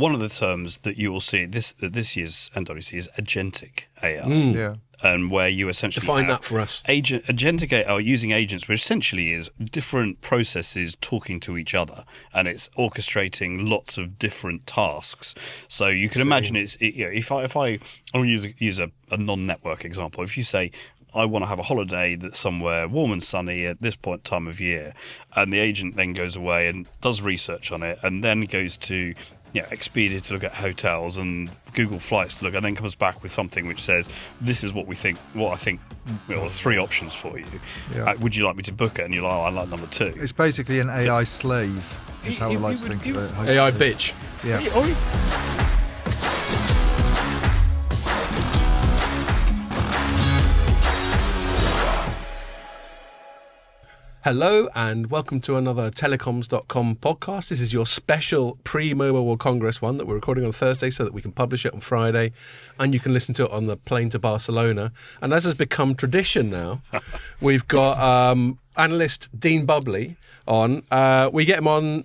One of the terms that you will see this year's MWC is agentic AI. Yeah. And where you essentially define that for us. Agentic AI using agents, which essentially is different processes talking to each other, and it's orchestrating lots of different tasks. So you can imagine if I will use a non-network example. If you say, I want to have a holiday that's somewhere warm and sunny at this time of year, and the agent then goes away and does research on it, and then goes to Expedia to look at hotels and Google Flights to look, and then comes back with something which says, this is what I think, 3 options for you. Yeah. Would you like me to book it? And you're like, I like number 2. It's basically an AI slave, is how I like to think of it. Hopefully. AI bitch. Yeah. Hello and welcome to another Telecoms.com podcast. This is your special pre-Mobile World Congress one that we're recording on Thursday so that we can publish it on Friday, and you can listen to it on the plane to Barcelona. And as has become tradition now, we've got analyst Dean Bubley on. We get him on,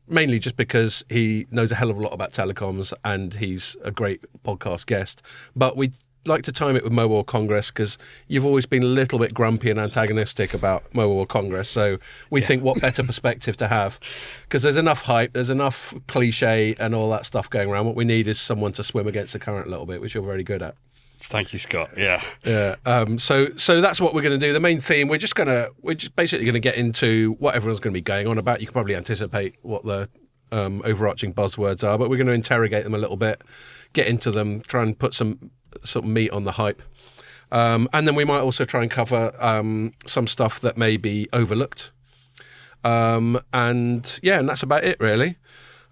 mainly just because he knows a hell of a lot about telecoms and he's a great podcast guest. But we like to time it with Mobile World Congress because you've always been a little bit grumpy and antagonistic about Mobile World Congress, so we think what better perspective to have, because there's enough hype, there's enough cliche and all that stuff going around. What we need is someone to swim against the current a little bit, which you're very good at. Thank you, Scott. Yeah. So that's what we're going to do. The main theme, we're just basically going to get into what everyone's going to be going on about. You can probably anticipate what the overarching buzzwords are, but we're going to interrogate them a little bit, get into them, try and put some sort of meat on the hype. And then we might also try and cover some stuff that may be overlooked. And that's about it, really.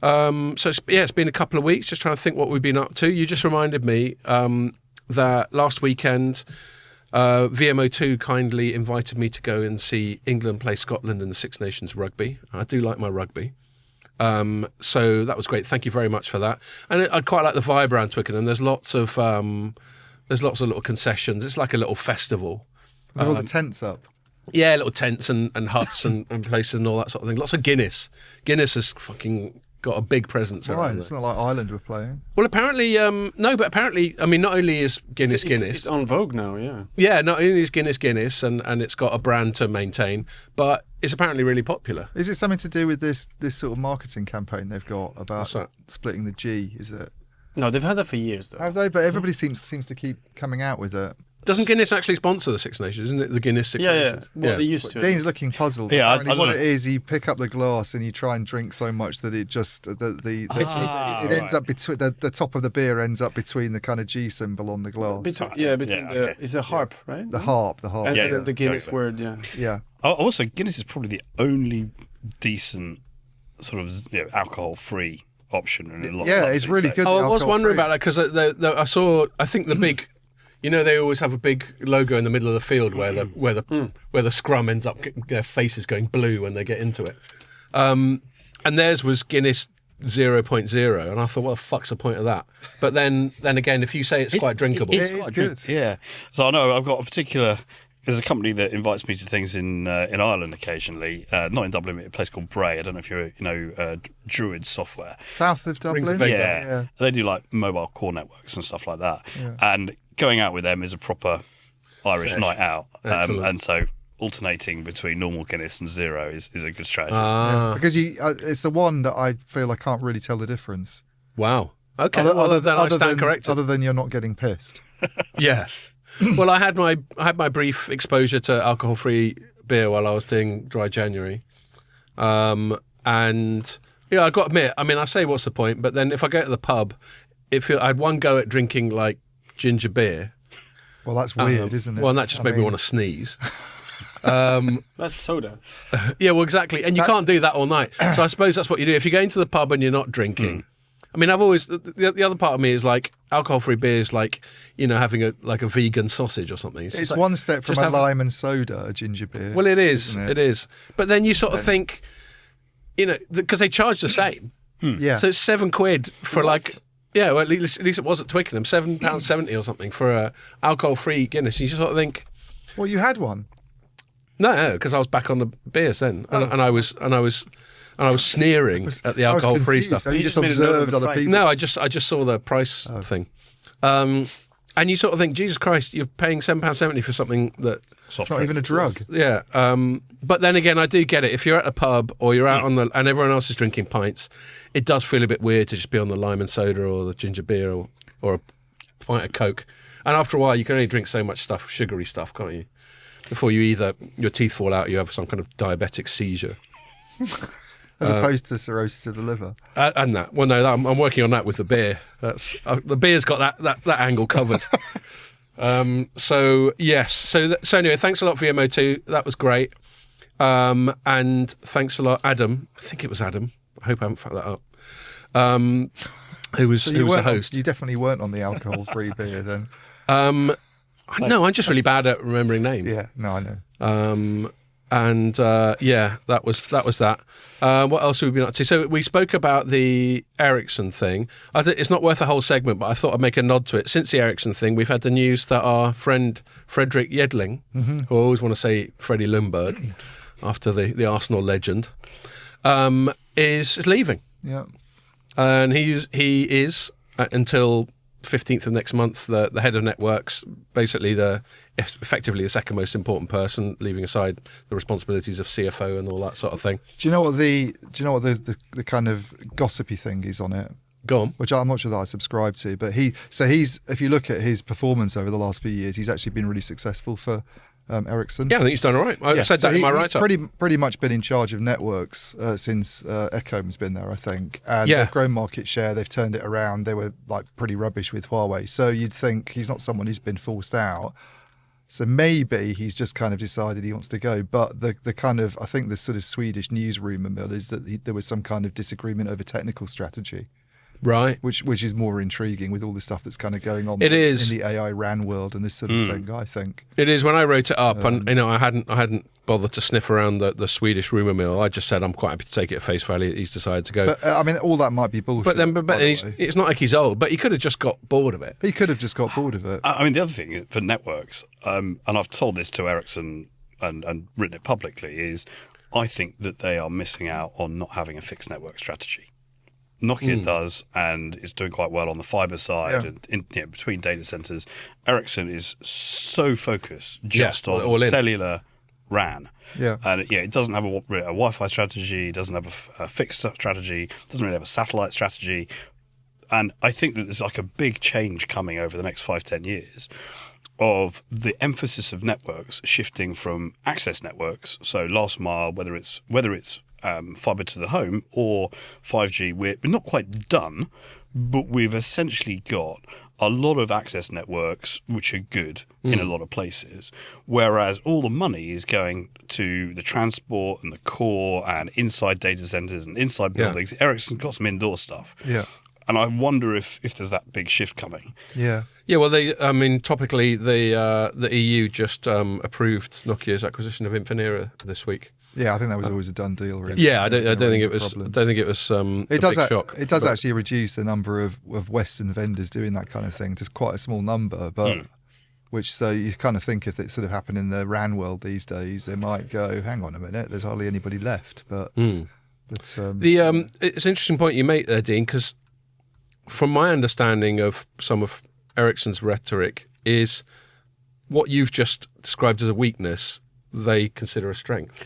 It's been a couple of weeks, just trying to think what we've been up to. You just reminded me that last weekend, VMO2 kindly invited me to go and see England play Scotland in the Six Nations rugby. I do like my rugby. So that was great. Thank you very much for that. And I quite like the vibe around Twickenham. There's lots of little concessions. It's like a little festival. Are all the tents up? Yeah, little tents and huts and places and all that sort of thing. Lots of Guinness. Guinness has fucking got a big presence around Right, there. it's not like Ireland we're playing. Well, apparently, not only is Guinness Guinness. It's on Vogue now, yeah. Yeah, not only is Guinness and it's got a brand to maintain, but it's apparently really popular. Is it something to do with this sort of marketing campaign they've got about splitting the G, is it? No, they've had that for years, though. Have they? But everybody seems to keep coming out with it. Doesn't Guinness actually sponsor the Six Nations? Isn't it the Guinness Six Nations? Yeah. Well, they used to. Dean's looking puzzled. Yeah, Apparently what it is, you pick up the glass and you try and drink so much that it just it ends up between the top of the beer ends up between the kind of G symbol on the glass. It's a harp, right? The harp. And the Guinness word, yeah. Yeah. Also, Guinness is probably the only decent sort of alcohol-free option in a lot. Yeah, of it's really good. I was wondering about that because I think the big. You know, they always have a big logo in the middle of the field where the scrum ends up, their faces going blue when they get into it. And theirs was Guinness 0.0, and I thought, what the fuck's the point of that? But then again, if you say it's quite drinkable, it's quite good. Yeah. So I know I've got a particular. There's a company that invites me to things in Ireland occasionally, not in Dublin, a place called Bray. I don't know if you know Druid software. South of Dublin? Yeah. They do like mobile core networks and stuff like that. Yeah. And going out with them is a proper Irish night out. And so alternating between normal Guinness and zero is a good strategy. Because it's the one that I feel I can't really tell the difference. Wow. Okay. I stand corrected. Other than you're not getting pissed. Yeah. Well, I had my brief exposure to alcohol-free beer while I was doing Dry January, and yeah, I got to admit, I say what's the point? But then if I go to the pub, I had one go at drinking like ginger beer. Well, that's weird, isn't it? Well, and that just made me want to sneeze. That's soda. Yeah, well, exactly, and you can't do that all night. So I suppose that's what you do if you go into the pub and you're not drinking. I've always the other part of me is like alcohol-free beer is like having a vegan sausage or something. It's one step from a lime and soda, a ginger beer. Well, it is. It is. But then you sort of think, because they charge the same. Yeah. So it's £7 for well, at least it was at Twickenham, £7.70 or something for a alcohol-free Guinness. You sort of think, well, you had one. No, because I was back on the beers then, and I was and I was sneering at the alcohol-free stuff. So you just made a note of observed the other price. people. No, I just saw the price thing, and you sort of think, Jesus Christ, you're paying £7.70 for something that. It's not even a drug. Yeah, but then again, I do get it. If you're at a pub or you're out on and everyone else is drinking pints, it does feel a bit weird to just be on the lime and soda or the ginger beer or a pint of Coke. And after a while, you can only drink so much stuff, sugary stuff, can't you? Before you either your teeth fall out, or you have some kind of diabetic seizure. As opposed to cirrhosis of the liver. And that. Well, no, I'm working on that with the beer. That's the beer's got that angle covered. So yes. So anyway, thanks a lot for your MO2. That was great. And thanks a lot, Adam. I think it was Adam. I hope I haven't fucked that up. Who was the host? You definitely weren't on the alcohol-free beer then. No, I'm just really bad at remembering names. Yeah, no, I know. That was that. What else have we been up to? So we spoke about the Ericsson thing. I think it's not worth a whole segment, but I thought I'd make a nod to it. Since the Ericsson thing, we've had the news that our friend Fredrik Jedling, who I always want to say Freddie Ljungberg, after the Arsenal legend, is leaving. Yeah. And he is until 15th of next month the head of networks, basically effectively the second most important person, leaving aside the responsibilities of CFO and all that sort of thing. Do you know what the kind of gossipy thing is on it? Go on. Which I'm not sure that I subscribe to, but he's if you look at his performance over the last few years, he's actually been really successful for Ericsson. Yeah, I think he's done all right. I said that in my write-up. He's pretty much been in charge of networks since Ecom's been there, I think. And they've grown market share. They've turned it around. They were like pretty rubbish with Huawei. So you'd think he's not someone who's been forced out. So maybe he's just kind of decided he wants to go. But the kind of, I think the sort of Swedish news rumour mill is that there was some kind of disagreement over technical strategy. Right, which is more intriguing with all the stuff that's kind of going on. It is in the AI RAN world and this sort of thing. I think it is. When I wrote it up, and I hadn't bothered to sniff around the Swedish rumour mill. I just said I'm quite happy to take it at face value that he's decided to go. But I mean, all that might be bullshit. But it's not like he's old. But he could have just got bored of it. He could have just got bored of it. I mean, the other thing for networks, and I've told this to Ericsson and written it publicly, is I think that they are missing out on not having a fixed network strategy. Nokia does, and is doing quite well on the fiber side and between data centers. Ericsson is so focused just on cellular RAN. Yeah. And it doesn't have a Wi-Fi strategy, doesn't have a fixed strategy, doesn't really have a satellite strategy. And I think that there's like a big change coming over the next 5-10 years of the emphasis of networks shifting from access networks, so last mile, whether it's fibre to the home or 5G, we're not quite done, but we've essentially got a lot of access networks which are good in a lot of places, whereas all the money is going to the transport and the core and inside data centers and inside buildings. Ericsson's got some indoor stuff. Yeah. And I wonder if there's that big shift coming. Yeah. Yeah, well, topically, the EU just approved Nokia's acquisition of Infinera this week. Yeah, I think that was always a done deal. Really. Yeah, I don't think it was. Problems. I don't think it was. It does. It does actually reduce the number of Western vendors doing that kind of thing to quite a small number, but so you kind of think if it sort of happened in the RAN world these days, they might go, hang on a minute, there's hardly anybody left. But it's an interesting point you make there, Dean, because from my understanding of some of Ericsson's rhetoric is what you've just described as a weakness, they consider a strength.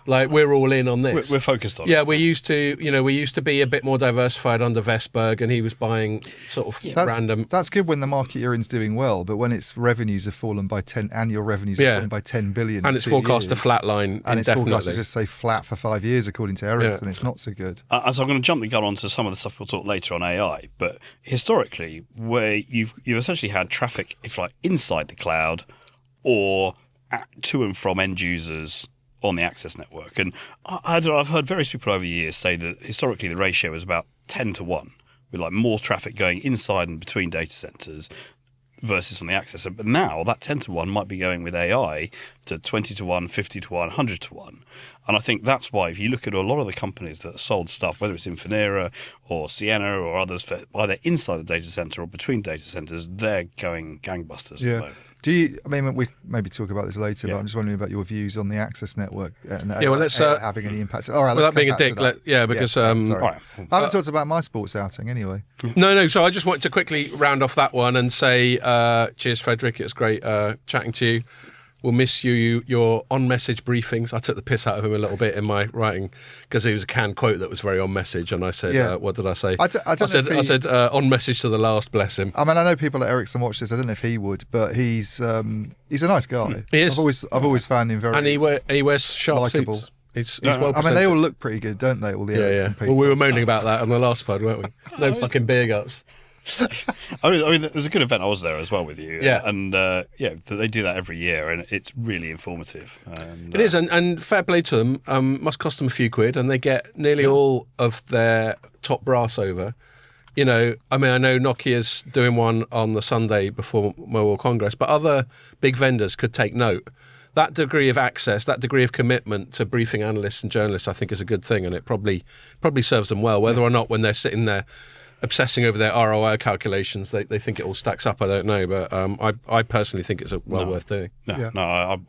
Like, we're all in on this. We're focused on it. Yeah, we used to be a bit more diversified under Vestberg, and he was buying sort of random. That's good when the market you're in's doing well, but when its revenues have fallen by 10, annual revenues have fallen by 10 billion, and it's forecast to flatline, and it's forecast to just say flat for 5 years, according to Ericsson. It's not so good. So I'm going to jump the gun onto some of the stuff we'll talk later on AI, but historically, where you've essentially had traffic, if like inside the cloud, or to and from end users on the access network. And I've heard various people over the years say that historically the ratio is about 10-1, with like more traffic going inside and between data centers versus on the access. But now that 10-1 might be going with AI to 20-1, 50-1, 100-1. And I think that's why if you look at a lot of the companies that sold stuff, whether it's Infinera or Ciena or others, for either inside the data center or between data centers, they're going gangbusters at the moment. Do you? I mean, we maybe talk about this later, but I'm just wondering about your views on the access network and let's having any impact. All right, without being a dick, because sorry. I haven't talked about my sports outing anyway. No. So I just want to quickly round off that one and say, cheers, Frederick. It was great chatting to you. We'll miss you, your on-message briefings. I took the piss out of him a little bit in my writing because it was a canned quote that was very on-message, and I said, what did I say? I said on-message to the last, bless him. I mean, I know people at Ericsson watch this. I don't know if he would, but he's a nice guy. He is. I've always found him very... And he wears sharp likeable. suits. He's well I mean, they all look pretty good, don't they, all the Ericsson people? Well, we were moaning about that on the last pod, weren't we? No fucking beer guts. I mean, it was a good event. I was there as well with you. Yeah. And they do that every year, and it's really informative. And, it is, and fair play to them. Must cost them a few quid, and they get nearly all of their top brass over. You know, I mean, I know Nokia's doing one on the Sunday before Mobile Congress, but other big vendors could take note. That degree of access, that degree of commitment to briefing analysts and journalists, I think is a good thing, and it probably serves them well, whether or not when they're sitting there obsessing over their ROI calculations, they think it all stacks up. I don't know, but I personally think it's worth doing. I've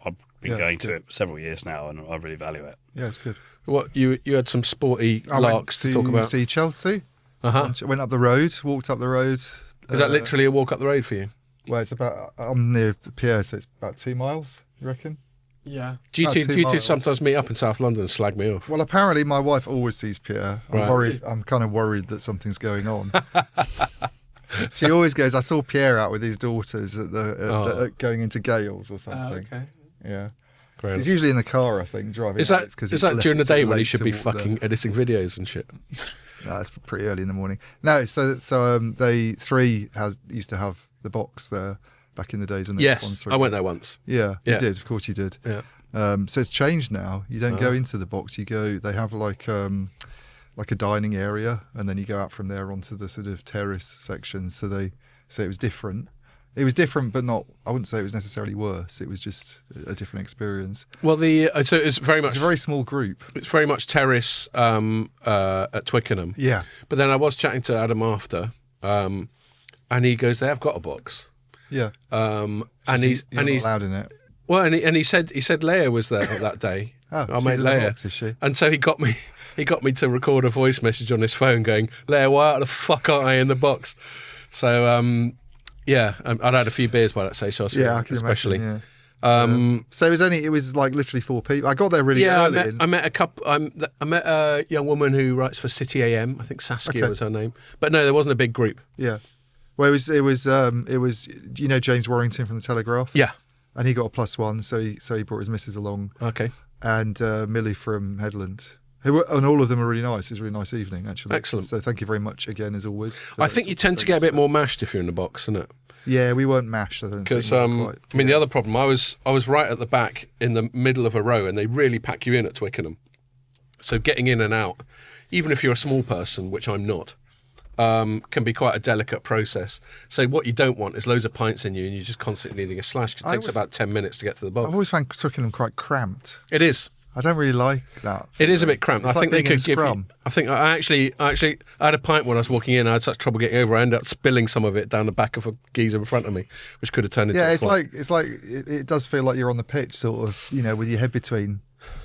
been going to it several years now, and I really value it. Yeah, it's good. What you had some sporty larks to talk about? See Chelsea. Went up the road, walked up the road. Is that literally a walk up the road for you? Well, it's about. I'm near Pierre, so it's about 2 miles. You reckon? Yeah. Do you two sometimes meet up in South London and slag me off? Well, apparently my wife always sees Pierre. I'm kind of worried that something's going on. She always goes, I saw Pierre out with his daughters at going into Gales or something. Okay. Yeah. Great. He's usually in the car, I think, driving. Is that during the day when he should be fucking editing videos and shit? No, it's pretty early in the morning. No, so they used to have the box there. Back in the days, and yes, I went there once. Yeah, you did. Of course, you did. Yeah. So it's changed now. You don't go into the box. You go. They have like a dining area, and then you go out from there onto the sort of terrace section. So it was different. It was different, but not. I wouldn't say it was necessarily worse. It was just a different experience. Well, so it's very much. It's a very small group. It's very much terrace at Twickenham. Yeah. But then I was chatting to Adam after, and he goes, "They have got a box." Yeah, and he's not allowed in it. Well, and he said Leia was there that day. Our mate Leia, box, is she? And so he got me to record a voice message on his phone, going, "Leia, why the fuck aren't I in the box?" So I'd had a few beers by that stage, so I was I can especially. Imagine, yeah. So it was like literally 4 people. I got there really early. I met a young woman who writes for City AM. I think Saskia was her name. But no, there wasn't a big group. Yeah. Well, it was James Warrington from the Telegraph. Yeah, and he got a +1, so he brought his missus along. Okay, and Millie from Headland, and all of them were really nice. It was a really nice evening, actually. Excellent. So thank you very much again, as always. I think you tend to get a bit more mashed if you're in the box, isn't it? Yeah, we weren't mashed. I don't think. Because the other problem, I was right at the back in the middle of a row, and they really pack you in at Twickenham. So getting in and out, even if you're a small person, which I'm not. Can be quite a delicate process. So what you don't want is loads of pints in you and you're just constantly needing a slash. It takes about 10 minutes to get to the box. I've always found Twickenham quite cramped. It is. I don't really like that. It is a bit cramped. It's I think they could give you. I think I actually had a pint when I was walking in. I had such trouble getting over. I ended up spilling some of it down the back of a geezer in front of me, which could have turned into. Yeah, it does feel like you're on the pitch, sort of, with your head between.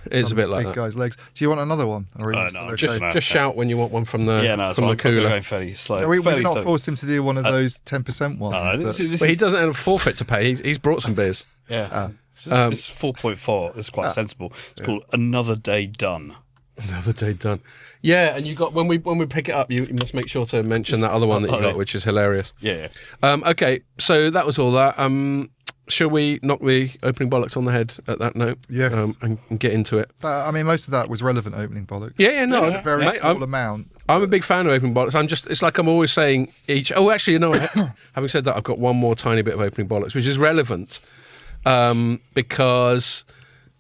It's a bit like big that. Guy's legs. Do you want another one? Or no, just shout when you want one from the cooler. Going fairly slow. We've not forced him to do one of those 10% ones. But he doesn't have a forfeit to pay. He's brought some beers. Yeah. It's 4.4. It's quite sensible. It's called Another Day Done. Another Day Done. Yeah, and you got when we pick it up, you must make sure to mention that other one that you got, which is hilarious. Yeah. Okay, so that was all that. Shall we knock the opening bollocks on the head at that note? Yes. And get into it. I mean, most of that was relevant opening bollocks. Yeah, no. A very small amount. I'm a big fan of opening bollocks. It's like I'm always saying each... Oh, actually, no. Having said that, I've got one more tiny bit of opening bollocks, which is relevant because,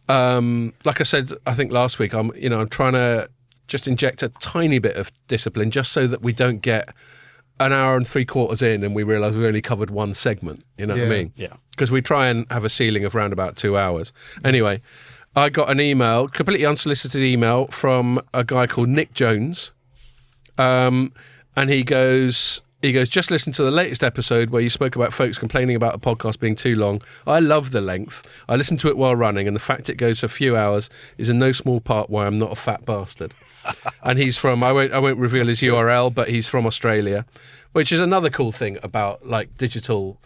like I said, I think last week, I'm trying to just inject a tiny bit of discipline just so that we don't get an hour and 3/4 in and we realise we've only covered one segment. You know what I mean? Yeah. Because we try and have a ceiling of around about 2 hours. Anyway, I got an email, completely unsolicited email from a guy called Nick Jones. And he goes, He goes, just listen to the latest episode where you spoke about folks complaining about a podcast being too long. I love the length. I listen to it while running, and the fact it goes a few hours is in no small part why I'm not a fat bastard. And he's from, I won't reveal his URL, but he's from Australia, which is another cool thing about like digital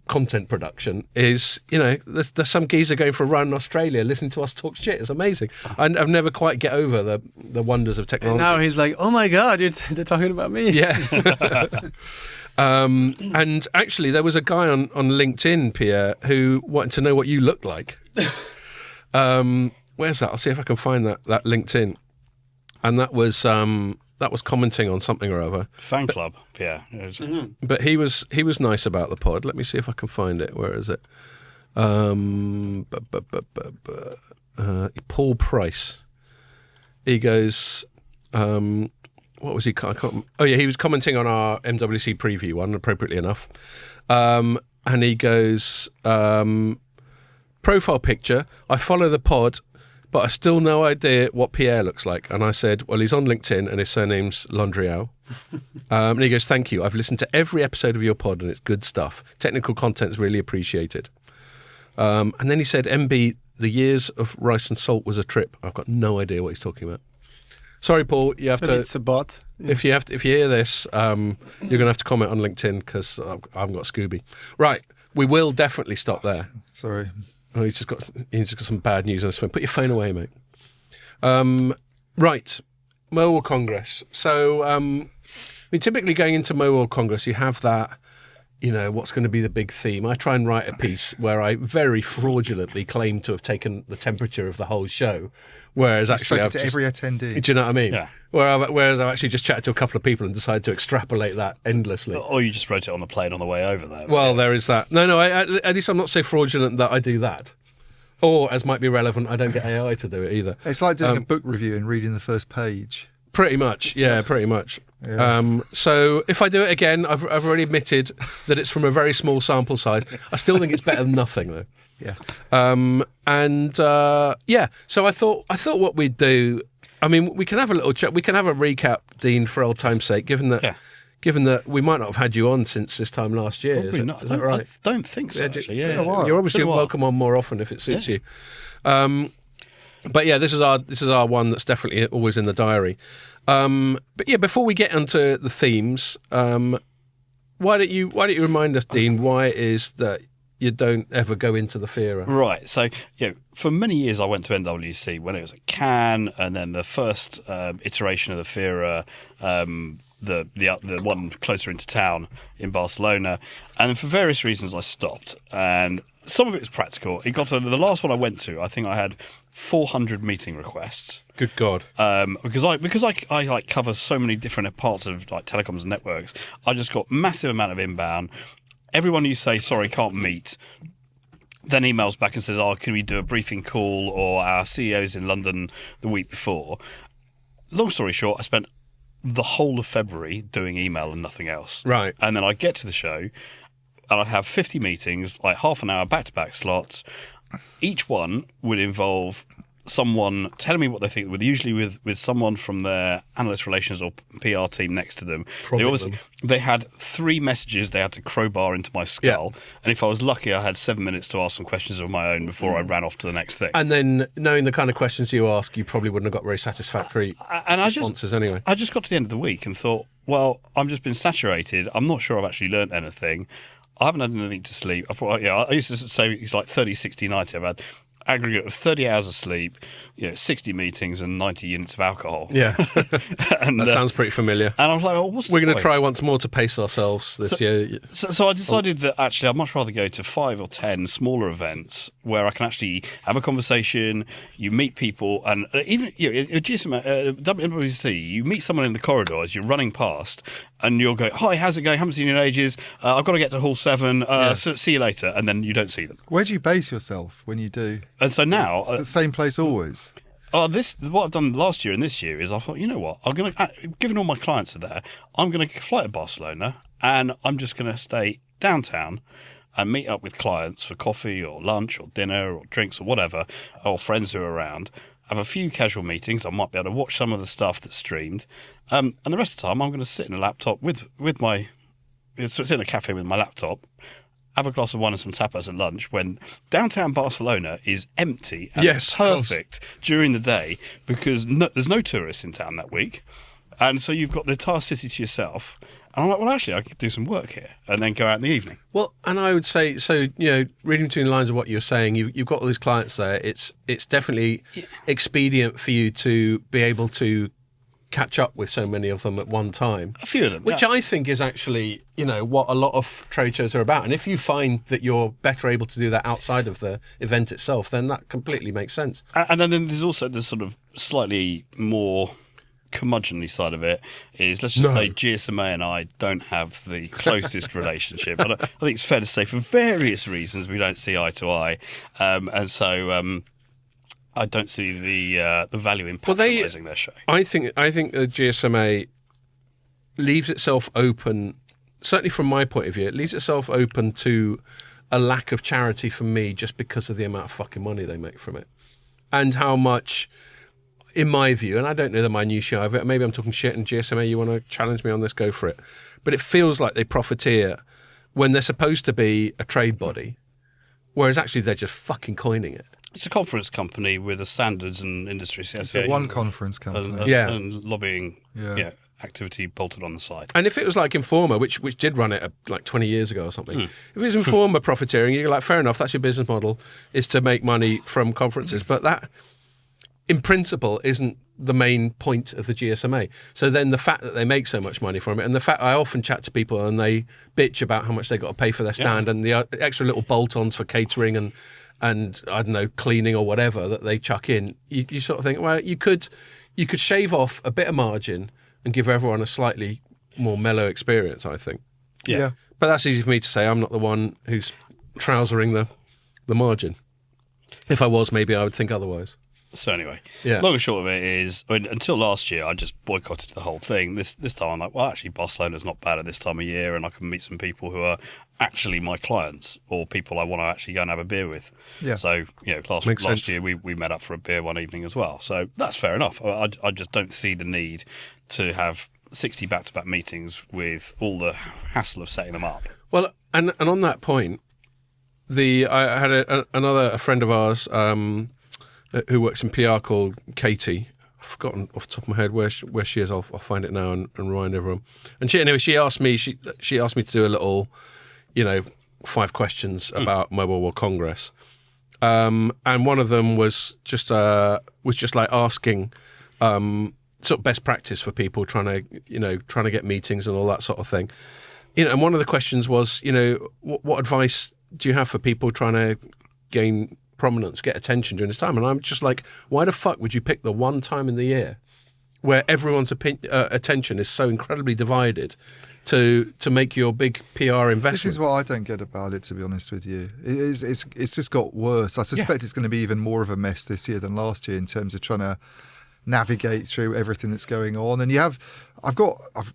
content production is, you know, there's some geezer going for a run in Australia listening to us talk shit. It's amazing. I've never quite get over the wonders of technology. And now he's like, oh my God, they're talking about me. Yeah. And actually there was a guy on LinkedIn, Pierre, who wanted to know what you looked like. Where's that? I'll see if I can find that LinkedIn. And that was commenting on something or other. Fan club, yeah. But he was nice about the pod. Let me see if I can find it. Where is it? Paul Price. He goes, what was he? He was commenting on our MWC preview one, appropriately enough. And he goes, profile picture, I follow the pod, but I still no idea what Pierre looks like. And I said, well, he's on LinkedIn and his surname's Landriau. And he goes, thank you. I've listened to every episode of your pod and it's good stuff. Technical content's really appreciated. And then he said, MB, the years of rice and salt was a trip. I've got no idea what he's talking about. Sorry, Paul, you have to... It's a bot. If you hear this, you're going to have to comment on LinkedIn because I haven't got Scooby. Right, we will definitely stop there. Sorry. Oh, he's just got some bad news on his phone. Put your phone away, mate. Right, Mo World Congress. So, typically going into Mo World Congress, you have that, you know, what's going to be the big theme. I try and write a piece where I very fraudulently claim to have taken the temperature of the whole show, whereas actually I've spoken to every attendee. Do you know what I mean? Yeah. Whereas I've actually just chatted to a couple of people and decided to extrapolate that endlessly. Or you just wrote it on the plane on the way over there. Well, there is that. No, at least I'm not so fraudulent that I do that. Or, as might be relevant, I don't get AI to do it either. It's like doing a book review and reading the first page. Pretty much, pretty much. Yeah. So if I do it again, I've already admitted that it's from a very small sample size. I still think it's better than nothing, though. Yeah. So I thought what we'd do. I mean, we can have a little chat. We can have a recap, Dean, for old time's sake. Given that we might not have had you on since this time last year. Probably not. Is that right? I don't think so. Actually. Yeah. You're obviously welcome on more often if it suits you. But yeah, this is our one that's definitely always in the diary. But yeah, before we get onto the themes, why don't you remind us, Dean, why it is that you don't ever go into the FERA? Right. So, for many years I went to MWC when it was at Cannes, and then the first iteration of the FERA, the one closer into town in Barcelona, and for various reasons I stopped. And some of it was practical. It got to the last one I went to. I think I had 400 meeting requests. Good God! Because I like cover so many different parts of like telecoms and networks. I just got massive amount of inbound. Everyone you say sorry can't meet, then emails back and says, "Oh, can we do a briefing call?" Or our CEO's in London the week before. Long story short, I spent the whole of February doing email and nothing else. Right. And then I'd get to the show and I'd have 50 meetings, like half an hour back-to-back slots. Each one would involve someone telling me what they think, usually with someone from their analyst relations or PR team next to them. They had 3 messages they had to crowbar into my skull, and if I was lucky, I had 7 minutes to ask some questions of my own before I ran off to the next thing. And then, knowing the kind of questions you ask, you probably wouldn't have got very satisfactory responses anyway. I just got to the end of the week and thought, well, I've just been saturated. I'm not sure I've actually learnt anything. I haven't had anything to sleep. I used to say it's like 30, 60, 90. I've had aggregate of 30 hours of sleep, 60 meetings and 90 units of alcohol. Yeah. And that sounds pretty familiar. And I was like, well, we're going to try once more to pace ourselves this year. So I decided that actually I'd much rather go to 5 or 10 smaller events where I can actually have a conversation, you meet people, and even WWC, you meet someone in the corridor as you're running past, and you'll go, "Hi, how's it going? Haven't seen you in ages. I've got to get to Hall 7. See you later," and then you don't see them. Where do you base yourself when you do? And so now it's the same place always. What I've done last year and this year is I thought, you know what, I'm going to, given all my clients are there, I'm going to fly to Barcelona and I'm just going to stay downtown and meet up with clients for coffee or lunch or dinner or drinks or whatever, or friends who are around, have a few casual meetings. I might be able to watch some of the stuff that's streamed, and the rest of the time I'm going to sit in a laptop with my in a cafe with my laptop, have a glass of wine and some tapas at lunch when downtown Barcelona is empty and perfect during the day because there's no tourists in town that week. And so you've got the entire city to yourself. And I'm like, well, actually, I could do some work here and then go out in the evening. Well, and I would say, so, reading between the lines of what you're saying, you've got all these clients there. It's definitely expedient for you to be able to catch up with so many of them at one time. A few of them. Which I think is actually, what a lot of trade shows are about. And if you find that you're better able to do that outside of the event itself, then that completely makes sense. And then there's also the sort of slightly more curmudgeonly side of it is, let's just say GSMA and I don't have the closest relationship. I think it's fair to say for various reasons we don't see eye to eye. And so I don't see the value in patronising their show. I think the GSMA leaves itself open, certainly from my point of view, it leaves itself open to a lack of charity from me just because of the amount of fucking money they make from it. And how much, in my view, and I don't know the minutiae of it, maybe I'm talking shit and GSMA, you want to challenge me on this, go for it. But it feels like they profiteer when they're supposed to be a trade body, whereas actually they're just fucking coining it. It's a conference company with a standards and industry association. It's a one conference company. And lobbying activity bolted on the side. And if it was like Informa, which did run it like 20 years ago or something, if it was Informa profiteering, you're like, fair enough, that's your business model, is to make money from conferences. But that, in principle, isn't the main point of the GSMA. So then the fact that they make so much money from it, and the fact I often chat to people and they bitch about how much they got to pay for their stand and the extra little bolt-ons for catering and I don't know, cleaning or whatever that they chuck in, you sort of think, well, you could shave off a bit of margin and give everyone a slightly more mellow experience, I think. Yeah. But that's easy for me to say. I'm not the one who's trousering the margin. If I was, maybe I would think otherwise. So anyway, long and short of it is, until last year, I just boycotted the whole thing. This time I'm like, well, actually, Barcelona's not bad at this time of year, and I can meet some people who are actually my clients or people I want to actually go and have a beer with. Yeah. So, last year we met up for a beer one evening as well. So that's fair enough. I just don't see the need to have 60 back-to-back meetings with all the hassle of setting them up. Well, and on that point, I had a friend of ours who works in PR called Katie. I've forgotten off the top of my head where she is. I'll find it now and remind everyone. And she asked me to do a little, 5 questions about Mobile World Congress. And one of them was just like asking sort of best practice for people trying to get meetings and all that sort of thing. And one of the questions was, what advice do you have for people trying to gain prominence, get attention during this time? And I'm just like, why the fuck would you pick the one time in the year where everyone's attention is so incredibly divided to make your big PR investment? This is what I don't get about it, to be honest with you. It's just got worse. I suspect it's going to be even more of a mess this year than last year in terms of trying to navigate through everything that's going on. And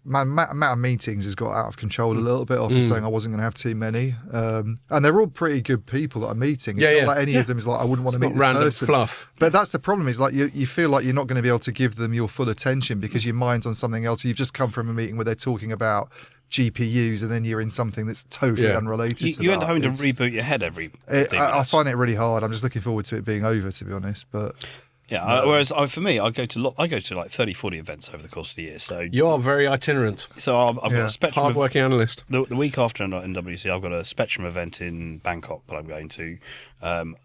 my amount of meetings has got out of control a little bit after saying I wasn't going to have too many. And they're all pretty good people that I'm meeting. It's not like any of them is like, I wouldn't want to meet this random person. Fluff. But that's the problem, is like you feel like you're not going to be able to give them your full attention because your mind's on something else. You've just come from a meeting where they're talking about GPUs and then you're in something that's totally unrelated to that. You end up having to reboot your head every 15 I find it really hard. I'm just looking forward to it being over, to be honest. But whereas for me, I go to like 30, 40 events over the course of the year. So you are very itinerant. So I've got a spectrum. Hard-working analyst. The week after in MWC, I've got a Spectrum event in Bangkok that I'm going to.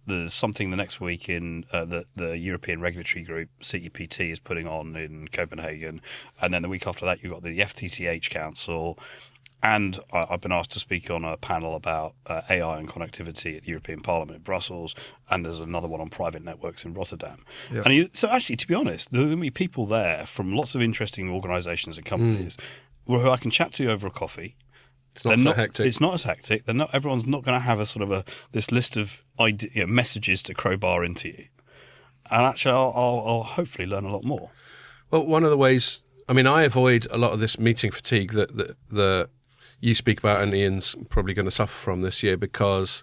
There's something the next week in the European Regulatory Group, CEPT, is putting on in Copenhagen. And then the week after that, you've got the FTTH Council. And I've been asked to speak on a panel about AI and connectivity at the European Parliament in Brussels, and there's another one on private networks in Rotterdam. Yeah. And so actually, to be honest, there are going to be people there from lots of interesting organisations and companies who I can chat to over a coffee. It's not so hectic. It's not as hectic. Everyone's not going to have this list of messages to crowbar into you. And actually, I'll hopefully learn a lot more. Well, one of the ways, I avoid a lot of this meeting fatigue that you speak about, and Ian's probably going to suffer from this year, because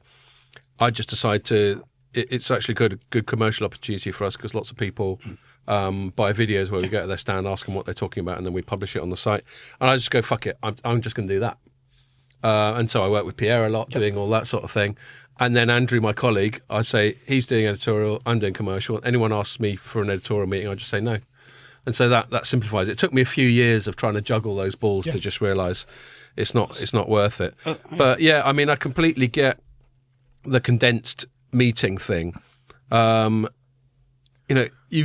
I just decide it's actually good commercial opportunity for us, because lots of people buy videos where we go to their stand, ask them what they're talking about, and then we publish it on the site. And I just go, fuck it, I'm just going to do that. And so I work with Pierre a lot, doing all that sort of thing. And then Andrew, my colleague, I say, he's doing editorial, I'm doing commercial. Anyone asks me for an editorial meeting, I just say no. And so that simplifies it. It took me a few years of trying to juggle those balls to just realise it's not worth it. But yeah, I mean, I completely get the condensed meeting thing. You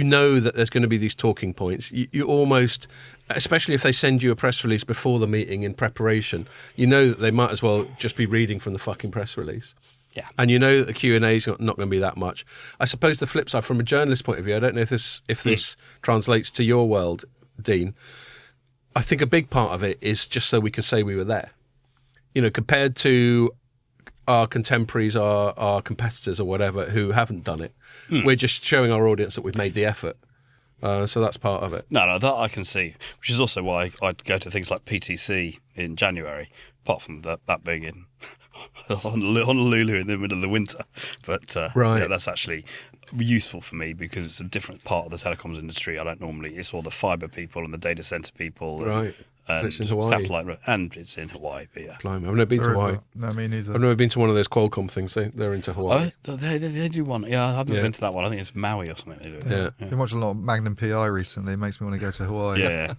know that there's going to be these talking points. You almost, especially if they send you a press release before the meeting in preparation, you know that they might as well just be reading from the fucking press release. Yeah. And you know that the Q&A is not going to be that much. I suppose the flip side, from a journalist point of view, I don't know if this translates to your world, Dean. I think a big part of it is just so we can say we were there. Compared to our contemporaries, our competitors or whatever, who haven't done it, we're just showing our audience that we've made the effort. So that's part of it. No, that I can see, which is also why I go to things like PTC in January, apart from that being in Honolulu in the middle of the winter. But that's actually useful for me because it's a different part of the telecoms industry. I don't normally, it's all the fibre people and the data centre people. Right. And it's in Hawaii. Satellite, and it's in Hawaii. But yeah, Blimey, I've never been to Hawaii. No, me neither. I've never been to one of those Qualcomm things. They're into Hawaii. Oh, they do one. Yeah, I've never been to that one. I think it's Maui or something. They do. Yeah. I've been watching a lot of Magnum PI recently. It makes me want to go to Hawaii. Yeah.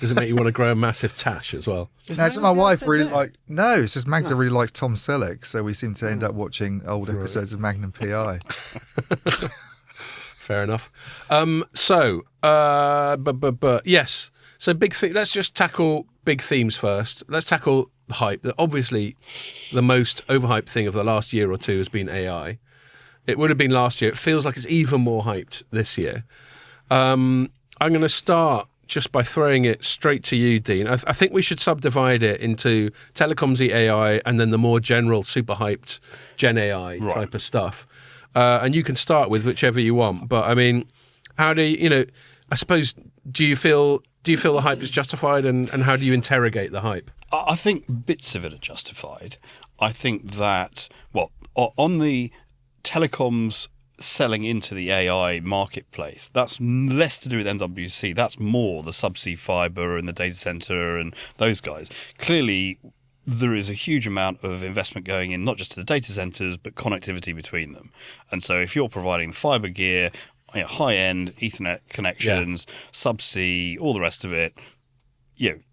Does it make you want to grow a massive tash as well? No, it's my wife really like. No, it's just Magda really likes Tom Selleck, so we seem to end up watching old episodes of Magnum PI. Fair enough. Yes. So big thing. Let's just tackle big themes first. Let's tackle the hype. Obviously, the most overhyped thing of the last year or two has been AI. It would have been last year. It feels like it's even more hyped this year. I'm going to start just by throwing it straight to you, Dean. I think we should subdivide it into telecoms AI and then the more general, super hyped Gen AI type of stuff. And you can start with whichever you want. But I mean, how do you, I suppose, do you feel the hype is justified, and how do you interrogate the hype? I think bits of it are justified. I think that, on the telecoms selling into the AI marketplace, that's less to do with MWC. That's more the subsea fibre and the data centre and those guys. Clearly, there is a huge amount of investment going in, not just to the data centres, but connectivity between them. And so if you're providing fibre gear, high-end Ethernet connections, subsea, all the rest of it,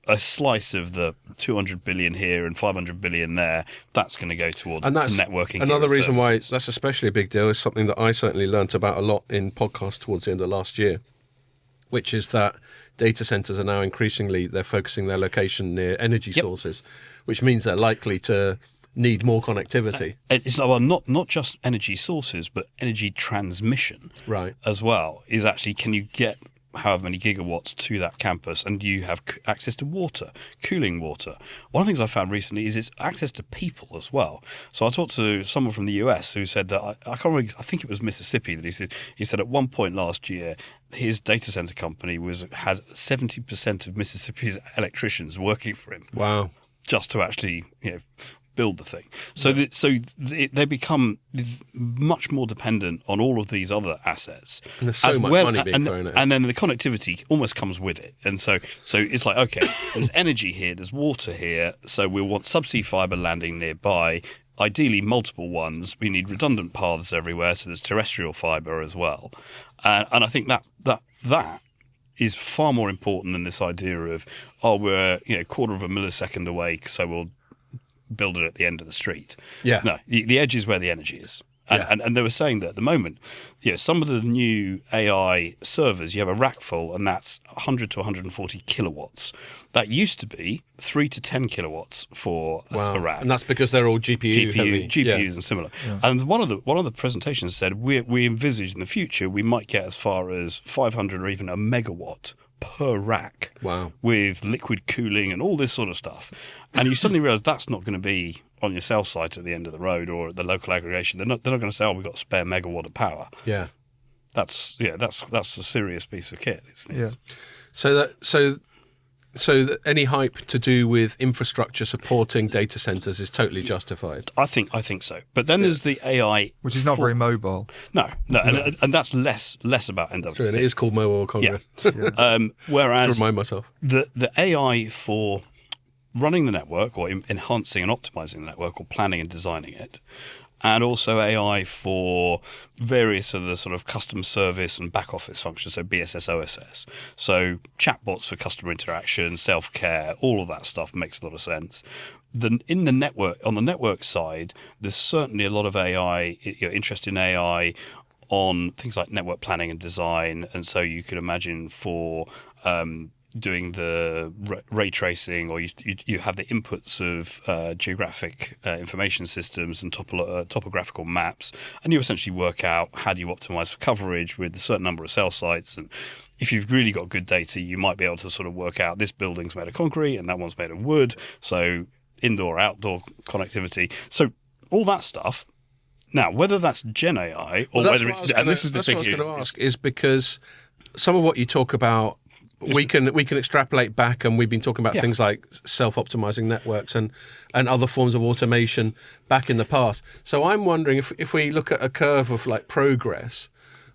a slice of the 200 billion here and 500 billion there, that's going to go towards networking. Another reason why that's especially a big deal is something that I certainly learnt about a lot in podcasts towards the end of last year, which is that data centres are now increasingly, they're focusing their location near energy sources, which means they're likely to need more connectivity. It's not just energy sources, but energy transmission as well. Is actually, can you get however many gigawatts to that campus, and you have access to water, cooling water. One of the things I found recently is it's access to people as well. So I talked to someone from the US who said that, I can't remember, I think it was Mississippi, that he said at one point last year his data center company had 70% of Mississippi's electricians working for him. Wow. Just to actually build the thing. So they become much more dependent on all of these other assets. And there's so much money being thrown at it. And then the connectivity almost comes with it. And so it's like, okay, there's energy here, there's water here, so we'll want subsea fibre landing nearby, ideally multiple ones. We need redundant paths everywhere, so there's terrestrial fibre as well. And I think that is far more important than this idea of, we're quarter of a millisecond away, so we'll build it at the end of the street. Yeah. No, the edge is where the energy is. And they were saying that at the moment, some of the new AI servers, you have a rack full, and that's 100 to 140 kilowatts. That used to be 3 to 10 kilowatts for a rack. And that's because they're all GPU heavy. GPUs and similar. Yeah. And one of the presentations said we envisage in the future we might get as far as 500 or even a megawatt per rack. Wow. With liquid cooling and all this sort of stuff. And you suddenly realise that's not going to be on your cell site at the end of the road or at the local aggregation. They're not going to say, we've got a spare megawatt of power. Yeah. That's a serious piece of kit, isn't it? Yeah. So that any hype to do with infrastructure supporting data centers is totally justified. I think so. But then there's the AI, which is not very mobile. No. And that's less about MWC. True, and it is called Mobile Congress. Yeah. Whereas to remind myself, the AI for running the network or enhancing and optimizing the network or planning and designing it. And also AI for various of the sort of customer service and back office functions, so BSS, OSS. So chatbots for customer interaction, self-care, all of that stuff makes a lot of sense. On the network side, there's certainly a lot of AI, interest in AI on things like network planning and design. And so you could imagine for doing the ray tracing, or you have the inputs of geographic information systems and topographical maps, and you essentially work out how do you optimize for coverage with a certain number of cell sites. And if you've really got good data, you might be able to sort of work out this building's made of concrete and that one's made of wood, so indoor outdoor connectivity. So all that stuff. Now, whether that's Gen AI or whether it's, and this is the thing, what I was going to ask, is because some of what you talk about, we can extrapolate back, and we've been talking about things like self-optimizing networks and other forms of automation back in the past. So I'm wondering if we look at a curve of like progress,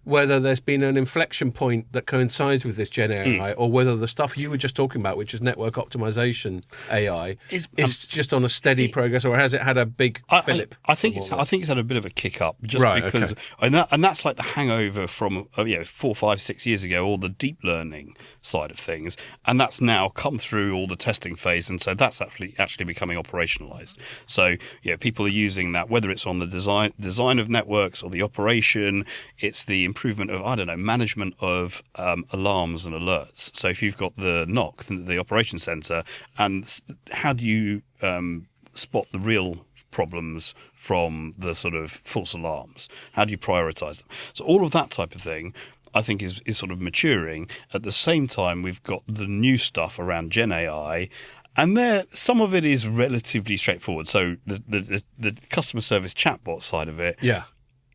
whether there's been an inflection point that coincides with this Gen AI, or whether the stuff you were just talking about, which is network optimization AI, is just on a steady progress, or has it had a big fillip? I think it's had a bit of a kick up, just because, and that's like the hangover from 4, 5, 6 years ago, all the deep learning side of things, and that's now come through all the testing phase, and so that's actually becoming operationalized. So people are using that, whether it's on the design of networks or the operation, it's the improvement of, management of alarms and alerts. So if you've got the NOC, the operations center, and how do you spot the real problems from the sort of false alarms? How do you prioritize them? So all of that type of thing, I think, is sort of maturing. At the same time, we've got the new stuff around Gen AI, and some of it is relatively straightforward. So the customer service chatbot side of it,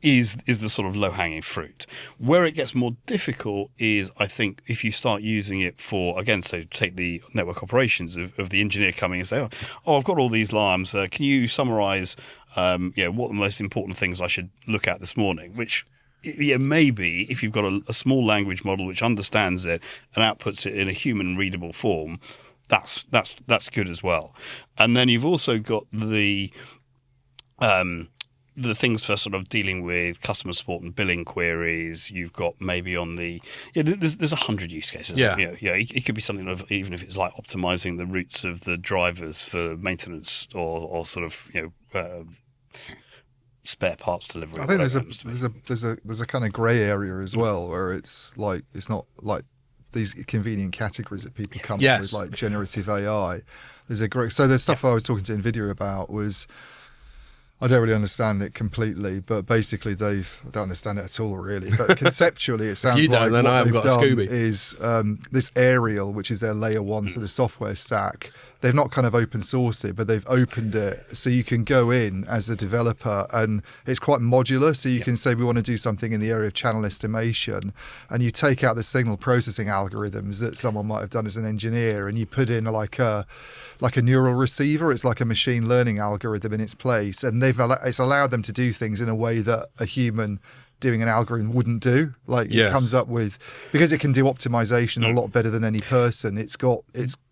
is the sort of low-hanging fruit. Where it gets more difficult is, I think, if you start using it for, again, so take the network operations of the engineer coming and say, oh, I've got all these alarms. Can you summarize, what the most important things I should look at this morning? Which, maybe if you've got a small language model which understands it and outputs it in a human-readable form, that's good as well. And then you've also got the things for sort of dealing with customer support and billing queries. You've got maybe on the there's 100 use cases. It could be something of, even if it's like optimizing the routes of the drivers for maintenance or sort of spare parts delivery. I think there's a kind of grey area as well, where it's not like these convenient categories that people come up with, like generative AI. So the stuff I was talking to NVIDIA about was, I don't really understand it completely, but basically I don't understand it at all, really. But conceptually, it sounds like what they've done is this Aerial, which is their layer 1 sort of software stack. They've not kind of open sourced it, but they've opened it so you can go in as a developer, and it's quite modular. So you can say, we want to do something in the area of channel estimation, and you take out the signal processing algorithms that someone might have done as an engineer, and you put in like a neural receiver. It's like a machine learning algorithm in its place, and it's allowed them to do things in a way that a human doing an algorithm wouldn't do. It comes up with, because it can do optimization a lot better than any person, it's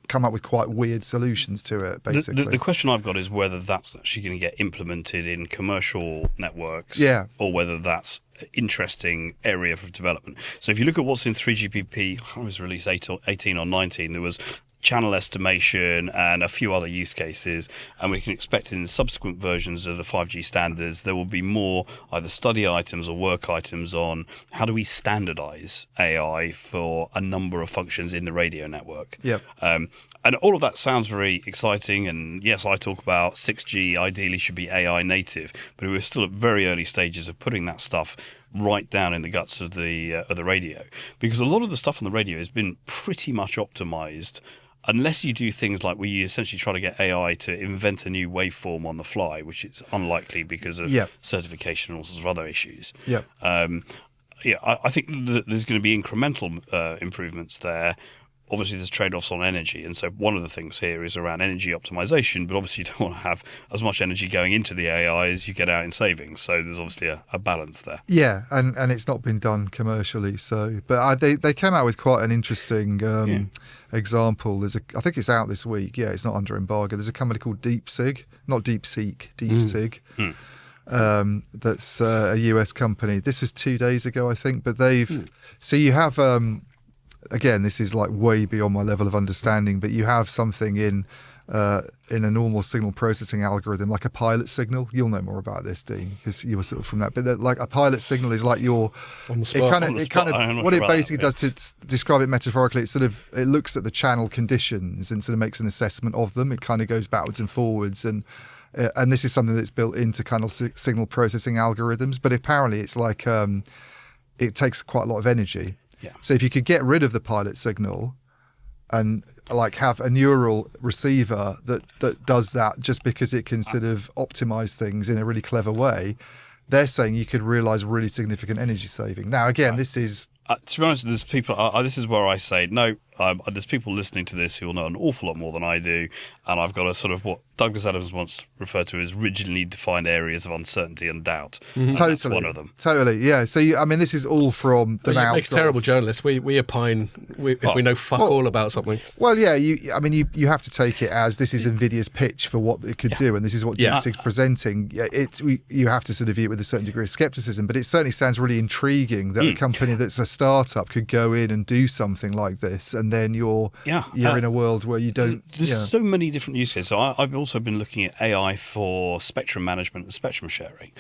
come up with quite weird solutions to it, basically. The question I've got is whether that's actually going to get implemented in commercial networks, or whether that's an interesting area for development. So if you look at what's in 3GPP, I was released 18 or 19, there was channel estimation and a few other use cases, and we can expect in the subsequent versions of the 5G standards there will be more either study items or work items on how do we standardize AI for a number of functions in the radio network. And all of that sounds very exciting, and yes, I talk about 6G ideally should be AI native, but we're still at very early stages of putting that stuff right down in the guts of the radio, because a lot of the stuff on the radio has been pretty much optimized, unless you do things like where you essentially try to get AI to invent a new waveform on the fly, which is unlikely because of certification and all sorts of other issues. I think that there's going to be incremental improvements there. obviously there's trade-offs on energy, and so one of the things here is around energy optimization, but obviously you don't want to have as much energy going into the AI as you get out in savings, so there's obviously a balance there. Yeah, and it's not been done commercially, so but they came out with quite an interesting example. I think it's out this week. Yeah, it's not under embargo. There's a company called DeepSig, not DeepSeek, DeepSig. That's a US company. This was 2 days ago, I think, but so you have again, this is like way beyond my level of understanding, but you have something in a normal signal processing algorithm, like a pilot signal. You'll know more about this, Dean, because you were sort of from that. But like a pilot signal is like what it basically does to describe it metaphorically. It looks at the channel conditions and sort of makes an assessment of them. It kind of goes backwards and forwards, and this is something that's built into kind of signal processing algorithms. But apparently, it's like it takes quite a lot of energy. Yeah. So if you could get rid of the pilot signal and like have a neural receiver that does that just because it can sort of optimize things in a really clever way, they're saying you could realize really significant energy saving. Now, again, this is... to be honest, there's people. This is where I say no. There's people listening to this who will know an awful lot more than I do, and I've got a sort of what Douglas Adams once referred to as rigidly defined areas of uncertainty and doubt. Totally, that's one of them. Totally, yeah. So this is all from the mouth. It makes terrible journalists. We opine if we know all about something. Well, yeah. You have to take it as this is Nvidia's pitch for what it could do, and this is what DeepSeek's presenting. You have to sort of view it with a certain degree of skepticism, but it certainly sounds really intriguing that a company that's a startup could go in and do something like this, and then you're in a world where you don't. There's so many different use cases. So I've also been looking at AI for spectrum management and spectrum sharing.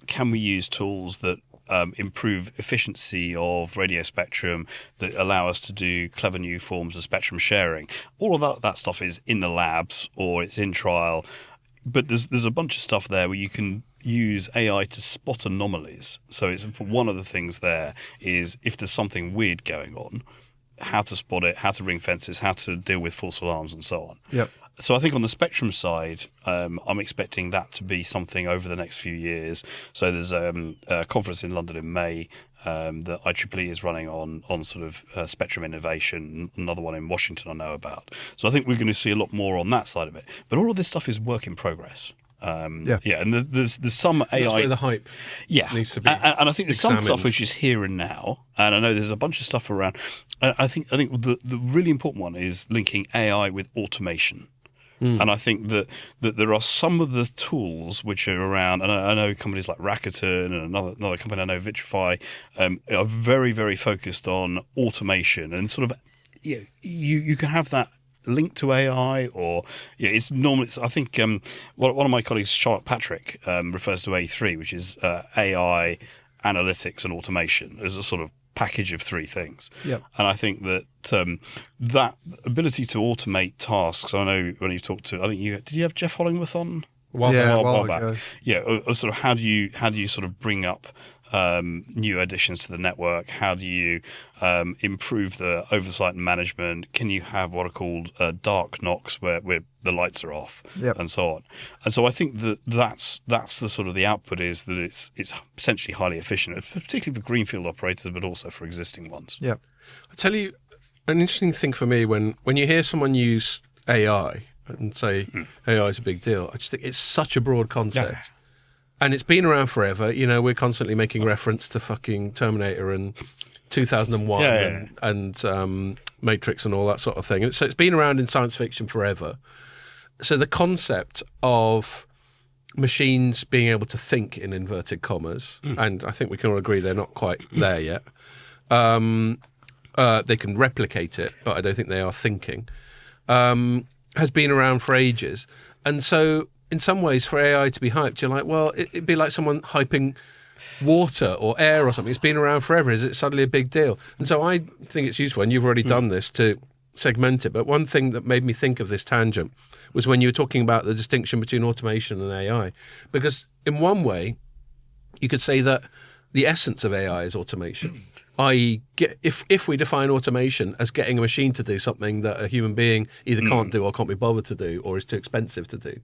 Can we use tools that improve efficiency of radio spectrum that allow us to do clever new forms of spectrum sharing? All of that stuff is in the labs or it's in trial, but there's a bunch of stuff there where you can use AI to spot anomalies. So it's one of the things there is if there's something weird going on, how to spot it, how to ring fences, how to deal with false alarms and so on. Yep. So I think on the spectrum side, I'm expecting that to be something over the next few years. So there's a conference in London in May that IEEE is running on sort of spectrum innovation, another one in Washington I know about. So I think we're going to see a lot more on that side of it. But all of this stuff is work in progress. And there's some AI. That's where the hype needs to be. And I think there's some stuff which is here and now, and I know there's a bunch of stuff around. I think the really important one is linking AI with automation. And I think that there are some of the tools which are around, and I know companies like Rakuten and another company I know, Vitrify, are very, very focused on automation and sort of you can have that linked to AI, or it's normally. I think one of my colleagues, Charlotte Patrick, refers to A3, which is AI, analytics, and automation as a sort of package of three things. Yep. And I think that that ability to automate tasks. I know when you talked to, I think did you have Jeff Hollingworth on? A while back. Ago. Yeah, or sort of how do you sort of bring up new additions to the network? How do you improve the oversight and management? Can you have what are called dark knocks where the lights are off, and so on? And so I think that's the sort of the output is that it's potentially highly efficient, particularly for greenfield operators, but also for existing ones. Yeah, I'll tell you an interesting thing for me when you hear someone use AI and say AI is a big deal. I just think it's such a broad concept. Yeah. And it's been around forever. We're constantly making reference to fucking Terminator and 2001 and Matrix and all that sort of thing. And so it's been around in science fiction forever. So the concept of machines being able to think in inverted commas, and I think we can all agree they're not quite there yet. They can replicate it, but I don't think they are thinking. Has been around for ages. And so in some ways for AI to be hyped, you're like, well, it'd be like someone hyping water or air or something. It's been around forever. Is it suddenly a big deal? And so I think it's useful, and you've already done this, to segment it. But one thing that made me think of this tangent was when you were talking about the distinction between automation and AI. Because in one way, you could say that the essence of AI is automation. I.e., if we define automation as getting a machine to do something that a human being either can't do or can't be bothered to do or is too expensive to do.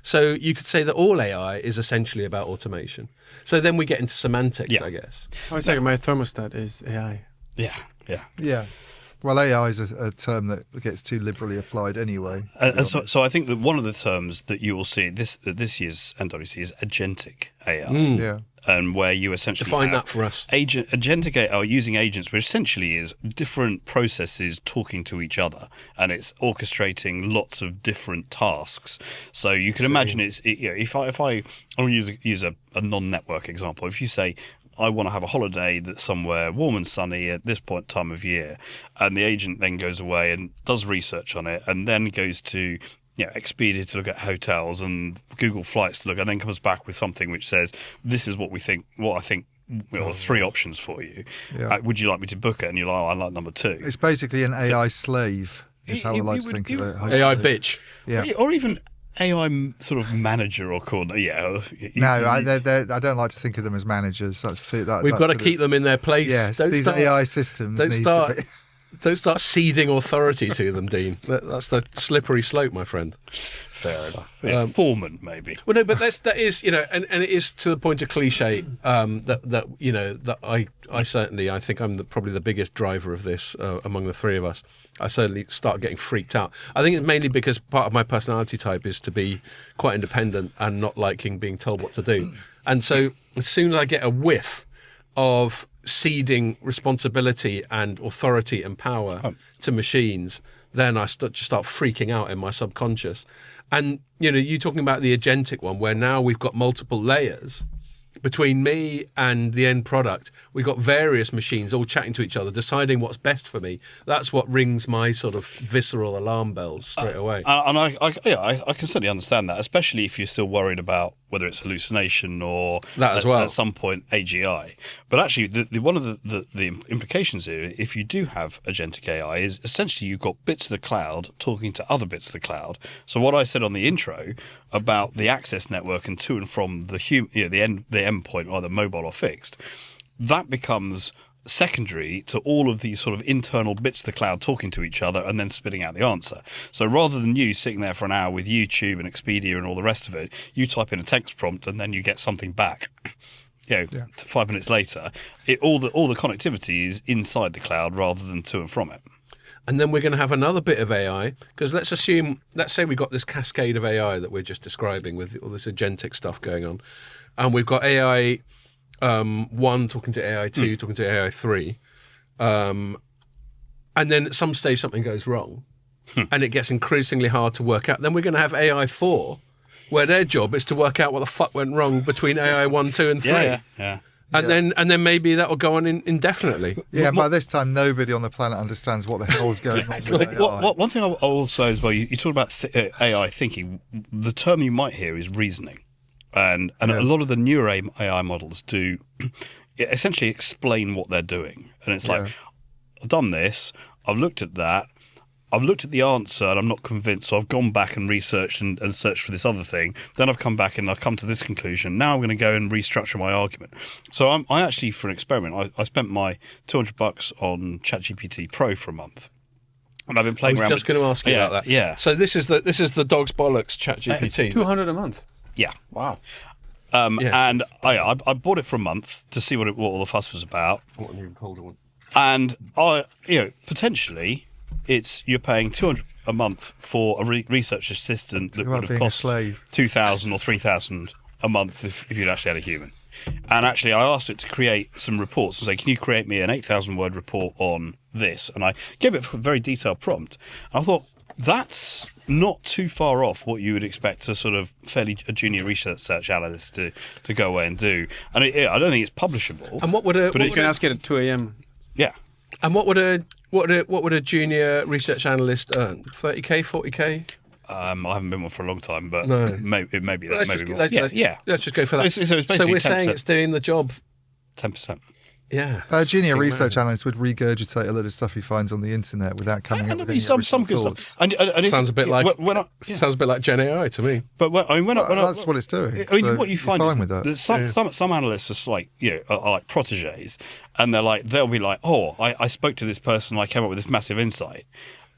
So you could say that all AI is essentially about automation. So then we get into semantics, I guess. I was saying my thermostat is AI. Yeah. Yeah. Well, AI is a term that gets too liberally applied anyway. And so I think that one of the terms that you will see this year's MWC is agentic AI. Yeah. And where you essentially define that for us. Agentic AI, using agents, which essentially is different processes talking to each other, and it's orchestrating lots of different tasks. So you can imagine if I will use a non-network example. If you say, I want to have a holiday that's somewhere warm and sunny at this time of year, and the agent then goes away and does research on it, and then goes to Expedia to look at hotels and Google Flights to look, and then comes back with something which says, this is what I think, three options for you. Yeah. Would you like me to book it? And you're like, I like number 2. It's basically an AI slave, is how I like to think of it. AI bitch. Yeah. Or even AI sort of manager or coordinator. I don't like to think of them as managers. We've got to keep them in their place. Yes, these AI systems need to be... Don't start ceding authority to them, Dean. That's the slippery slope, my friend. Fair enough. Foreman, maybe. Well, no, but that is, and it is to the point of cliche that I certainly, I think I'm probably the biggest driver of this among the three of us. I certainly start getting freaked out. I think it's mainly because part of my personality type is to be quite independent and not liking being told what to do. And so as soon as I get a whiff of ceding responsibility and authority and power to machines, then I just start freaking out in my subconscious. And, you're talking about the agentic one, where now we've got multiple layers between me and the end product. We've got various machines all chatting to each other, deciding what's best for me. That's what rings my sort of visceral alarm bells straight away. And I can certainly understand that, especially if you're still worried about whether it's hallucination or that as well. At some point AGI. But actually, one of the implications here, if you do have agentic AI, is essentially you've got bits of the cloud talking to other bits of the cloud. So what I said on the intro about the access network and to and from the endpoint, either mobile or fixed, that becomes secondary to all of these sort of internal bits of the cloud talking to each other and then spitting out the answer. So rather than you sitting there for an hour with YouTube and Expedia and all the rest of it, you type in a text prompt and then you get something back. 5 minutes later, all the connectivity is inside the cloud rather than to and from it. And then we're going to have another bit of AI, because let's say we've got this cascade of AI that we're just describing with all this agentic stuff going on. And we've got AI 1 talking to AI 2, talking to AI 3. And then at some stage something goes wrong and it gets increasingly hard to work out. Then we're going to have AI 4, where their job is to work out what the fuck went wrong between AI 1, 2 and 3. Yeah. And then maybe that will go on indefinitely. Yeah, by this time, nobody on the planet understands what the hell's going on with AI. One thing I will say as well, you talk about AI thinking. The term you might hear is reasoning. And a lot of the newer AI models do essentially explain what they're doing. And it's like, I've done this, I've looked at that, I've looked at the answer and I'm not convinced, so I've gone back and researched and searched for this other thing. Then I've come back and I've come to this conclusion. Now I'm going to go and restructure my argument. So I actually, for an experiment, I spent my $200 on ChatGPT Pro for a month. And I've been playing around. I was just going to ask you about that. Yeah. So this is the dog's bollocks ChatGPT. $200 a month. Yeah. Wow. And I bought it for a month to see what all the fuss was about. What an even colder one. And potentially, you're paying $200 a month for a research assistant that would have cost $2,000 or $3,000 a month if you'd actually had a human. And actually, I asked it to create some reports and say, can you create me an 8,000 word report on this? And I gave it a very detailed prompt. And I thought, that's not too far off what you would expect a sort of fairly a junior research analyst to go away and do. And I don't think it's publishable. And what would you can ask it at 2 a.m. Yeah. And what would a junior research analyst earn? 30k, 40k? I haven't been one for a long time, but no. maybe that. Let's maybe more. Let's just go for that. So we're saying it's doing the job. 10%. Yeah. A junior research analyst would regurgitate a lot of stuff he finds on the internet without coming up with any some original good thoughts. stuff. And sounds a bit like sounds a bit like Gen AI to me. But that's what it's doing. What you find is with that. Some analysts are like are like proteges, and they'll be like, oh, I spoke to this person, I came up with this massive insight,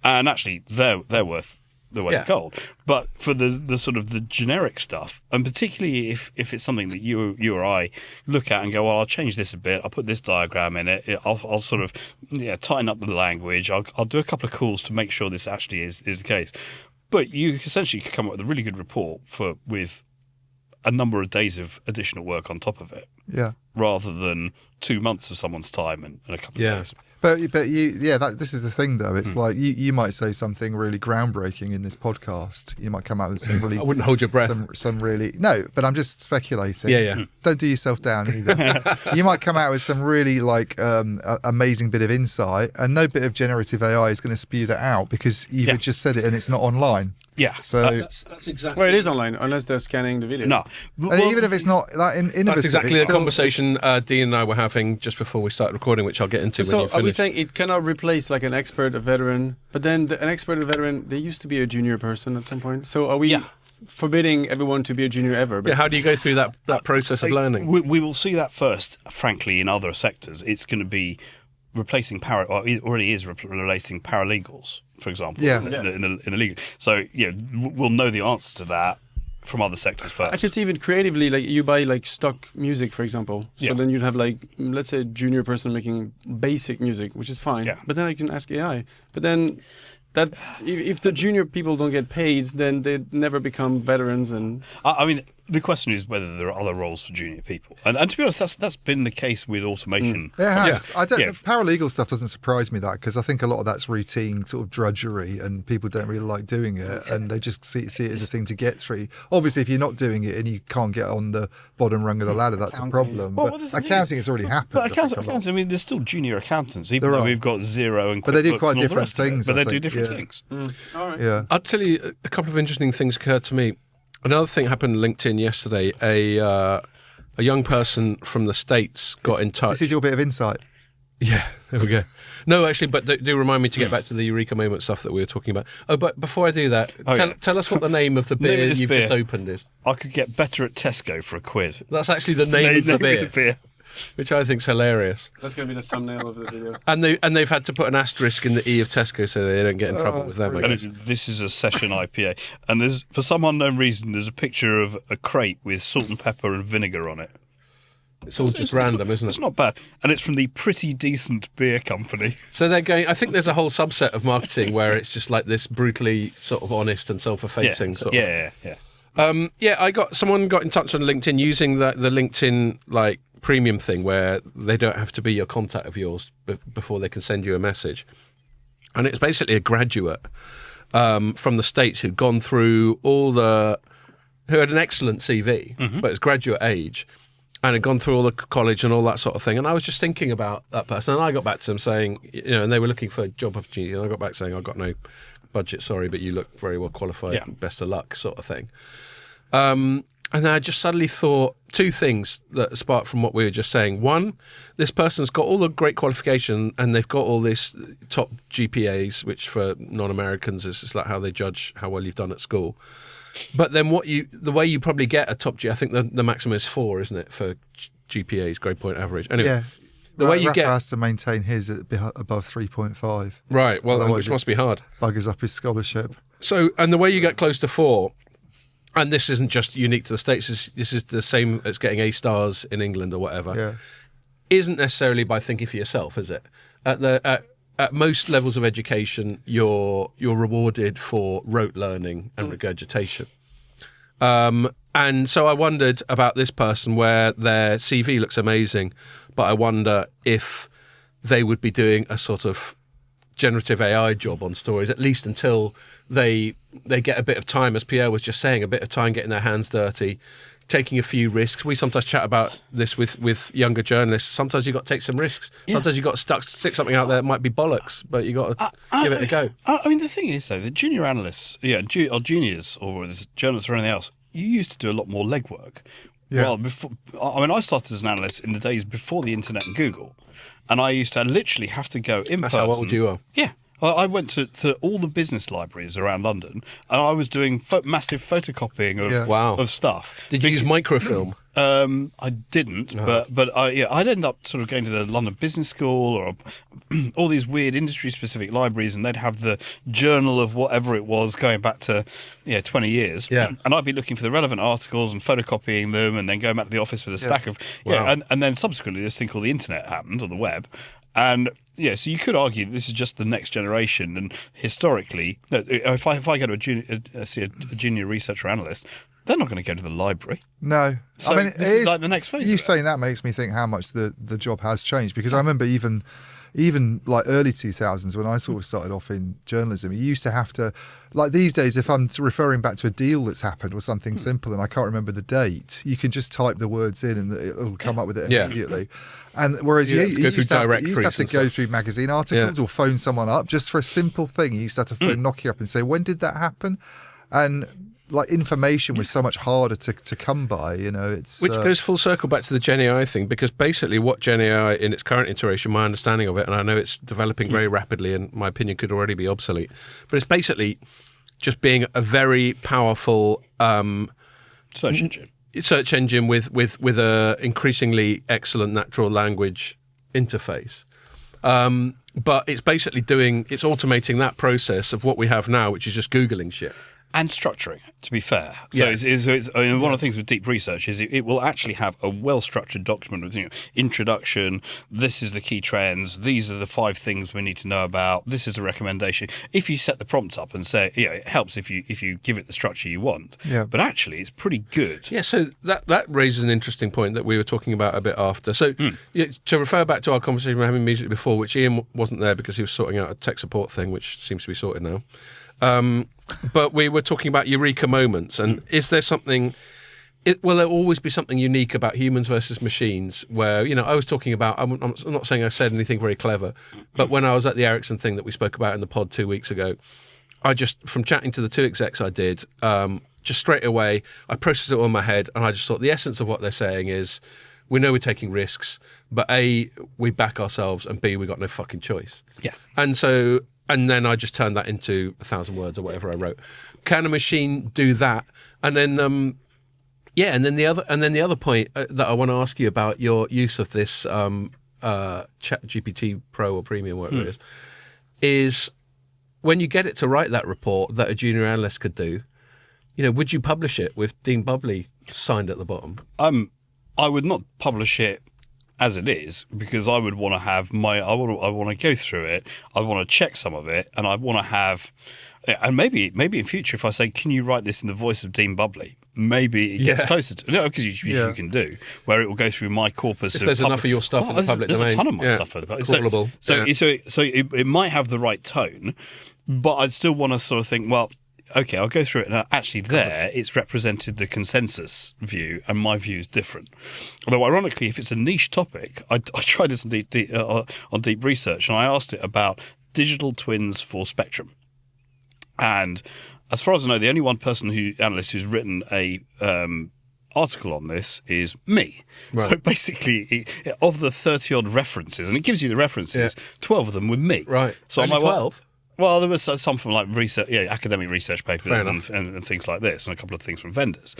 and actually they're worth the weight of gold. But for the sort of the generic stuff, and particularly if it's something that you or I look at and go, well, I'll change this a bit, I'll put this diagram in it, I'll sort of tighten up the language, I'll do a couple of calls to make sure this actually is the case. But you essentially could come up with a really good report with a number of days of additional work on top of it. Yeah. Rather than 2 months of someone's time and a couple of days. But this is the thing though. It's like you might say something really groundbreaking in this podcast. You might come out with some really. I wouldn't hold your breath. Some really no, but I'm just speculating. Yeah. Don't do yourself down either. You might come out with some really amazing bit of insight, and no bit of generative AI is going to spew that out because you've just said it and it's not online. Yeah, so that's exactly. Well, it is online unless they're scanning the video. No, and even if it's not that innovative, that's exactly the conversation Dean and I were having just before we started recording, which I'll get into. So when you finish. Are we saying it cannot replace like an expert, a veteran? But then an expert, a veteran, they used to be a junior person at some point. So are we forbidding everyone to be a junior ever? How do you go through that process of learning? We will see that first. Frankly, in other sectors, it's going to be replacing it already is replacing paralegals, for example, in the legal. So we'll know the answer to that from other sectors first. Actually, it's even creatively, like you buy like stock music, for example. So then you'd have like, let's say, a junior person making basic music, which is fine. Yeah. But then I can ask AI. But then that if the junior people don't get paid, then they never become veterans. And I mean, the question is whether there are other roles for junior people, and to be honest, that's been the case with automation. It has. The paralegal stuff doesn't surprise me that because I think a lot of that's routine sort of drudgery, and people don't really like doing it, and they just see it as a thing to get through. Obviously, if you're not doing it and you can't get on the bottom rung of the ladder, that's a problem. Well, but accounting has already happened. But accountants, I mean, there's still junior accountants, even though we've got Xero and QuickBooks, but they do quite and all different things. But they do different things. All right. Yeah. I'll tell you a couple of interesting things occurred to me. Another thing happened on LinkedIn yesterday. A young person from the States got in touch. This is your bit of insight. Yeah, there we go. No, actually, but do remind me to get back to the Eureka Moment stuff that we were talking about. Oh, but before I do that, tell us what the name of the beer you've just opened is. I could get better at Tesco for £1. That's actually the name of the beer. Which I think's hilarious. That's going to be the thumbnail of the video. And they've had to put an asterisk in the E of Tesco so they don't get in trouble with them. And this is a session IPA. And there's, for some unknown reason, there's a picture of a crate with salt and pepper and vinegar on it. It's all just random, isn't it? It's not bad. And it's from the Pretty Decent Beer Company. So they're going, I think there's a whole subset of marketing where it's just like this brutally sort of honest and self-effacing sort of. Yeah. Someone got in touch on LinkedIn using the LinkedIn like premium thing where they don't have to be your contact of yours before they can send you a message. And it's basically a graduate from the States who'd gone through who had an excellent CV, but it's graduate age, and had gone through all the college and all that sort of thing. And I was just thinking about that person, and I got back to them saying, and they were looking for a job opportunity, and I got back saying, I've got no budget, sorry, but you look very well qualified, best of luck, sort of thing. And then I just suddenly thought two things that sparked from what we were just saying. One, this person's got all the great qualification and they've got all this top GPAs, which for non-Americans is just like how they judge how well you've done at school. But then the way you probably get a top I think the maximum is 4, isn't it, for GPAs, grade point average. Anyway, the way you Rafa has to maintain his at above 3.5. Right, well, which must be hard. Buggers up his scholarship. So, and the way you get close to 4... And this isn't just unique to the States. This is the same as getting A stars in England or whatever. Yeah. Isn't necessarily by thinking for yourself, is it? At most levels of education, you're rewarded for rote learning and regurgitation. And so I wondered about this person where their CV looks amazing, but I wonder if they would be doing a sort of generative AI job on stories, at least until they get a bit of time, as Pierre was just saying, a bit of time getting their hands dirty, taking a few risks. We sometimes chat about this with younger journalists. Sometimes you've got to take some risks. Yeah. Sometimes you've got to stick something out there that might be bollocks, but you've got to give it a go. I mean, the thing is, though, the junior analysts, or juniors, or journalists or anything else, you used to do a lot more legwork. Yeah. Well, I started as an analyst in the days before the internet and Google, and I used to literally have to go in person. That's how old you are. Yeah. I went to all the business libraries around London, and I was doing massive photocopying of stuff. Did you use microfilm? I didn't, but I'd end up sort of going to the London Business School or all these weird industry-specific libraries, and they'd have the journal of whatever it was going back to 20 years. Yeah. And I'd be looking for the relevant articles and photocopying them, and then going back to the office with a stack of and then subsequently this thing called the internet happened, or the web. And so you could argue that this is just the next generation. And historically, if I go to see a junior researcher analyst, they're not going to go to the library. No. So this is like the next phase. You saying that makes me think how much the job has changed, because I remember even like early 2000s when I sort of started off in journalism, you used to have to, like these days, if I'm referring back to a deal that's happened or something simple and I can't remember the date, you can just type the words in and it'll come up with it immediately. And whereas you used to have to go through magazine articles or phone someone up just for a simple thing. You used to have to phone Nokia up and say, when did that happen? And like information was so much harder to come by, it's... Which goes full circle back to the Gen AI thing, because basically what Gen AI in its current iteration, my understanding of it, and I know it's developing very rapidly and my opinion could already be obsolete, but it's basically just being a very powerful... search engine with a increasingly excellent natural language interface. But it's basically it's automating that process of what we have now, which is just Googling shit. And structuring, to be fair. So one of the things with deep research is it will actually have a well-structured document with introduction, this is the key trends, these are the 5 things we need to know about, this is a recommendation. If you set the prompt up and say, it helps if you give it the structure you want. Yeah. But actually, it's pretty good. Yeah, so that raises an interesting point that we were talking about a bit after. So to refer back to our conversation we were having immediately before, which Ian wasn't there because he was sorting out a tech support thing, which seems to be sorted now. But we were talking about eureka moments, and is there something? Will there always be something unique about humans versus machines? Where I was talking about. I'm not saying I said anything very clever, but when I was at the Ericsson thing that we spoke about in the pod 2 weeks ago, I just from chatting to the 2 execs I did, just straight away I processed it all in my head, and I just thought the essence of what they're saying is, we know we're taking risks, but A, we back ourselves, and B, we got no fucking choice. Yeah, And then I just turned that into 1,000 words or whatever I wrote. Can a machine do that? And then, and then the other point that I want to ask you about your use of this Chat GPT Pro or Premium, whatever it is when you get it to write that report that a junior analyst could do. Would you publish it with Dean Bubley signed at the bottom? I would not publish it as it is, because I would want to have I want to go through it, I want to check some of it, and I want to have, and maybe in future if I say, can you write this in the voice of Dean Bubley, maybe it gets closer to because you can do where it will go through my corpus. If there's enough of your stuff in the public domain, there's a ton of my stuff. Crawlable. So it might have the right tone, but I'd still want to sort of think, well, okay, I'll go through it, and actually it's represented the consensus view, and my view is different. Although, ironically, if it's a niche topic, I tried this on deep research, and I asked it about digital twins for Spectrum. And as far as I know, the only one analyst who's written a article on this is me. Right. So basically, of the 30-odd references, and it gives you the references, 12 of them were me. Right. So only 12? Well, there was some from like research, academic research papers and things like this, and a couple of things from vendors.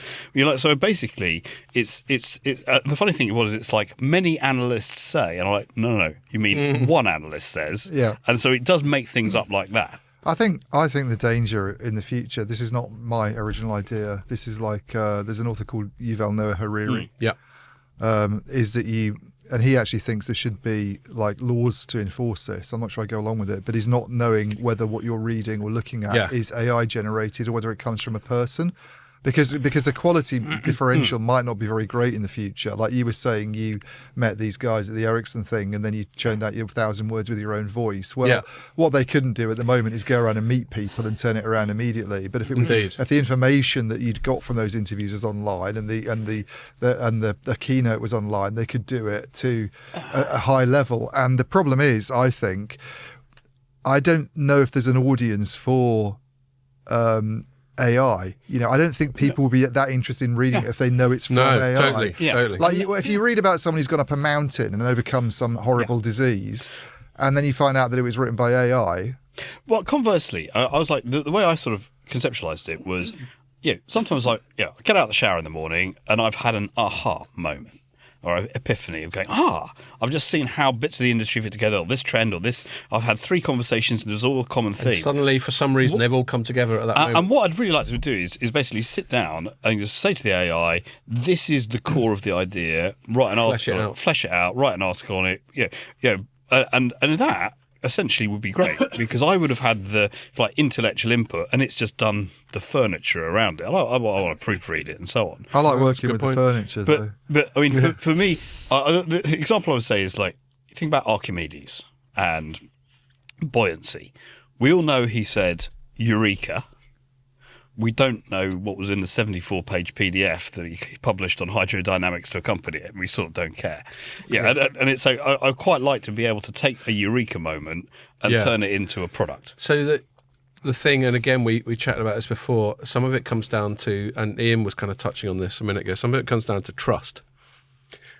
So basically, it's the funny thing it's like many analysts say, and I'm like, no, you mean one analyst says, and so it does make things up like that. I think the danger in the future. This is not my original idea. This is like there's an author called Yuval Noah Harari. Is that and he actually thinks there should be like laws to enforce this. I'm not sure I go along with it, but he's not knowing whether what you're reading or looking at is AI generated or whether it comes from a person. Because the quality differential might not be very great in the future. Like you were saying, you met these guys at the Ericsson thing and then you churned out your 1,000 words with your own voice. Well, what they couldn't do at the moment is go around and meet people and turn it around immediately. But if it was if the information that you'd got from those interviews is online and the keynote was online, they could do it to a high level. And the problem is, I think, I don't know if there's an audience for AI. I don't think people will be that interested in reading it if they know it's from AI. Totally. Like if you read about someone who's gone up a mountain and overcome some horrible disease, and then you find out that it was written by AI, Well, conversely, I was like, the way I sort of conceptualized it was, sometimes I get out of the shower in the morning and I've had an aha moment or an epiphany of going, I've just seen how bits of the industry fit together, or this trend, or this. I've had 3 conversations and there's all a common theme. And suddenly, for some reason, they've all come together at that moment. And what I'd really like to do is basically sit down and just say to the AI, this is the core of the idea, write an article, flesh it out, write an article on it, and that essentially would be great because I would have had the intellectual input and it's just done the furniture around it. I want to proofread it and so on. I like working with the furniture, though. But I mean, for me, the example I would say is think about Archimedes and buoyancy. We all know he said eureka. We don't know what was in the 74-page PDF that he published on hydrodynamics to accompany it, and we sort of don't care. And it's I quite like to be able to take a eureka moment and turn it into a product. So the thing, and again, we chatted about this before, some of it comes down to, and Ian was kind of touching on this a minute ago, some of it comes down to trust.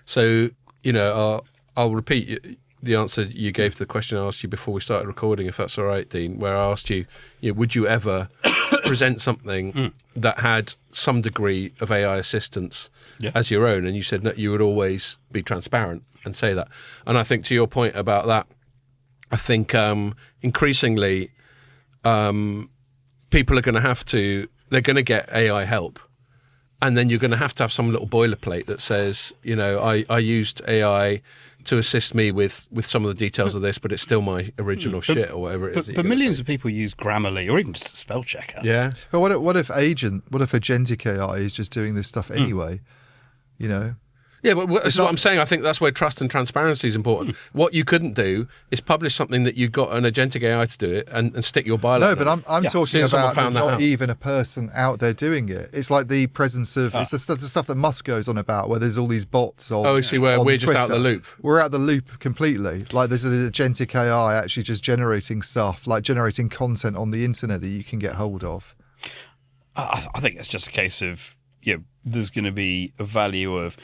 So, I'll repeat the answer you gave to the question I asked you before we started recording, if that's all right, Dean, where I asked you, would you ever present something that had some degree of AI assistance as your own? And you said that you would always be transparent and say that. And I think to your point about that, I think increasingly people are going to they're going to get AI help. And then you're going to have some little boilerplate that says, I used AI to assist me with some of the details of this, but it's still my original shit or whatever it is. But millions of people use Grammarly or even just a spell checker. Yeah. But what if agentic AI is just doing this stuff anyway? Yeah, but that's what I'm saying. I think that's where trust and transparency is important. What you couldn't do is publish something that you've got an agentic AI to do it and stick your byline. No, but I'm talking about there's not even a person out there doing it. It's like the presence of it's the stuff that Musk goes on about, where there's all these bots on. Oh, see, where we're Twitter. just out of the loop. We're out of the loop completely. Like there's an agentic AI actually just generating stuff, like generating content on the internet that you can get hold of. I think it's just a case of there's going to be a value of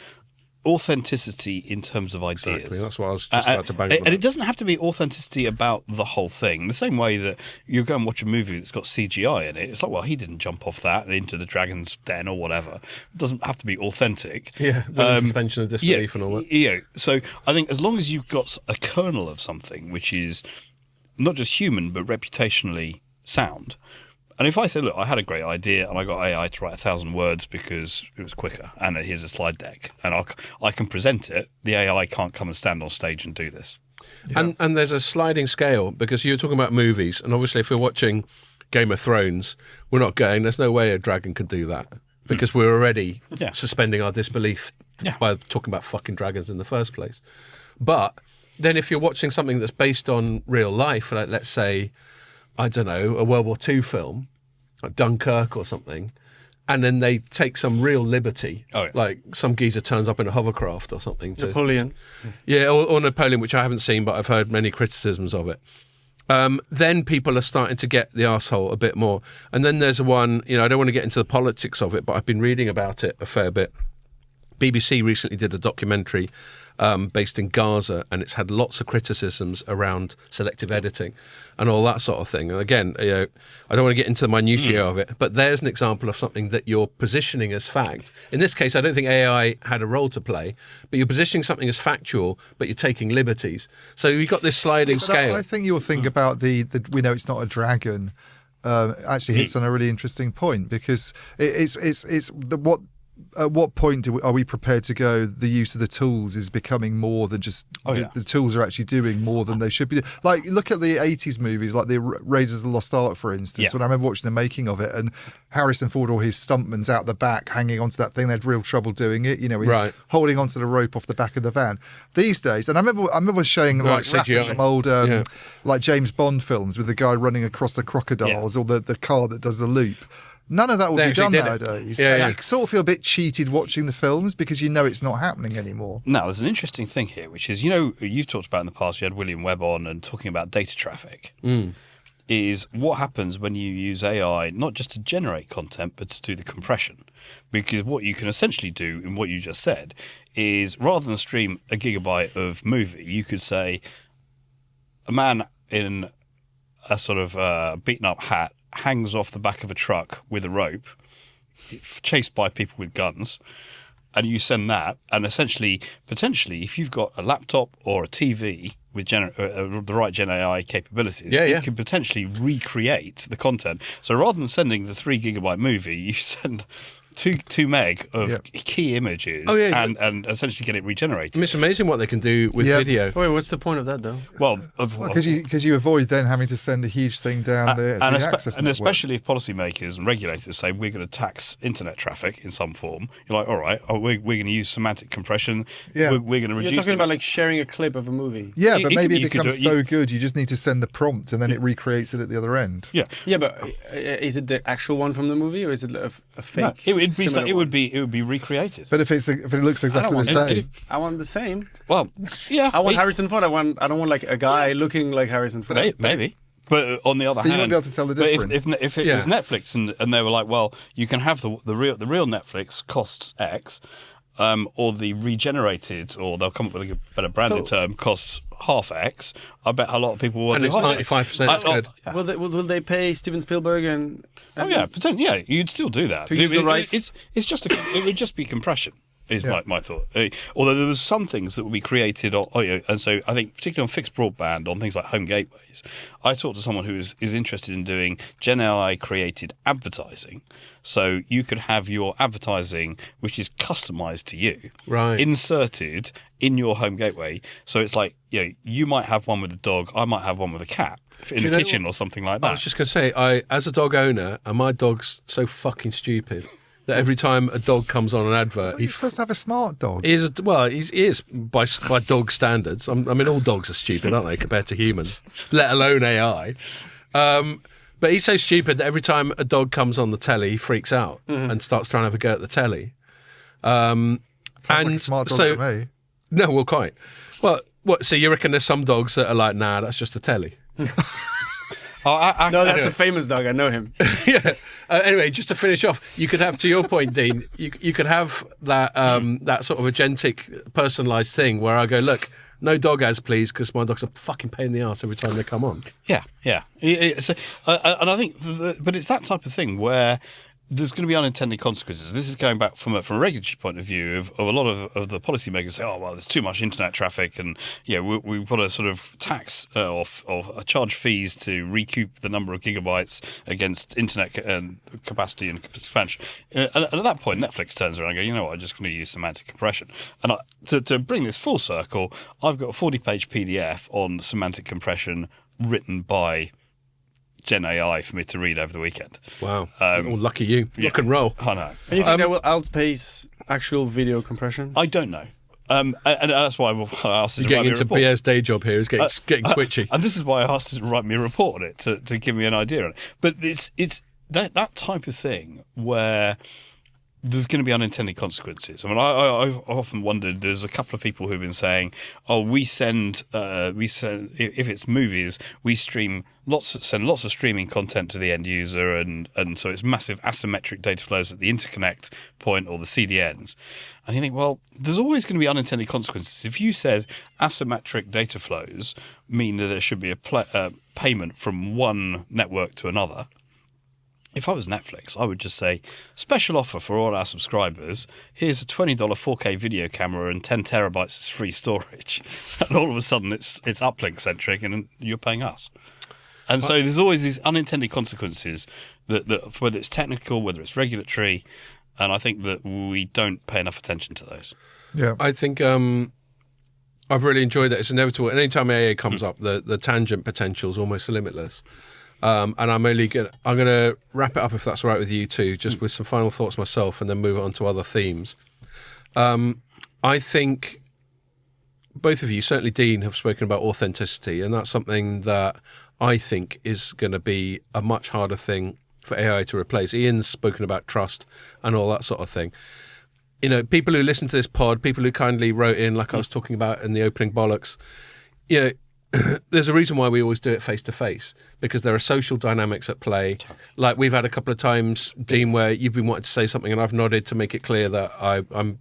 authenticity in terms of ideas. Exactly, that's what I was just about to bang on. And it doesn't have to be authenticity about the whole thing. The same way that you go and watch a movie that's got CGI in it, it's like, well, he didn't jump off that into the dragon's den or whatever. It doesn't have to be authentic. Yeah, suspension of disbelief and all that. So I think as long as you've got a kernel of something which is not just human but reputationally sound. And if I say, look, I had a great idea and I got AI to write 1,000 words because it was quicker, and here's a slide deck, and I can present it, the AI can't come and stand on stage and do this. Yeah. And there's a sliding scale, because you're talking about movies, and obviously if we're watching Game of Thrones, we're not going, there's no way a dragon could do that, because we're already suspending our disbelief by talking about fucking dragons in the first place. But then if you're watching something that's based on real life, like let's say, I don't know, a World War II film, like Dunkirk or something, and then they take some real liberty, like some geezer turns up in a hovercraft or something. Napoleon. Or Napoleon, which I haven't seen, but I've heard many criticisms of it. Then people are starting to get the arsehole a bit more. And then there's one, I don't want to get into the politics of it, but I've been reading about it a fair bit. BBC recently did a documentary based in Gaza, and it's had lots of criticisms around selective editing and all that sort of thing. And again, I don't want to get into the minutiae of it, but there's an example of something that you're positioning as fact. In this case, I don't think AI had a role to play, but you're positioning something as factual, but you're taking liberties. So you've got this sliding scale. I think your thing about the we know it's not a dragon actually hits on a really interesting point, because at what point are we prepared to go? The use of the tools is becoming more than just the tools are actually doing more than they should be. Like, look at the 80s movies, like the Raiders of the Lost Ark, for instance. When I remember watching the making of it, and Harrison Ford or his stuntman's out the back hanging onto that thing, they had real trouble doing it. He's holding onto the rope off the back of the van. These days, and I remember showing some old like James Bond films with the guy running across the crocodiles or the car that does the loop. None of that will be done nowadays. You sort of feel a bit cheated watching the films because it's not happening anymore. Now, there's an interesting thing here, which is, you've talked about in the past, you had William Webb on and talking about data traffic, is what happens when you use AI not just to generate content, but to do the compression. Because what you can essentially do in what you just said is, rather than stream a gigabyte of movie, you could say, a man in a sort of beaten up hat hangs off the back of a truck with a rope, chased by people with guns, and you send that, and essentially, potentially, if you've got a laptop or a TV with the right Gen AI capabilities, it can potentially recreate the content. So rather than sending the 3 gigabyte movie, you send 2 meg of key images and essentially get it regenerated. It's amazing what they can do with video. Wait, what's the point of that, though? Well, because you avoid then having to send a huge thing down the access network. Especially if policymakers and regulators say we're going to tax internet traffic in some form, you're like, all right, we're going to use semantic compression. We're going to reduce. You're talking about like sharing a clip of a movie. Yeah, but maybe it becomes so good you just need to send the prompt and then it recreates it at the other end. Yeah, but is it the actual one from the movie or is it a fake? No, it would be recreated. But if it looks exactly the same, I want the same. Well, yeah, I want Harrison Ford. I don't want like a guy looking like Harrison Ford. Maybe. But on the other hand, you won't be able to tell the difference. If it was Netflix and they were like, well, you can have the real Netflix costs X, or the regenerated, or they'll come up with a better branded term, costs half X. I bet a lot of people will. And it's 95%. That's good. Yeah. Will they pay Steven Spielberg and? Oh yeah, potentially. Yeah, you'd still do that. To use the rights. It would just be compression. Is my thought. Although there was some things that would be created, and so I think particularly on fixed broadband, on things like home gateways, I talked to someone who is interested in doing Gen AI created advertising. So you could have your advertising, which is customized to you, inserted in your home gateway. So it's like, you might have one with a dog, I might have one with a cat in the kitchen or something like that. I was just going to say, as a dog owner, and my dog's so fucking stupid that every time a dog comes on an advert, he's supposed to have a smart dog. He is by dog standards. I mean, all dogs are stupid, aren't they, compared to humans, let alone AI. But he's so stupid that every time a dog comes on the telly, he freaks out and starts trying to have a go at the telly. Sounds like a smart dog to me. No, well, quite. Well, what? So you reckon there's some dogs that are like, nah, that's just the telly? No, that's a famous dog. I know him. Anyway, just to finish off, you could have, to your point, Dean, you could have that that sort of agentic, personalised thing where I go, look, no dog ads, please, because my dog's a fucking pain in the arse every time they come on. Yeah. And I think, but it's that type of thing where there's going to be unintended consequences. This is going back from a regulatory point of view of a lot of the policymakers say, oh, well, there's too much internet traffic and we've got to sort of tax or charge fees to recoup the number of gigabytes against internet capacity and expansion. And at that point, Netflix turns around and goes, you know what, I'm just going to use semantic compression. And to bring this full circle, I've got a 40-page PDF on semantic compression written by Gen AI for me to read over the weekend. Wow. Lucky you. Rock and roll. I know. And you think that will outpace actual video compression? I don't know. And that's why I asked him to write me a report. You're getting into Pierre's day job here. He's getting twitchy. And this is why I asked him to write me a report on it, to give me an idea on it. But it's that type of thing where there's going to be unintended consequences. I mean, I've often wondered. There's a couple of people who've been saying, "Oh, we send if it's movies, we send lots of streaming content to the end user, and so it's massive asymmetric data flows at the interconnect point or the CDNs." And you think, well, there's always going to be unintended consequences. If you said asymmetric data flows mean that there should be a payment from one network to another. If I was Netflix, I would just say, special offer for all our subscribers. Here's a $20 4K video camera and 10 terabytes of free storage. And all of a sudden, it's uplink-centric and you're paying us. And so there's always these unintended consequences that whether it's technical, whether it's regulatory, and I think that we don't pay enough attention to those. Yeah, I think I've really enjoyed it. It's inevitable. And anytime AA comes up, the tangent potential is almost limitless. And I'm going to wrap it up, if that's all right with you two, just with some final thoughts myself, and then move on to other themes. I think both of you, certainly Dean, have spoken about authenticity, and that's something that I think is going to be a much harder thing for AI to replace. Ian's spoken about trust and all that sort of thing. You know, people who listen to this pod, people who kindly wrote in, like I was talking about in the opening bollocks, there's a reason why we always do it face to face, because there are social dynamics at play. Like we've had a couple of times, Dean, where you've been wanting to say something and I've nodded to make it clear that I'm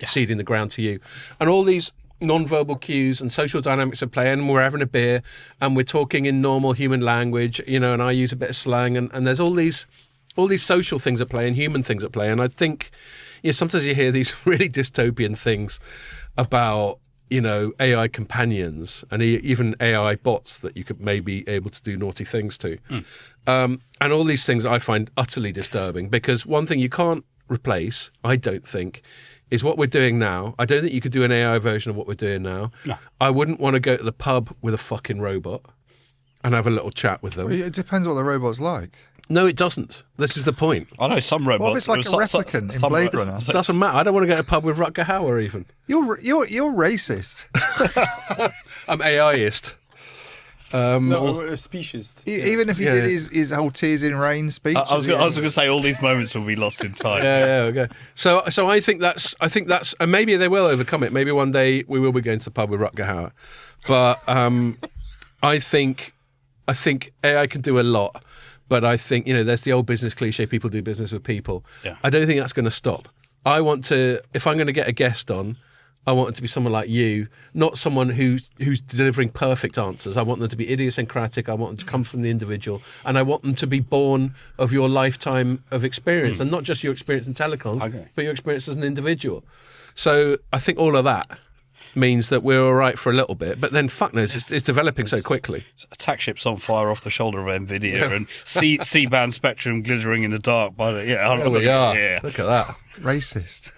ceding the ground to you. And all these non-verbal cues and social dynamics at play, and we're having a beer and we're talking in normal human language, and I use a bit of slang, and there's all these social things at play and human things at play. And I think, sometimes you hear these really dystopian things about, AI companions and even AI bots that you could maybe able to do naughty things to. And all these things I find utterly disturbing, because one thing you can't replace, I don't think, is what we're doing now. I don't think you could do an AI version of what we're doing now. No. I wouldn't want to go to the pub with a fucking robot and have a little chat with them. Well, it depends what the robot's like. No, it doesn't. This is the point. I know some robots. Well, if it's like a replicant in Blade Runner. It doesn't matter. I don't want to go to a pub with Rutger Hauer even. You're racist. I'm AIist. No, a speciesist. Even if he did his whole Tears in Rain speech. I was going to say all these moments will be lost in time. Yeah, okay. So I think that's, and maybe they will overcome it. Maybe one day we will be going to the pub with Rutger Hauer. But I think AI can do a lot. But I think, there's the old business cliche, people do business with people. Yeah. I don't think that's going to stop. I want to, if I'm going to get a guest on, I want it to be someone like you, not someone who's delivering perfect answers. I want them to be idiosyncratic. I want them to come from the individual. And I want them to be born of your lifetime of experience. And not just your experience in telecoms, but your experience as an individual. So I think all of that means that we're all right for a little bit, but then fuck knows, it's developing so quickly. Attack ships on fire off the shoulder of NVIDIA and C-band spectrum glittering in the dark. By the there we are. Yeah. Look at that. Racist.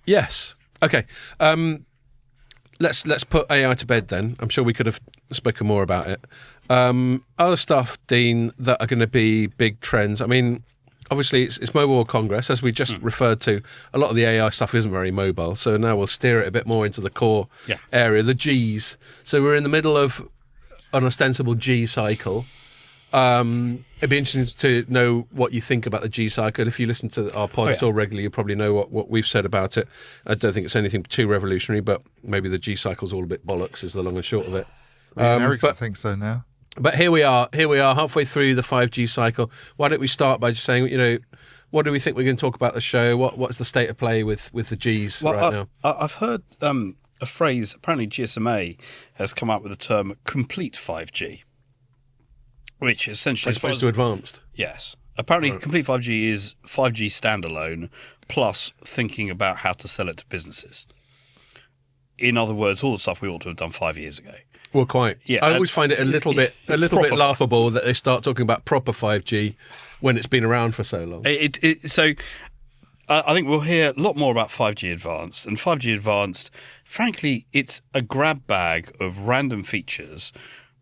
Yes. Okay. Let's put AI to bed then. I'm sure we could have spoken more about it. Other stuff, Dean, that are going to be big trends. I mean, obviously, it's Mobile World Congress, as we just referred to. A lot of the AI stuff isn't very mobile, so now we'll steer it a bit more into the core area, the Gs. So we're in the middle of an ostensible G cycle. It'd be interesting to know what you think about the G cycle. If you listen to our podcast all regularly, you probably know what we've said about it. I don't think it's anything too revolutionary, but maybe the G cycle's all a bit bollocks, is the long and short of it. Ericsson thinks so now. But here we are halfway through the 5G cycle. Why don't we start by just saying, what do we think we're going to talk about the show? What's the state of play with the Gs right now? I've heard a phrase, apparently GSMA has come up with the term complete 5G, which essentially... As opposed to advanced? Yes. Apparently complete 5G is 5G standalone plus thinking about how to sell it to businesses. In other words, all the stuff we ought to have done 5 years ago. Well, quite. Yeah, I always find it a little bit laughable that they start talking about proper 5G when it's been around for so long. So I think we'll hear a lot more about 5G Advanced. And 5G Advanced, frankly, it's a grab bag of random features,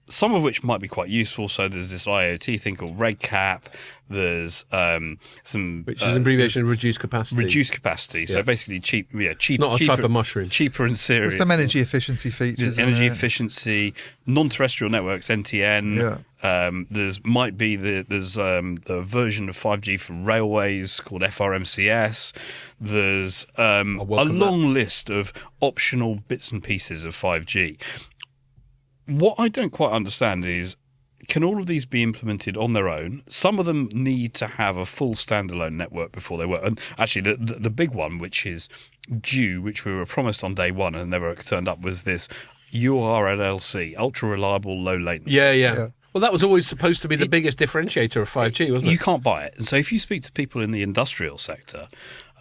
some of which might be quite useful. So there's this IoT thing called RedCap. There's some... Which is an abbreviation of reduced capacity. Reduced capacity. So basically cheap. Not a type of mushroom. Cheaper and serious. There's some energy efficiency features. There's energy efficiency, non-terrestrial networks, NTN. There's might be there's the version of 5G for railways called FRMCS. There's a long list of optional bits and pieces of 5G. What I don't quite understand is, can all of these be implemented on their own? Some of them need to have a full standalone network before they work. And actually, the big one, which is due, which we were promised on day one and never turned up, was this URLLC, ultra reliable, low latency. Yeah. Well, that was always supposed to be the biggest differentiator of 5G, wasn't it? You can't buy it. And so if you speak to people in the industrial sector,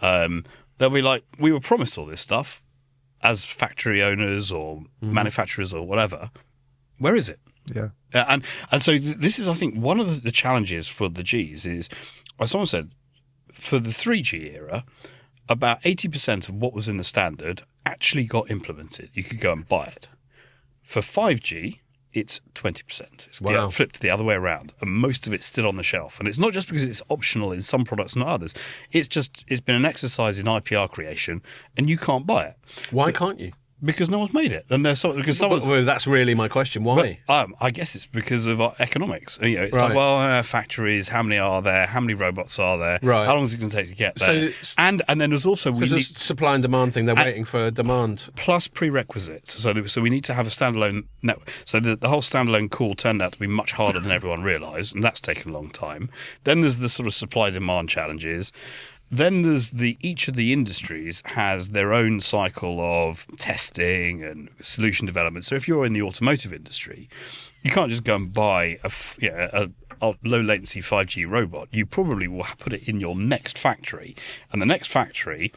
they'll be like, we were promised all this stuff as factory owners or manufacturers or whatever. Where is it? Yeah. And so this is, I think, one of the challenges for the Gs is, as someone said, for the 3G era, about 80% of what was in the standard actually got implemented. You could go and buy it. For 5G, it's 20%. It's flipped the other way around. And most of it's still on the shelf. And it's not just because it's optional in some products and not others. It's been an exercise in IPR creation, and you can't buy it. Why can't you? Because no one's made it. And there's well, that's really my question. Why? I guess it's because of economics. It's like, factories, how many are there? How many robots are there? Right. How long is it going to take to get there? And then there's also... So it's a supply and demand thing. They're waiting for demand. Plus prerequisites. So we need to have a standalone network. So the whole standalone call turned out to be much harder than everyone realised, and that's taken a long time. Then there's the sort of supply-demand challenges. then there's each of the industries has their own cycle of testing and solution development. So if you're in the automotive industry, you can't just go and buy a low latency 5G robot. You probably will put it in your next factory, and the next factory,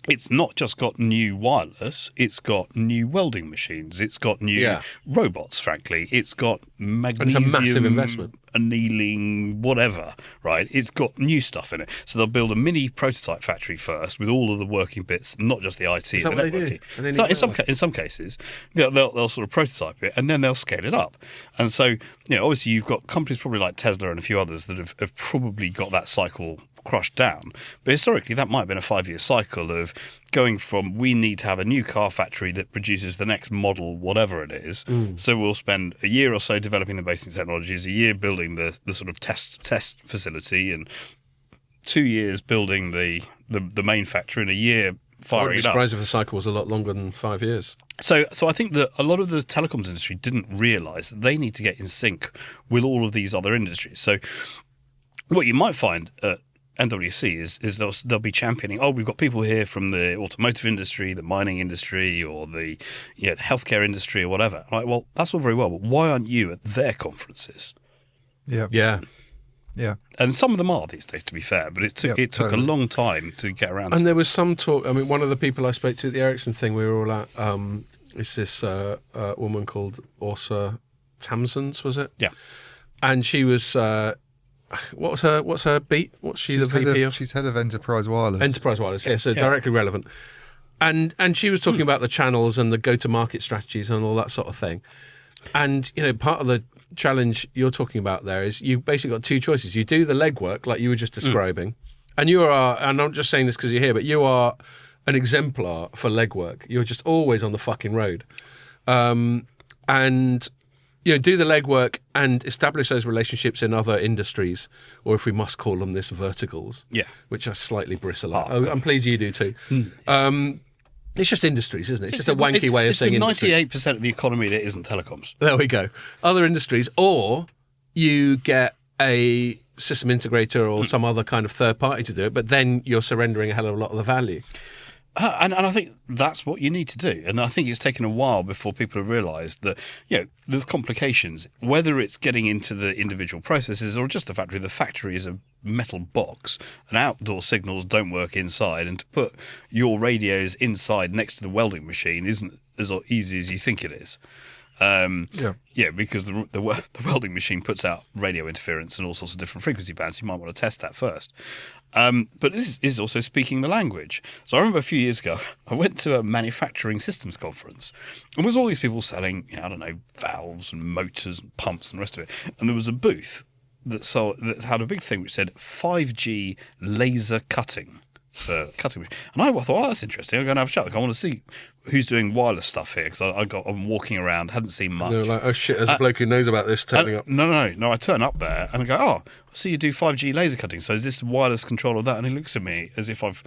it's not just got new wireless, it's got new welding machines, it's got new robots, frankly. It's got magnesium, it's a massive investment. Annealing, whatever, right? It's got new stuff in it. So they'll build a mini prototype factory first with all of the working bits, not just the IT and the networking. In some cases, they'll sort of prototype it and then they'll scale it up. And so, obviously you've got companies probably like Tesla and a few others that have probably got that cycle crushed down. But historically, that might have been a 5-year cycle of going from we need to have a new car factory that produces the next model, whatever it is. So we'll spend a year or so developing the basic technologies, a year building the sort of test facility, and 2 years building the main factory, and a year firing it up. I would be surprised if the cycle was a lot longer than 5 years. So I think that a lot of the telecoms industry didn't realise that they need to get in sync with all of these other industries. So what you might find at MWC is they'll be championing, we've got people here from the automotive industry, the mining industry, or the healthcare industry or whatever. Like, well, that's all very well, but why aren't you at their conferences? Yeah. And some of them are these days, to be fair, but it took a long time to get around. And there was some talk. I mean, one of the people I spoke to at the Ericsson thing, we were all at. Is this woman called Åsa Tamsons? Was it? Yeah. And she was. What's her beat? What's she's the VP of? She's head of Enterprise Wireless. Enterprise Wireless, yeah, so directly relevant. And she was talking about the channels and the go-to-market strategies and all that sort of thing. And, part of the challenge you're talking about there is you basically got two choices. You do the legwork, like you were just describing, and you are, and I'm just saying this because you're here, but you are an exemplar for legwork. You're just always on the fucking road. And do the legwork and establish those relationships in other industries, or if we must call them this, verticals, which I slightly bristle at. I'm pleased you do too. It's just industries, isn't it? It's just a wanky way of saying industry. 98% of the economy that isn't telecoms. There we go. Other industries, or you get a system integrator or some other kind of third party to do it, but then you're surrendering a hell of a lot of the value. And I think that's what you need to do. And I think it's taken a while before people have realised that, there's complications, whether it's getting into the individual processes or just the factory is a metal box and outdoor signals don't work inside. And to put your radios inside next to the welding machine isn't as easy as you think it is. Because the welding machine puts out radio interference and all sorts of different frequency bands. You might want to test that first. But this is also speaking the language. So I remember a few years ago, I went to a manufacturing systems conference, and there was all these people selling, valves and motors and pumps and the rest of it. And there was a booth that had a big thing which said 5G laser cutting. Cutting, and I thought, that's interesting. I'm going to have a chat. I want to see who's doing wireless stuff here because I'm walking around, hadn't seen much. They're like, oh shit, there's a bloke who knows about this turning up. No. I turn up there and I go, I see you do 5G laser cutting. So is this wireless control of that? And he looks at me as if I've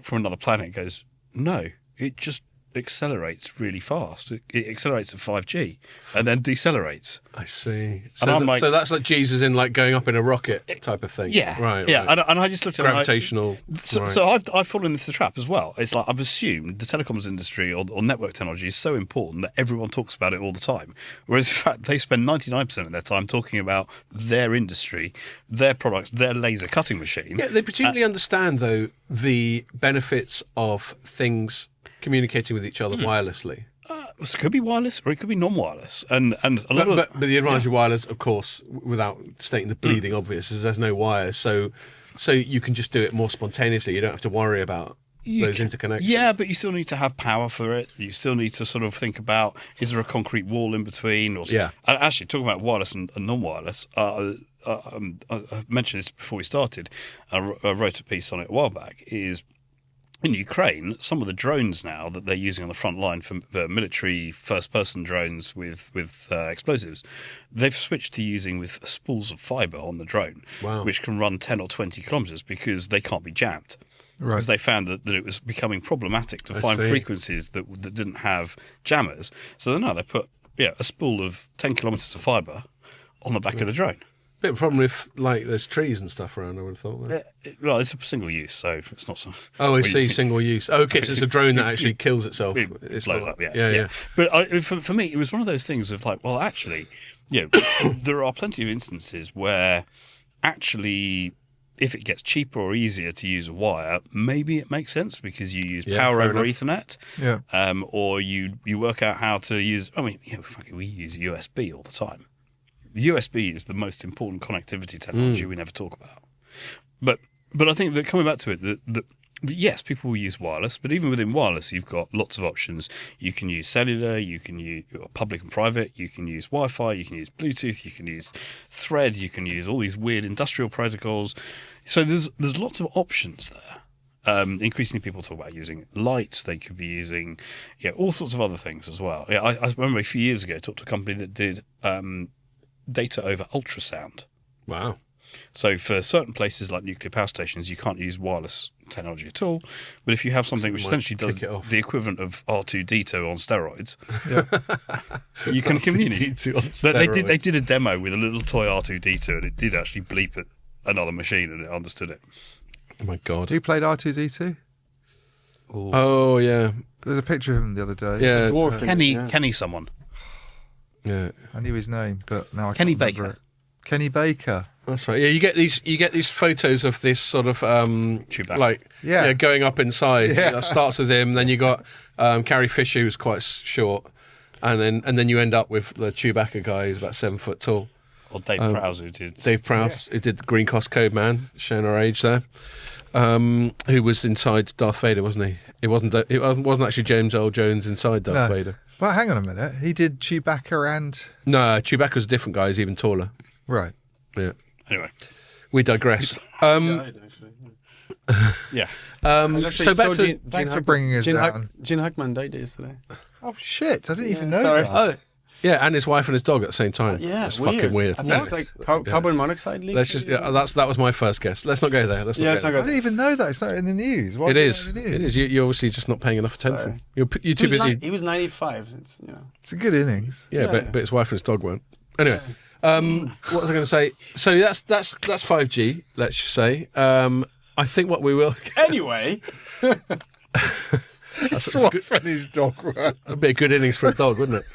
from another planet. And goes, no, it just accelerates really fast. It accelerates at 5G and then decelerates. I see. So that's like Jesus in like going up in a rocket type of thing. Yeah. Right. Yeah. Right. And I just looked at gravitational. So I've fallen into the trap as well. It's like I've assumed the telecoms industry or network technology is so important that everyone talks about it all the time. Whereas in fact they spend 99% of their time talking about their industry, their products, their laser cutting machine. Yeah, they particularly understand though the benefits of things communicating with each other wirelessly. It could be wireless or it could be non-wireless, and a lot but the advantage of wireless, of course, without stating the bleeding obvious, is there's no wires, so you can just do it more spontaneously. You don't have to worry about those interconnections. Yeah, but you still need to have power for it. You still need to sort of think about, is there a concrete wall in between? Actually, talking about wireless and non-wireless, I mentioned this before we started. I wrote a piece on it a while back. Is in Ukraine, some of the drones now that they're using on the front line for military first-person drones with explosives, they've switched to using with spools of fibre on the drone, which can run 10 or 20 kilometres because they can't be jammed. Right. Because they found that it was becoming problematic to find frequencies that didn't have jammers. So now they put a spool of 10 kilometres of fibre on the back of the drone. Bit of a problem if like there's trees and stuff around. I would have thought. Well, it's a single use, so it's not so. Oh, I see. Single use. Oh, okay, so it's a drone that actually kills itself. It blows up. Yeah, yeah. But for me, it was one of those things of like, well, actually, there are plenty of instances where actually, if it gets cheaper or easier to use a wire, maybe it makes sense because you use power over Ethernet. Yeah. Or you work out how to use. I mean, we use USB all the time. The USB is the most important connectivity technology we never talk about. But I think that coming back to it, that yes, people will use wireless, but even within wireless, you've got lots of options. You can use cellular, you can use public and private, you can use Wi-Fi, you can use Bluetooth, you can use Thread, you can use all these weird industrial protocols. So there's lots of options there. Increasingly, people talk about using light. They could be using all sorts of other things as well. Yeah, I remember a few years ago, I talked to a company that did data over ultrasound. Wow. So for certain places like nuclear power stations, you can't use wireless technology at all. But if you have something which essentially does the equivalent of R2D2 on steroids, you can communicate. They did a demo with a little toy R2D2, and it did actually bleep at another machine, and it understood it. Oh my God! Who played R2D2? Oh yeah. There's a picture of him the other day. Yeah, Kenny someone. Yeah, I knew his name, but now I Kenny can't remember Baker. it. Kenny Baker. That's right. Yeah, you get these photos of this sort of Chewbacca. going up inside. Yeah. It starts with him, then you got Carrie Fisher, who's quite short, and then you end up with the Chewbacca guy who's about 7 foot tall. Or Dave Prowse, who did who did the Green Cross Code Man, showing our age there. Who was inside Darth Vader, wasn't he? It wasn't actually James Earl Jones inside Darth Vader. Well, hang on a minute. He did Chewbacca and... No, Chewbacca's a different guy. He's even taller. Right. Yeah. Anyway. We digress. Died, actually. Yeah. So back to... Thanks for bringing us down. Gene Hackman died yesterday. Oh, shit. I didn't even know sorry. that. Oh, yeah, and his wife and his dog at the same time. Yeah, that's fucking weird. I think it's like carbon monoxide leak. Let's just that was my first guess. Let's not go there. it's not I didn't even know that. It's not in the news. Why it is. It in the news? It is. You're obviously just not paying enough attention. You're too busy. He was 95. It's a good innings. Yeah, but his wife and his dog weren't. Anyway, what was I going to say? So that's 5G. Let's just say. I think what we will. Anyway. His wife and his dog were. A bit of good innings for a dog, wouldn't it?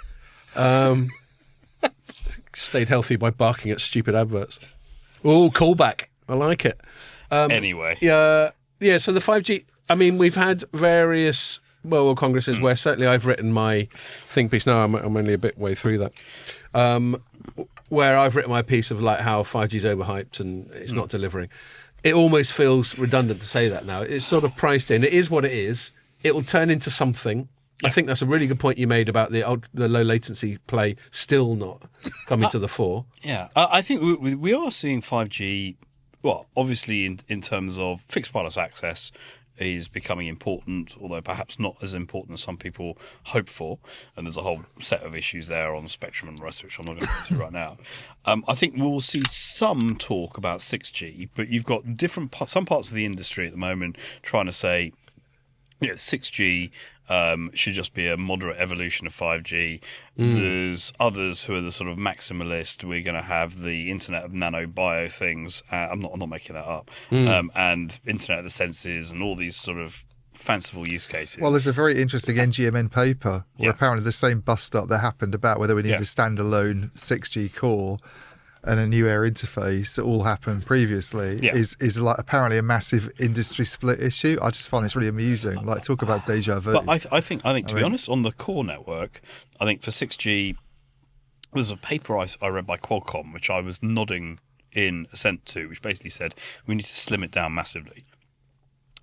Stayed healthy by barking at stupid adverts. Oh, callback. I like it. Anyway. Yeah. So the 5G, I mean, we've had various World Congresses where certainly I've written my think piece. Now I'm only a bit way through that. Where I've written my piece of like how 5G is overhyped and it's not delivering. It almost feels redundant to say that now. It's sort of priced in. It is what it is. It will turn into something. I think that's a really good point you made about the low latency play still not coming to the fore. Yeah, I think we are seeing 5G, well, obviously in terms of fixed wireless access is becoming important, although perhaps not as important as some people hope for. And there's a whole set of issues there on the spectrum and the rest, which I'm not going to get into right now. I think we'll see some talk about 6G, but you've got some parts of the industry at the moment trying to say, 6G should just be a moderate evolution of 5G. There's others who are the sort of maximalist. We're going to have the Internet of Nano Bio things. I'm not making that up. And Internet of the Senses and all these sort of fanciful use cases. Well, there's a very interesting NGMN paper where apparently the same bust-up that happened about whether we need a standalone 6G core and a new air interface that all happened previously is like apparently a massive industry split issue. I just find this really amusing. Like, talk about deja vu. But I think to be honest, on the core network, I think for 6G, there's a paper I read by Qualcomm, which I was nodding in assent to, which basically said we need to slim it down massively.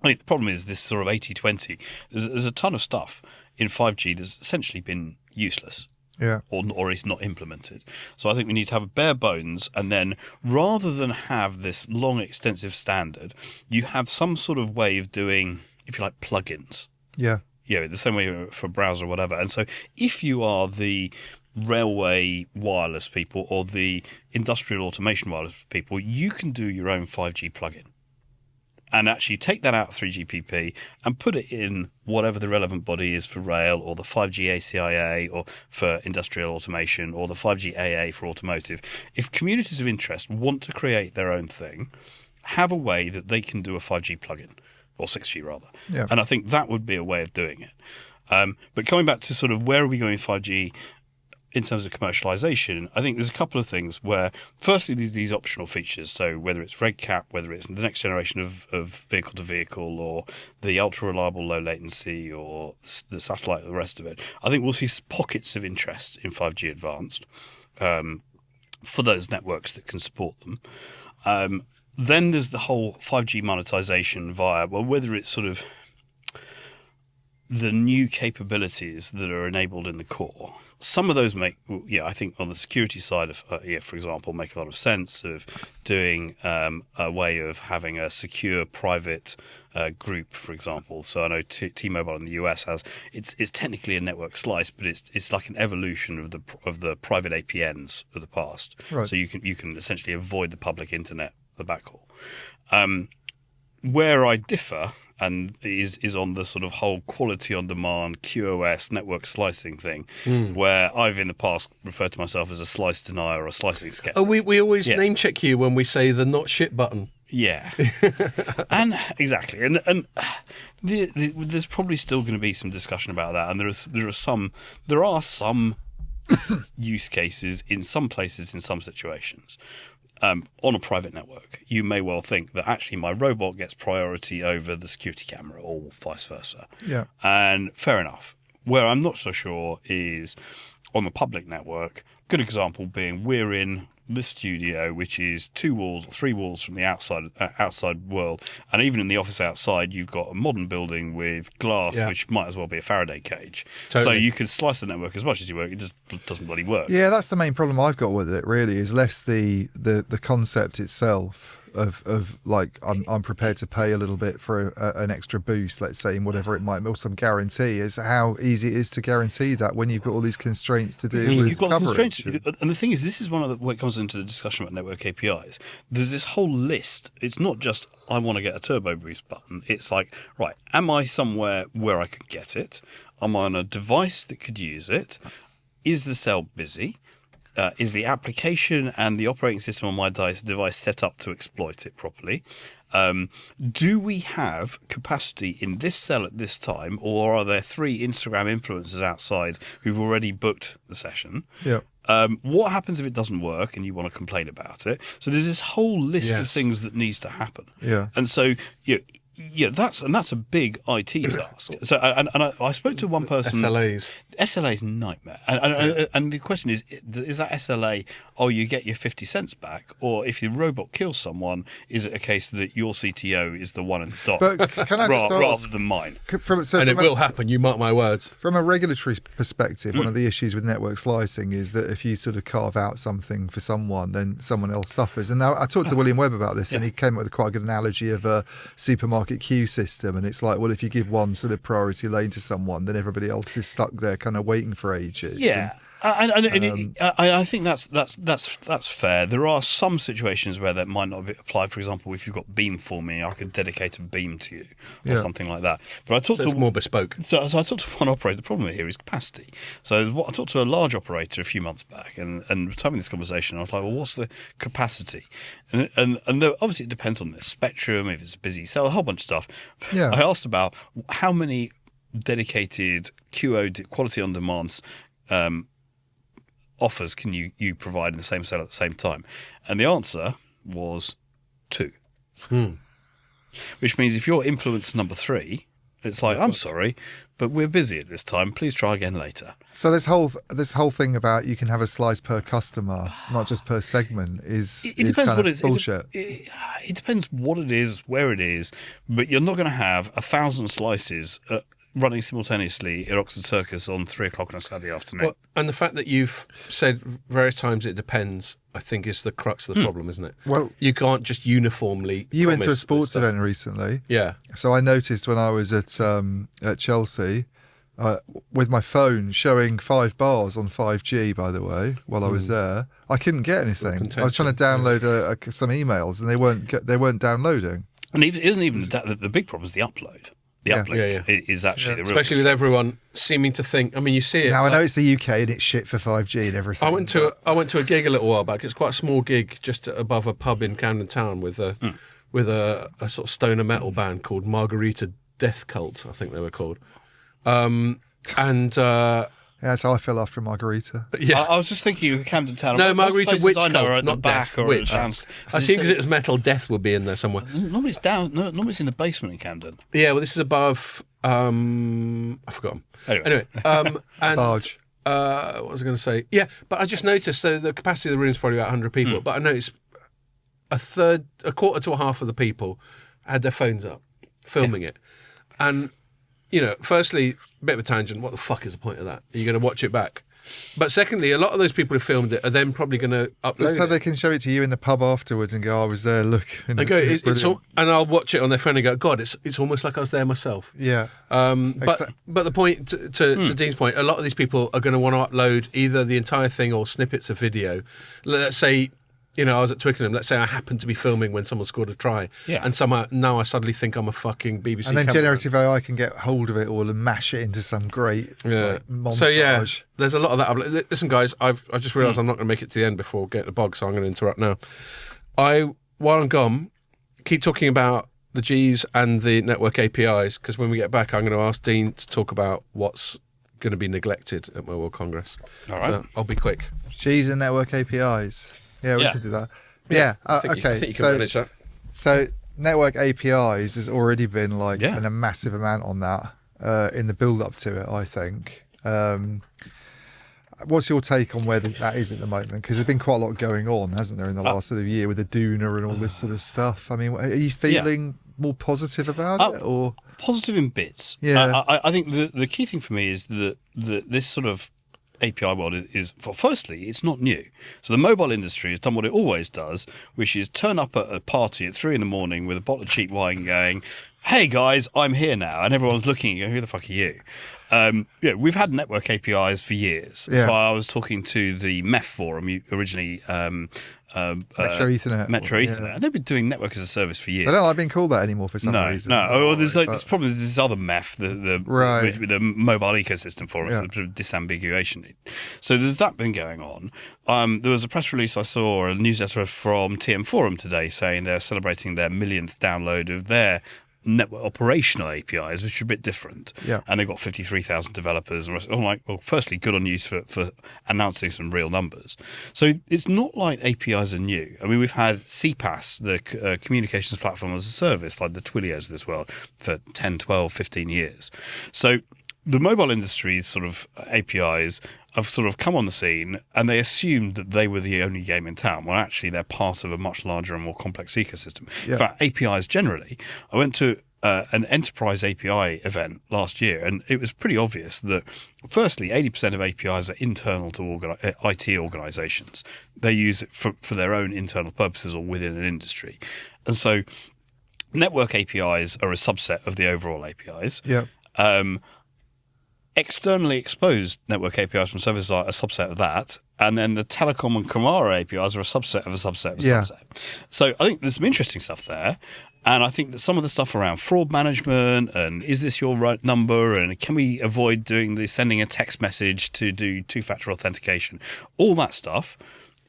I think the problem is this sort of 80-20. There's a ton of stuff in 5G that's essentially been useless. Yeah. Or it's not implemented. So I think we need to have a bare bones, and then rather than have this long, extensive standard, you have some sort of way of doing, if you like, plugins. Yeah. Yeah, the same way for browser or whatever. And so if you are the railway wireless people or the industrial automation wireless people, you can do your own 5G plugin. and actually take that out of 3GPP and put it in whatever the relevant body is for rail, or the 5G ACIA, or for industrial automation, or the 5G AA for automotive. If communities of interest want to create their own thing, have a way that they can do a 5G plugin, or 6G rather. Yeah. And I think that would be a way of doing it. But coming back to sort of where are we going with 5G in terms of commercialization, I think there's a couple of things where, firstly, these optional features. So whether it's RedCap, whether it's the next generation of vehicle to vehicle, or the ultra reliable low latency, or the satellite, or the rest of it, I think we'll see pockets of interest in 5G Advanced for those networks that can support them. Then there's the whole 5G monetization via, well, whether it's sort of the new capabilities that are enabled in the core. Some of those make, I think on the security side of, for example, make a lot of sense of doing a way of having a secure private group, for example. So I know T-Mobile in the US has, it's technically a network slice, but it's like an evolution of the private APNs of the past. Right. So you can essentially avoid the public internet, the backhaul. Where I differ and is on the sort of whole quality on demand QoS network slicing thing, where I've in the past referred to myself as a slice denier or a slicing skeptic. Oh, we always name check you when we say the not shit button. Yeah, and exactly, and there's probably still going to be some discussion about that, and there are some use cases in some places in some situations. On a private network, you may well think that actually my robot gets priority over the security camera, or vice versa. Yeah. And fair enough. Where I'm not so sure is on the public network. Good example being we're in this studio, which is 2 walls, 3 walls from the outside world, and even in the office outside, you've got a modern building with glass, which might as well be a Faraday cage. Totally. So you could slice the network as much as you work; it just doesn't bloody work. Yeah, that's the main problem I've got with it. Really, is less the concept itself of like I'm prepared to pay a little bit for an extra boost, let's say, in whatever it might be, or some guarantee, is how easy it is to guarantee that when you've got all these constraints to do with You've got coverage. constraints, and the thing is, this is one of where it comes into the discussion about network APIs. There's this whole list. It's not just I want to get a turbo boost button. It's like, right, am I somewhere where I could get it? Am I on a device that could use it? Is the cell busy? Is the application and the operating system on my device set up to exploit it properly? Do we have capacity in this cell at this time, or are there 3 Instagram influencers outside who've already booked the session? Yeah. What happens if it doesn't work and you want to complain about it? So there's this whole list of things that needs to happen. Yeah. And so, that's a big IT task. So, and I spoke to one person. SLA's nightmare. And the question is that SLA? Oh, you get your 50 cents back, or if your robot kills someone, is it a case that your CTO is the one in the dock, But can I just rather than mine? It will happen. You mark my words. From a regulatory perspective, one of the issues with network slicing is that if you sort of carve out something for someone, then someone else suffers. And now I talked to William Webb about this, and he came up with quite a good analogy of a supermarket queue system, and it's like, well, if you give one sort of priority lane to someone, then everybody else is stuck there kind of waiting for ages. I think that's fair. There are some situations where that might not apply. For example, if you've got beamforming, I could dedicate a beam to you or something like that. But I talked it's more bespoke. So I talked to one operator. The problem here is capacity. So I talked to a large operator a few months back, and having this conversation, I was like, well, what's the capacity? And obviously it depends on the spectrum, if it's a busy cell, a whole bunch of stuff. Yeah. I asked about how many dedicated QO quality on demands offers can you provide in the same cell at the same time? And the answer was 2. Which means if you're influence number 3, it's like, I'm sorry, but we're busy at this time. Please try again later. So this whole thing about you can have a slice per customer, not just per segment, is depends kind what of it's bullshit. It depends what it is, where it is, but you're not going to have 1,000 slices running simultaneously at Oxford Circus on 3:00 on a Saturday afternoon. Well, and the fact that you've said various times it depends, I think, is the crux of the problem, isn't it? Well, you can't just uniformly. You went to a sports event recently. Yeah. So I noticed when I was at Chelsea, with my phone showing 5 bars on 5G, by the way, while I was there, I couldn't get anything. I was trying to download some emails, and they weren't downloading. And it isn't even the big problem is the upload. The uplink is actually the real especially with everyone seeming to think. I mean, you see it. Now I know it's the UK and it's shit for 5G and everything. I went to a gig a little while back. It's quite a small gig just above a pub in Camden Town with a sort of stoner metal band called Margarita Death Cult, I think they were called. That's how I feel after Margarita. Yeah, I was just thinking of Camden Town. No, Margarita Witch Cult, not Death. Witch. I assume because it was metal, Death would be in there somewhere. Normally it's down. No, normally it's in the basement in Camden. Yeah, well, this is above. I've forgotten. Anyway, and Barge. What was I going to say? Yeah, but I just noticed. So the capacity of the room is probably about 100 people, but I noticed a quarter to a half of the people had their phones up, filming it, and. Firstly, a bit of a tangent. What the fuck is the point of that? Are you going to watch it back? But secondly, a lot of those people who filmed it are then probably going to upload it. So they can show it to you in the pub afterwards and go, I was there, look. And and I'll watch it on their phone and go, God, it's almost like I was there myself. Yeah. But the point, to Dean's point, a lot of these people are going to want to upload either the entire thing or snippets of video. Let's say... I was at Twickenham. Let's say I happened to be filming when someone scored a try, and somehow now I suddenly think I'm a fucking BBC. And then cameraman. generative AI can get hold of it all and mash it into some great montage. So there's a lot of that. Listen, guys, I've just realised I'm not going to make it to the end before getting the bog, so I'm going to interrupt now. While I'm gone, keep talking about the Gs and the network APIs, because when we get back, I'm going to ask Dean to talk about what's going to be neglected at Mobile Congress. All right, so I'll be quick. Gs and network APIs. Yeah, we can do that. Yeah, okay. You can manage that. So network APIs has already been a massive amount on that in the build-up to it, I think. What's your take on where that is at the moment? Because there's been quite a lot going on, hasn't there, in the last sort of year with the Duna and all this sort of stuff. I mean, are you feeling more positive about it? Or positive in bits? Yeah. I think the key thing for me is that this sort of API world is firstly, it's not new. So the mobile industry has done what it always does, which is turn up at a party at 3 a.m. with a bottle of cheap wine going, hey guys, I'm here now. And everyone's looking and going, who the fuck are you? We've had network APIs for years. Yeah. So I was talking to the MEF forum originally, Metro Ethernet. And they've been doing network as a service for years. They don't like being called that anymore for some reason. No, there's probably this other MEF, the mobile ecosystem forum, sort of disambiguation. So there's that been going on. There was a press release I saw, a newsletter from TM Forum today saying they're celebrating their millionth download of their network operational APIs, which are a bit different. Yeah. And they've got 53,000 developers. And I'm like, well, firstly, good on you for announcing some real numbers. So it's not like APIs are new. I mean, we've had CPaaS, the communications platform as a service, like the Twilios of this world, for 10, 12, 15 years. So the mobile industry's sort of APIs have sort of come on the scene, and they assumed that they were the only game in town. Well, actually, they're part of a much larger and more complex ecosystem. Yeah. In fact, APIs generally, I went to an enterprise API event last year, and it was pretty obvious that, firstly, 80% of APIs are internal to IT organizations. They use it for their own internal purposes or within an industry. And so network APIs are a subset of the overall APIs. Yeah. Externally exposed network APIs from services are a subset of that, and then the Telecom and Camara APIs are a subset of a subset of a subset. So I think there's some interesting stuff there, and I think that some of the stuff around fraud management and is this your right number and can we avoid sending a text message to do two-factor authentication, all that stuff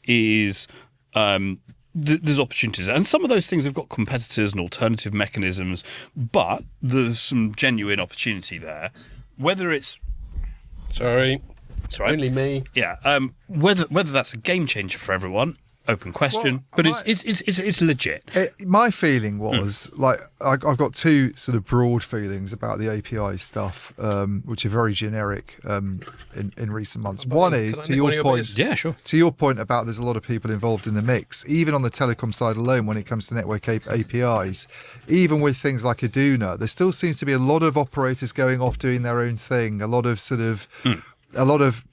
is there's opportunities, and some of those things have got competitors and alternative mechanisms, but there's some genuine opportunity there. Whether it's only me. Yeah. Whether that's a game changer for everyone, open question. But it's legit. My feeling was I've got two sort of broad feelings about the API stuff, which are very generic in recent months. One is to your point. Yeah, sure. To your point about there's a lot of people involved in the mix, even on the telecom side alone. When it comes to network APIs, even with things like Aduna, there still seems to be a lot of operators going off doing their own thing. A lot of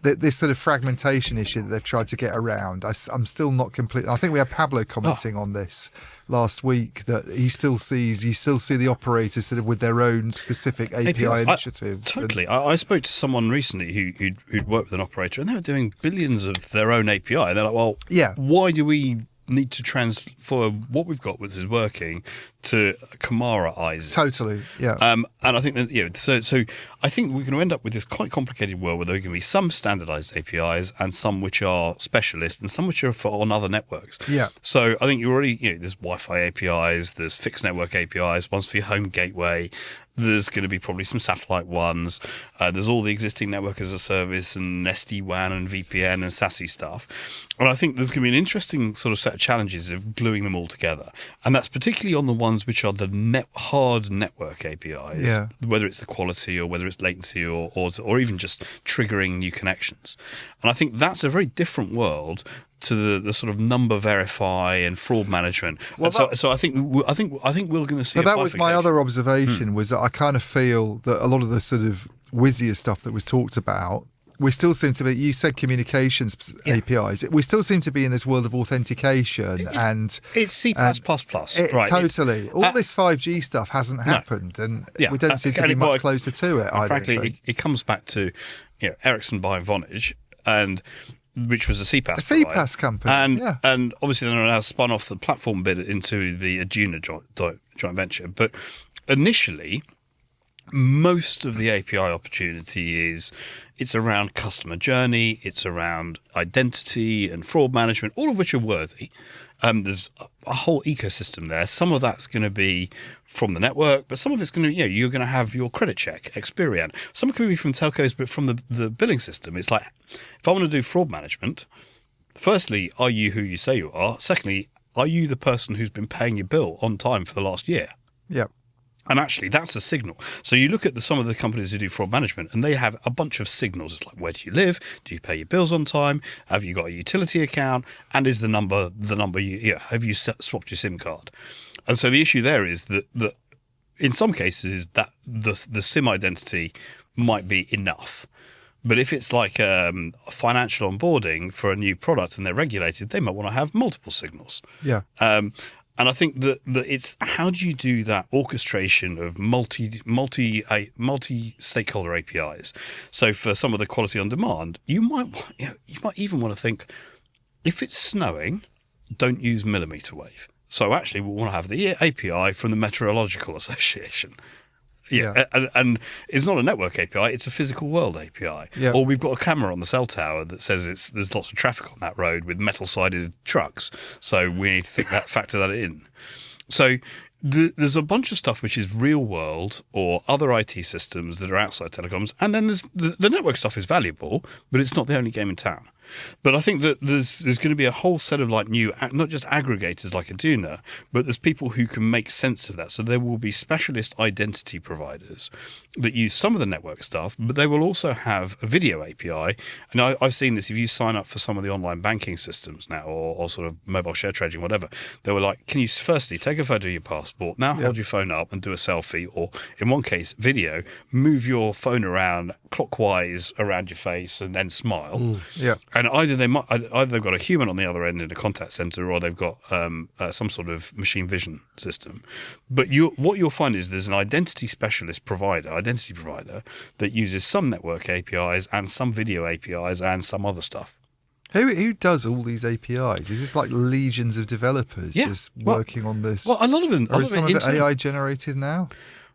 this sort of fragmentation issue that they've tried to get around. I'm still not complete. I think we had Pablo commenting on this last week, that you still see the operators sort of with their own specific API initiatives. Totally. I spoke to someone recently who'd worked with an operator, and they were doing billions of their own API. And they're like, well, why do we need to transfer what we've got, which is working, to Kamara-ize it. Totally, yeah. And I think that so I think we're going to end up with this quite complicated world where there are going to be some standardized APIs and some which are specialist and some which are on other networks. Yeah. So I think you already there's Wi-Fi APIs, there's fixed network APIs, ones for your home gateway. There's going to be probably some satellite ones. There's all the existing network as a service and SD-WAN and VPN and SASE stuff. And I think there's going to be an interesting sort of set of challenges of gluing them all together. And that's particularly on the ones which are the hard network APIs, whether it's the quality or whether it's latency or even just triggering new connections. And I think that's a very different world to the sort of number verify and fraud management. Well, so I think we're going to see. But that was my other observation, was that I kind of feel that a lot of the sort of whizzier stuff that was talked about, we still seem to be. You said communications APIs. We still seem to be in this world of authentication, and it's C++, right? Totally. All this 5G stuff hasn't happened, and we don't seem to be much closer to it. Frankly, it comes back to Ericsson buying Vonage and. Which was a CPaaS company, and obviously they're now spun off the platform bit into the Aduna joint venture. But initially, most of the API opportunity it's around customer journey, it's around identity and fraud management, all of which are worthy. There's a whole ecosystem there. Some of that's going to be from the network, but some of it's going to, you're going to have your credit check, Experian. Some could be from telcos, but from the billing system. It's like, if I want to do fraud management, firstly, are you who you say you are? Secondly, are you the person who's been paying your bill on time for the last year? Yeah. And actually, that's a signal. So you look at some of the companies who do fraud management, and they have a bunch of signals. It's like, where do you live? Do you pay your bills on time? Have you got a utility account? And is the number have you swapped your SIM card? And so the issue there is that in some cases that the SIM identity might be enough. But if it's like financial onboarding for a new product and they're regulated, they might want to have multiple signals. Yeah. And I think that it's how do you do that orchestration of multi-stakeholder APIs? So for some of the quality on demand, you might even want to think, if it's snowing, don't use millimeter wave. So actually, we want to have the API from the Meteorological Association. Yeah. And it's not a network API, it's a physical world API. Yeah. Or we've got a camera on the cell tower that says there's lots of traffic on that road with metal-sided trucks. So we need to factor that in. So there's a bunch of stuff which is real world or other IT systems that are outside telecoms. And then there's the network stuff is valuable, but it's not the only game in town. But I think that there's going to be a whole set of like new, not just aggregators like Aduna, but there's people who can make sense of that. So there will be specialist identity providers that use some of the network stuff, but they will also have a video API. And I've seen this, if you sign up for some of the online banking systems now or sort of mobile share trading, whatever, they were like, can you firstly take a photo of your passport, now hold your phone up and do a selfie, or in one case, video, move your phone around clockwise around your face and then smile. Yeah. And either they've got a human on the other end in a contact center, or they've got some sort of machine vision system. But what you'll find is there's an identity provider that uses some network APIs and some video APIs and some other stuff. Who does all these APIs? Is this like legions of developers just working on this? Well, a lot of them. Or is some of it AI generated now?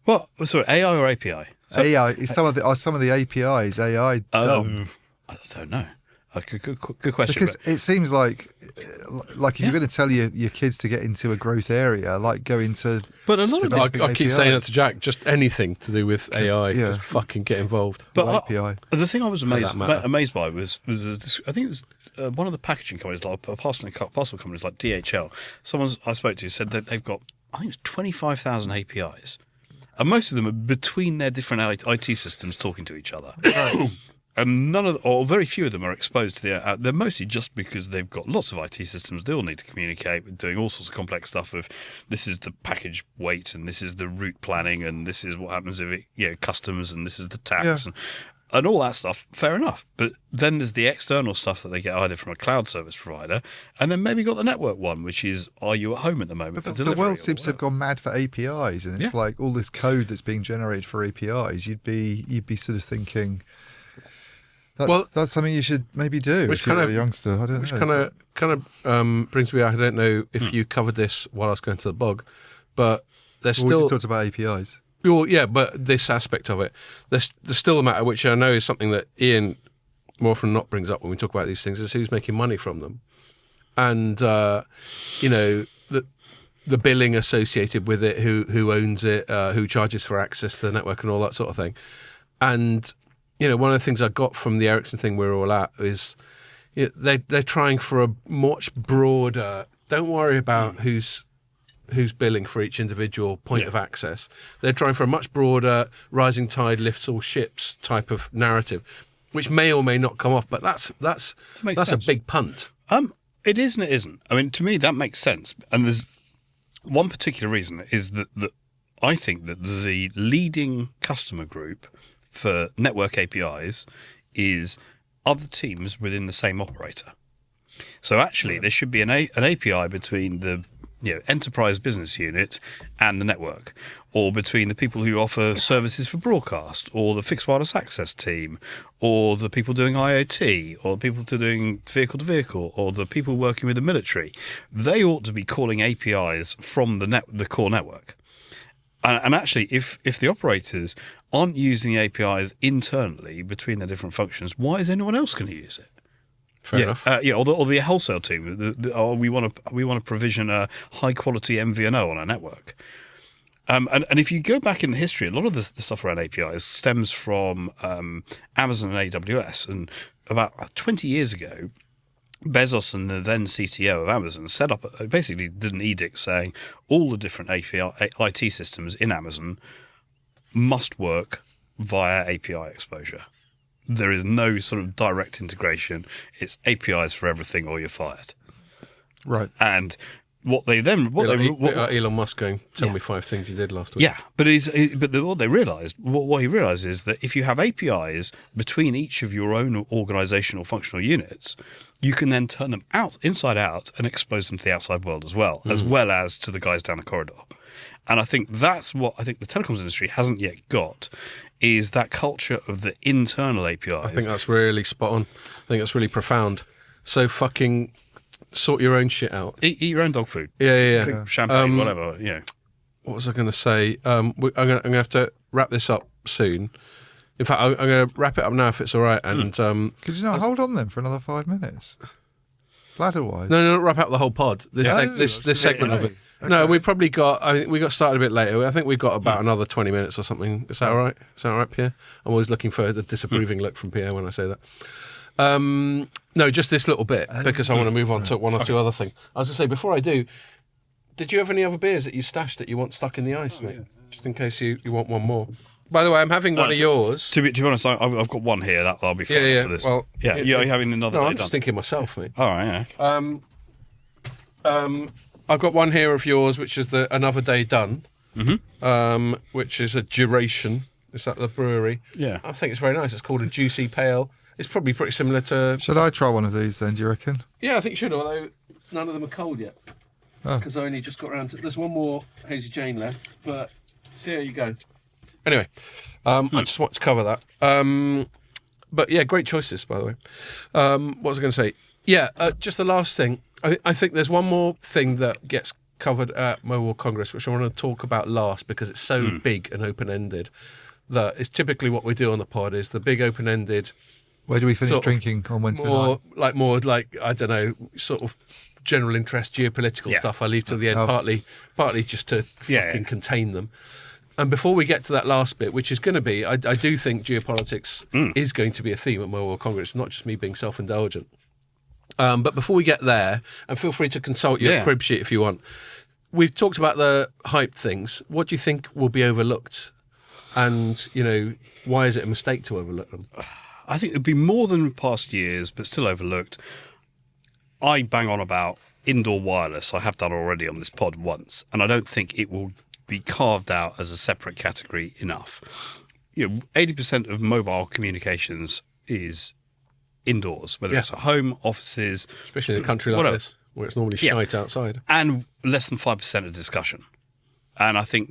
Well, sorry, AI or API? So, AI. Is some of the APIs AI done? I don't know. Good question. Because it seems like if you're going to tell your kids to get into a growth area, like go into. But a lot of I keep saying that to Jack. Just anything to do with AI, just fucking get involved. But API. The thing I was amazed by was I think it was one of the packaging companies, like parcel companies like DHL. Someone I spoke to said that they've got, I think it's 25,000 APIs, and most of them are between their different IT systems talking to each other. Right. And very few of them are exposed to they're mostly just because they've got lots of IT systems. They all need to communicate with doing all sorts of complex stuff of this is the package weight and this is the route planning and this is what happens if it, customs and this is the tax and all that stuff. Fair enough. But then there's the external stuff that they get either from a cloud service provider and then maybe got the network one, which is, are you at home at the moment? But the world seems to have gone mad for APIs, and it's like all this code that's being generated for APIs. You'd be sort of thinking, That's something you should maybe do if you're a youngster. I don't know. Which kind of brings me. I don't know if you covered this while I was going to the bog, but there's still. We just talked about APIs. Well, yeah, but this aspect of it, there's still the matter, which I know is something that Ian more often than not brings up when we talk about these things, is who's making money from them, and the billing associated with it, who owns it, who charges for access to the network, and all that sort of thing. And one of the things I got from the Ericsson thing we're all at is they're trying for a much broader. Don't worry about who's billing for each individual point of access. They're trying for a much broader rising tide lifts all ships type of narrative, which may or may not come off, but that's a big punt. It is and it isn't. I mean, to me, that makes sense. And there's one particular reason is that I think that the leading customer group for network APIs is other teams within the same operator. So actually, there should be an API between the enterprise business unit and the network, or between the people who offer services for broadcast, or the fixed wireless access team, or the people doing IoT, or the people doing vehicle to vehicle, or the people working with the military. They ought to be calling APIs from the core network. And actually, if the operators aren't using the APIs internally between their different functions, why is anyone else going to use it? Fair enough. Or the wholesale team. We want to provision a high quality MVNO on our network. And if you go back in the history, a lot of the stuff around APIs stems from Amazon and AWS. And about 20 years ago, Bezos and the then CTO of Amazon basically did an edict saying all the different API IT systems in Amazon must work via API exposure. There is no sort of direct integration. It's APIs for everything, or you're fired. Right. And Elon Musk going, tell me 5 things he did last week. Yeah, but what he realised is that if you have APIs between each of your own organisational functional units, you can then turn them inside out, and expose them to the outside world as well as to the guys down the corridor. And I think that's what the telecoms industry hasn't yet got, is that culture of the internal APIs. I think that's really spot on. I think that's really profound. So fucking sort your own shit out. Eat your own dog food. Yeah. Champagne, whatever. What was I going to say? I'm going to have to wrap this up soon. In fact, I'm going to wrap it up now if it's all right. And could you not hold on then for another 5 minutes? Bladder-wise. No, not wrap up the whole pod. This segment of it. Okay. No, we probably got. I think we got started a bit later. I think we've got about another 20 minutes or something. Is that all right? Is that all right, Pierre? I'm always looking for the disapproving look from Pierre when I say that. No, just this little bit, because I want to move on to one or two other things. I was going to say, before I do, did you have any other beers that you stashed that you want stuck in the ice, mate? Yeah. Just in case you want one more. By the way, I'm having one of yours. To be honest, I've got one here. That'll be fine for this. Well, you're having another. No, I'm just thinking myself, mate. All right, yeah. I've got one here of yours, which is the Another Day Done, which is a duration. Is that the brewery? Yeah. I think it's very nice. It's called a Juicy Pale. It's probably pretty similar to... Should I try one of these then, do you reckon? Yeah, I think you should, although none of them are cold yet. Because I only just got around to... There's one more Hazy Jane left, but so here you go. Anyway, I just want to cover that. But yeah, great choices, by the way. What was I going to say? Yeah, just the last thing. I think there's one more thing that gets covered at Mobile Congress, which I want to talk about last, because it's so big and open-ended that it's typically what we do on the pod is the big open-ended... Where do we finish drinking on Wednesday night? More like, I don't know, sort of general interest geopolitical stuff I leave to the end, partly just to fucking contain them. And before we get to that last bit, which is going to be, I do think geopolitics is going to be a theme at Mobile Congress, not just me being self-indulgent. But before we get there, and feel free to consult your crib sheet if you want, we've talked about the hype things. What do you think will be overlooked? And, why is it a mistake to overlook them? I think it would be more than past years, but still overlooked. I bang on about indoor wireless. I have done already on this pod once, and I don't think it will be carved out as a separate category enough. 80% of mobile communications is indoors, whether it's at home, offices... Especially in a country like this, where it's normally shite outside. And less than 5% of discussion. And I think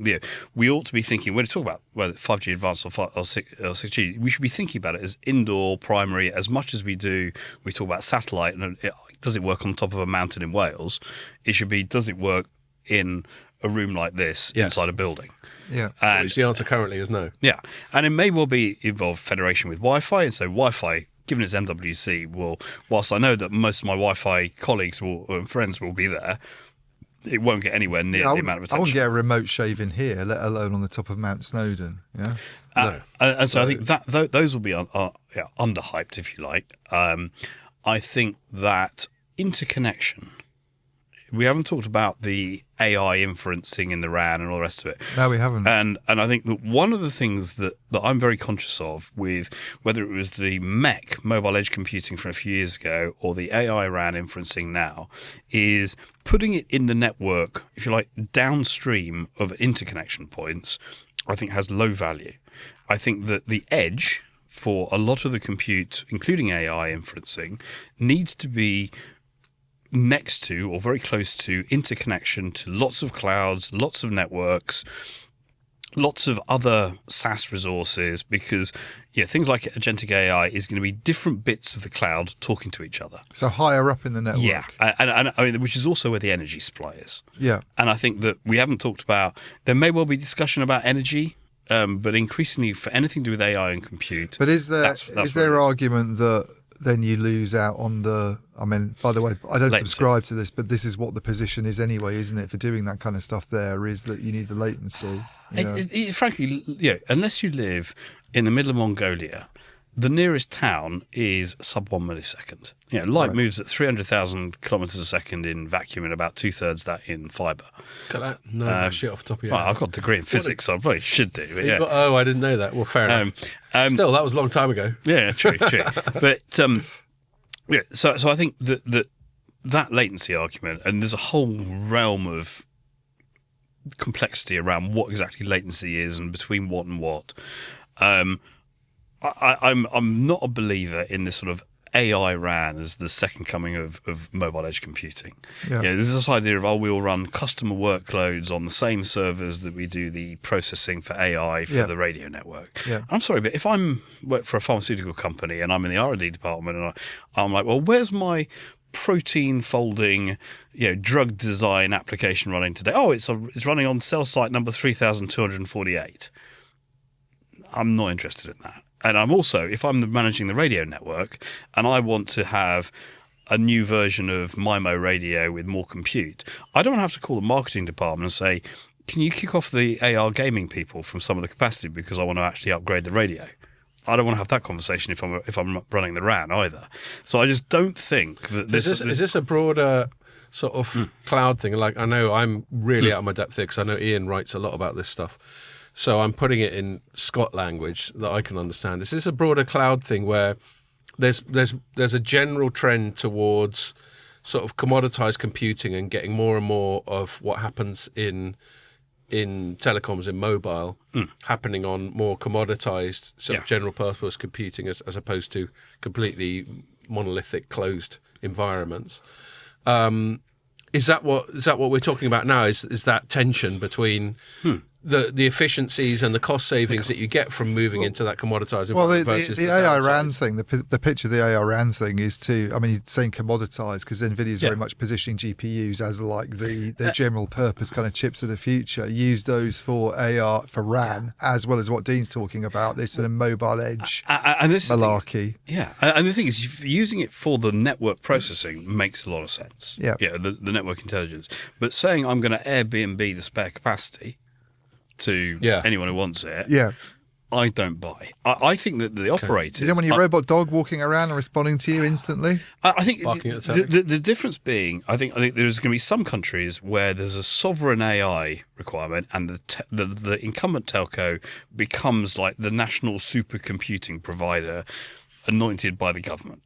we ought to be thinking, when we talk about whether 5G advanced or 6G, we should be thinking about it as indoor, primary, as much as we talk about satellite. And does it work on top of a mountain in Wales? It should be, does it work in a room like this inside a building? Yeah. And which the answer currently is no. Yeah. And it may well be involve federation with Wi-Fi. And so Wi-Fi, given its MWC, whilst I know that most of my Wi-Fi colleagues and friends will be there, it won't get anywhere near the amount of attention. I won't get a remote shave in here, let alone on the top of Mount Snowdon. Yeah, no. And so I think that those will be underhyped, if you like. I think that interconnection. We haven't talked about the AI inferencing in the RAN and all the rest of it. No, we haven't. And I think that one of the things that I'm very conscious of, with whether it was the MEC, mobile edge computing from a few years ago, or the AI RAN inferencing now, is putting it in the network, if you like, downstream of interconnection points, I think has low value. I think that the edge for a lot of the compute, including AI inferencing, needs to be next to or very close to interconnection to lots of clouds, lots of networks, lots of other SaaS resources, because things like agentic AI is going to be different bits of the cloud talking to each other. So higher up in the network. Yeah, and I mean, which is also where the energy supply is. Yeah. And I think that we haven't talked about, there may well be discussion about energy, but increasingly for anything to do with AI and compute. But is there argument that then you lose out on the, I mean, by the way, I don't subscribe to this, but this is what the position is anyway, isn't it, for doing that kind of stuff there, is that you need the latency. Frankly, unless you live in the middle of Mongolia, the nearest town is sub 1 millisecond. Light moves at 300,000 kilometres a second in vacuum and about 2/3 that in fibre. Got that? No, shit off the top of your head. I've got a degree in physics, so I probably should do. But I didn't know that. Well, fair enough. Still, that was a long time ago. Yeah, true. But so I think that latency argument, and there's a whole realm of complexity around what exactly latency is and between what and what. I'm not a believer in this sort of AI RAN as the second coming of mobile edge computing. Yeah. There's this idea of, we'll run customer workloads on the same servers that we do the processing for AI for the radio network. Yeah. I'm sorry, but if I'm work for a pharmaceutical company and I'm in the R&D department and I'm like, well, where's my protein folding, drug design application running today? Oh, it's running on cell site number 3248. I'm not interested in that. And I'm also, if I'm managing the radio network and I want to have a new version of MIMO radio with more compute, I don't have to call the marketing department and say, can you kick off the AR gaming people from some of the capacity because I want to actually upgrade the radio? I don't want to have that conversation if I'm running the RAN either. So I just don't think that is this a broader sort of cloud thing? Like, I know I'm really out of my depth here because I know Ian writes a lot about this stuff. So I'm putting it in Scott language that I can understand. Is this a broader cloud thing where there's a general trend towards sort of commoditized computing and getting more and more of what happens in telecoms, in mobile, happening on more commoditized sort of general purpose computing as opposed to completely monolithic closed environments? Is that what we're talking about now? Is that tension between the efficiencies and the cost savings that you get from moving into that commoditized environment versus the AI RAN thing? The pitch of the AI RAN thing is you're saying commoditized because NVIDIA is very much positioning GPUs as like the general purpose kind of chips of the future. Use those for for RAN as well as what Dean's talking about, this sort of mobile edge and this malarkey. And the thing is, using it for the network processing makes a lot of sense. The network intelligence. But saying I'm going to Airbnb the spare capacity to anyone who wants it, I don't buy. I think that the operators... You don't want your robot dog walking around and responding to you instantly? I think the difference being, I think there's going to be some countries where there's a sovereign AI requirement and the incumbent telco becomes like the national supercomputing provider anointed by the government.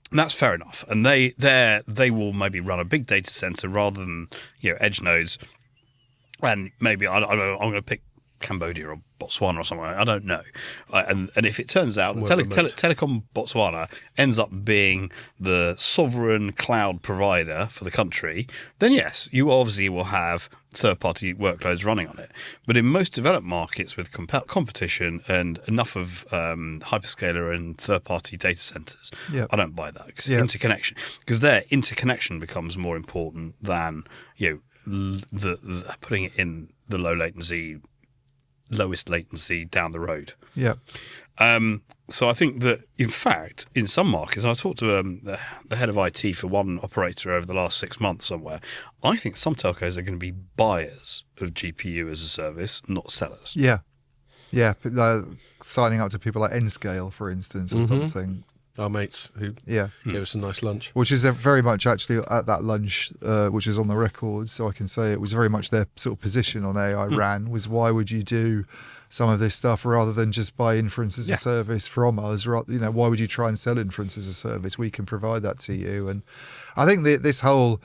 And that's fair enough. And they will maybe run a big data center rather than edge nodes. And maybe I'm going to pick Cambodia or Botswana or somewhere. I don't know. And if it turns out that Telecom Botswana ends up being the sovereign cloud provider for the country, then yes, you obviously will have third-party workloads running on it. But in most developed markets with competition and enough of hyperscaler and third-party data centers, I don't buy that because interconnection. Because there, interconnection becomes more important than the putting it in the lowest latency down the road. Yeah. So I think that, in fact, in some markets, and I talked to the head of IT for one operator over the last 6 months somewhere, I think some telcos are going to be buyers of GPU as a service, not sellers. Yeah. Yeah. Signing up to people like Nscale, for instance, or something. Our mates who gave us a nice lunch. Which is very much actually at that lunch, which is on the record, so I can say it was very much their sort of position on AI RAN was, why would you do some of this stuff rather than just buy inference as a service from us? Why would you try and sell inference as a service? We can provide that to you. And I think this whole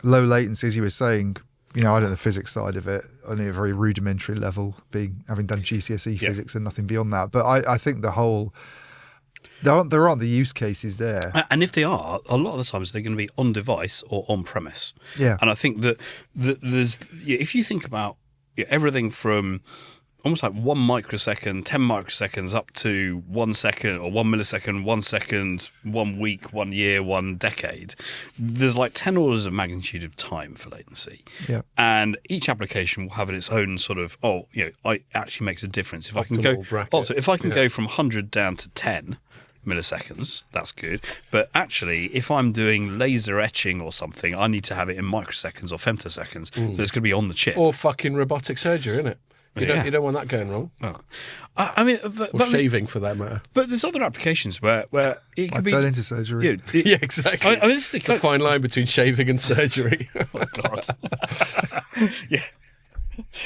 low latency, as you were saying, I don't know the physics side of it, only a very rudimentary level, having done GCSE physics and nothing beyond that. But I think the whole... There aren't the use cases there. And if they are, a lot of the times they're going to be on device or on premise. Yeah. And I think that there's, if you think about everything from almost like 1 microsecond, 10 microseconds up to 1 second or 1 millisecond, 1 second, 1 week, 1 year, 1 decade, there's like 10 orders of magnitude of time for latency. Yeah. And each application will have its own sort of, it actually makes a difference. If I can go, bracket. If I can go from 100 down to 10 milliseconds, that's good. But actually, if I'm doing laser etching or something, I need to have it in microseconds or femtoseconds. So it's going to be on the chip. Or fucking robotic surgery, isn't it? You don't want that going wrong. Oh. I mean, or shaving for that matter. But there's other applications where it can be turn into surgery. Yeah, exactly. It's a fine line between shaving and surgery. Oh God. Yeah.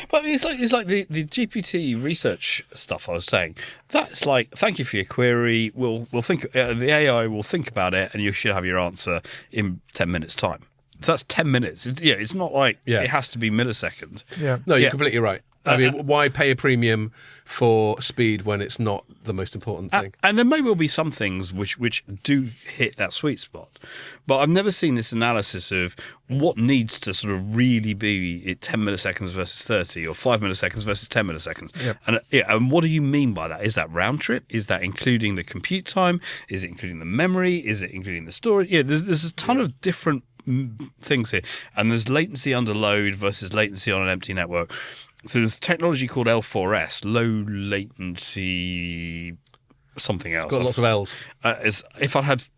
But it's like the GPT research stuff I was saying. That's like, thank you for your query. We'll think the AI will think about it, and you should have your answer in 10 minutes time. So that's 10 minutes. It's not like it has to be milliseconds. Yeah. No, you're completely right. I mean, why pay a premium for speed when it's not the most important thing? And there may well be some things which do hit that sweet spot. But I've never seen this analysis of what needs to sort of really be 10 milliseconds versus 30 or 5 milliseconds versus 10 milliseconds. Yep. And what do you mean by that? Is that round trip? Is that including the compute time? Is it including the memory? Is it including the storage? There's a ton of different things here. And there's latency under load versus latency on an empty network. So there's technology called L4S, low latency something else. It's got lots of L's. If I hadn't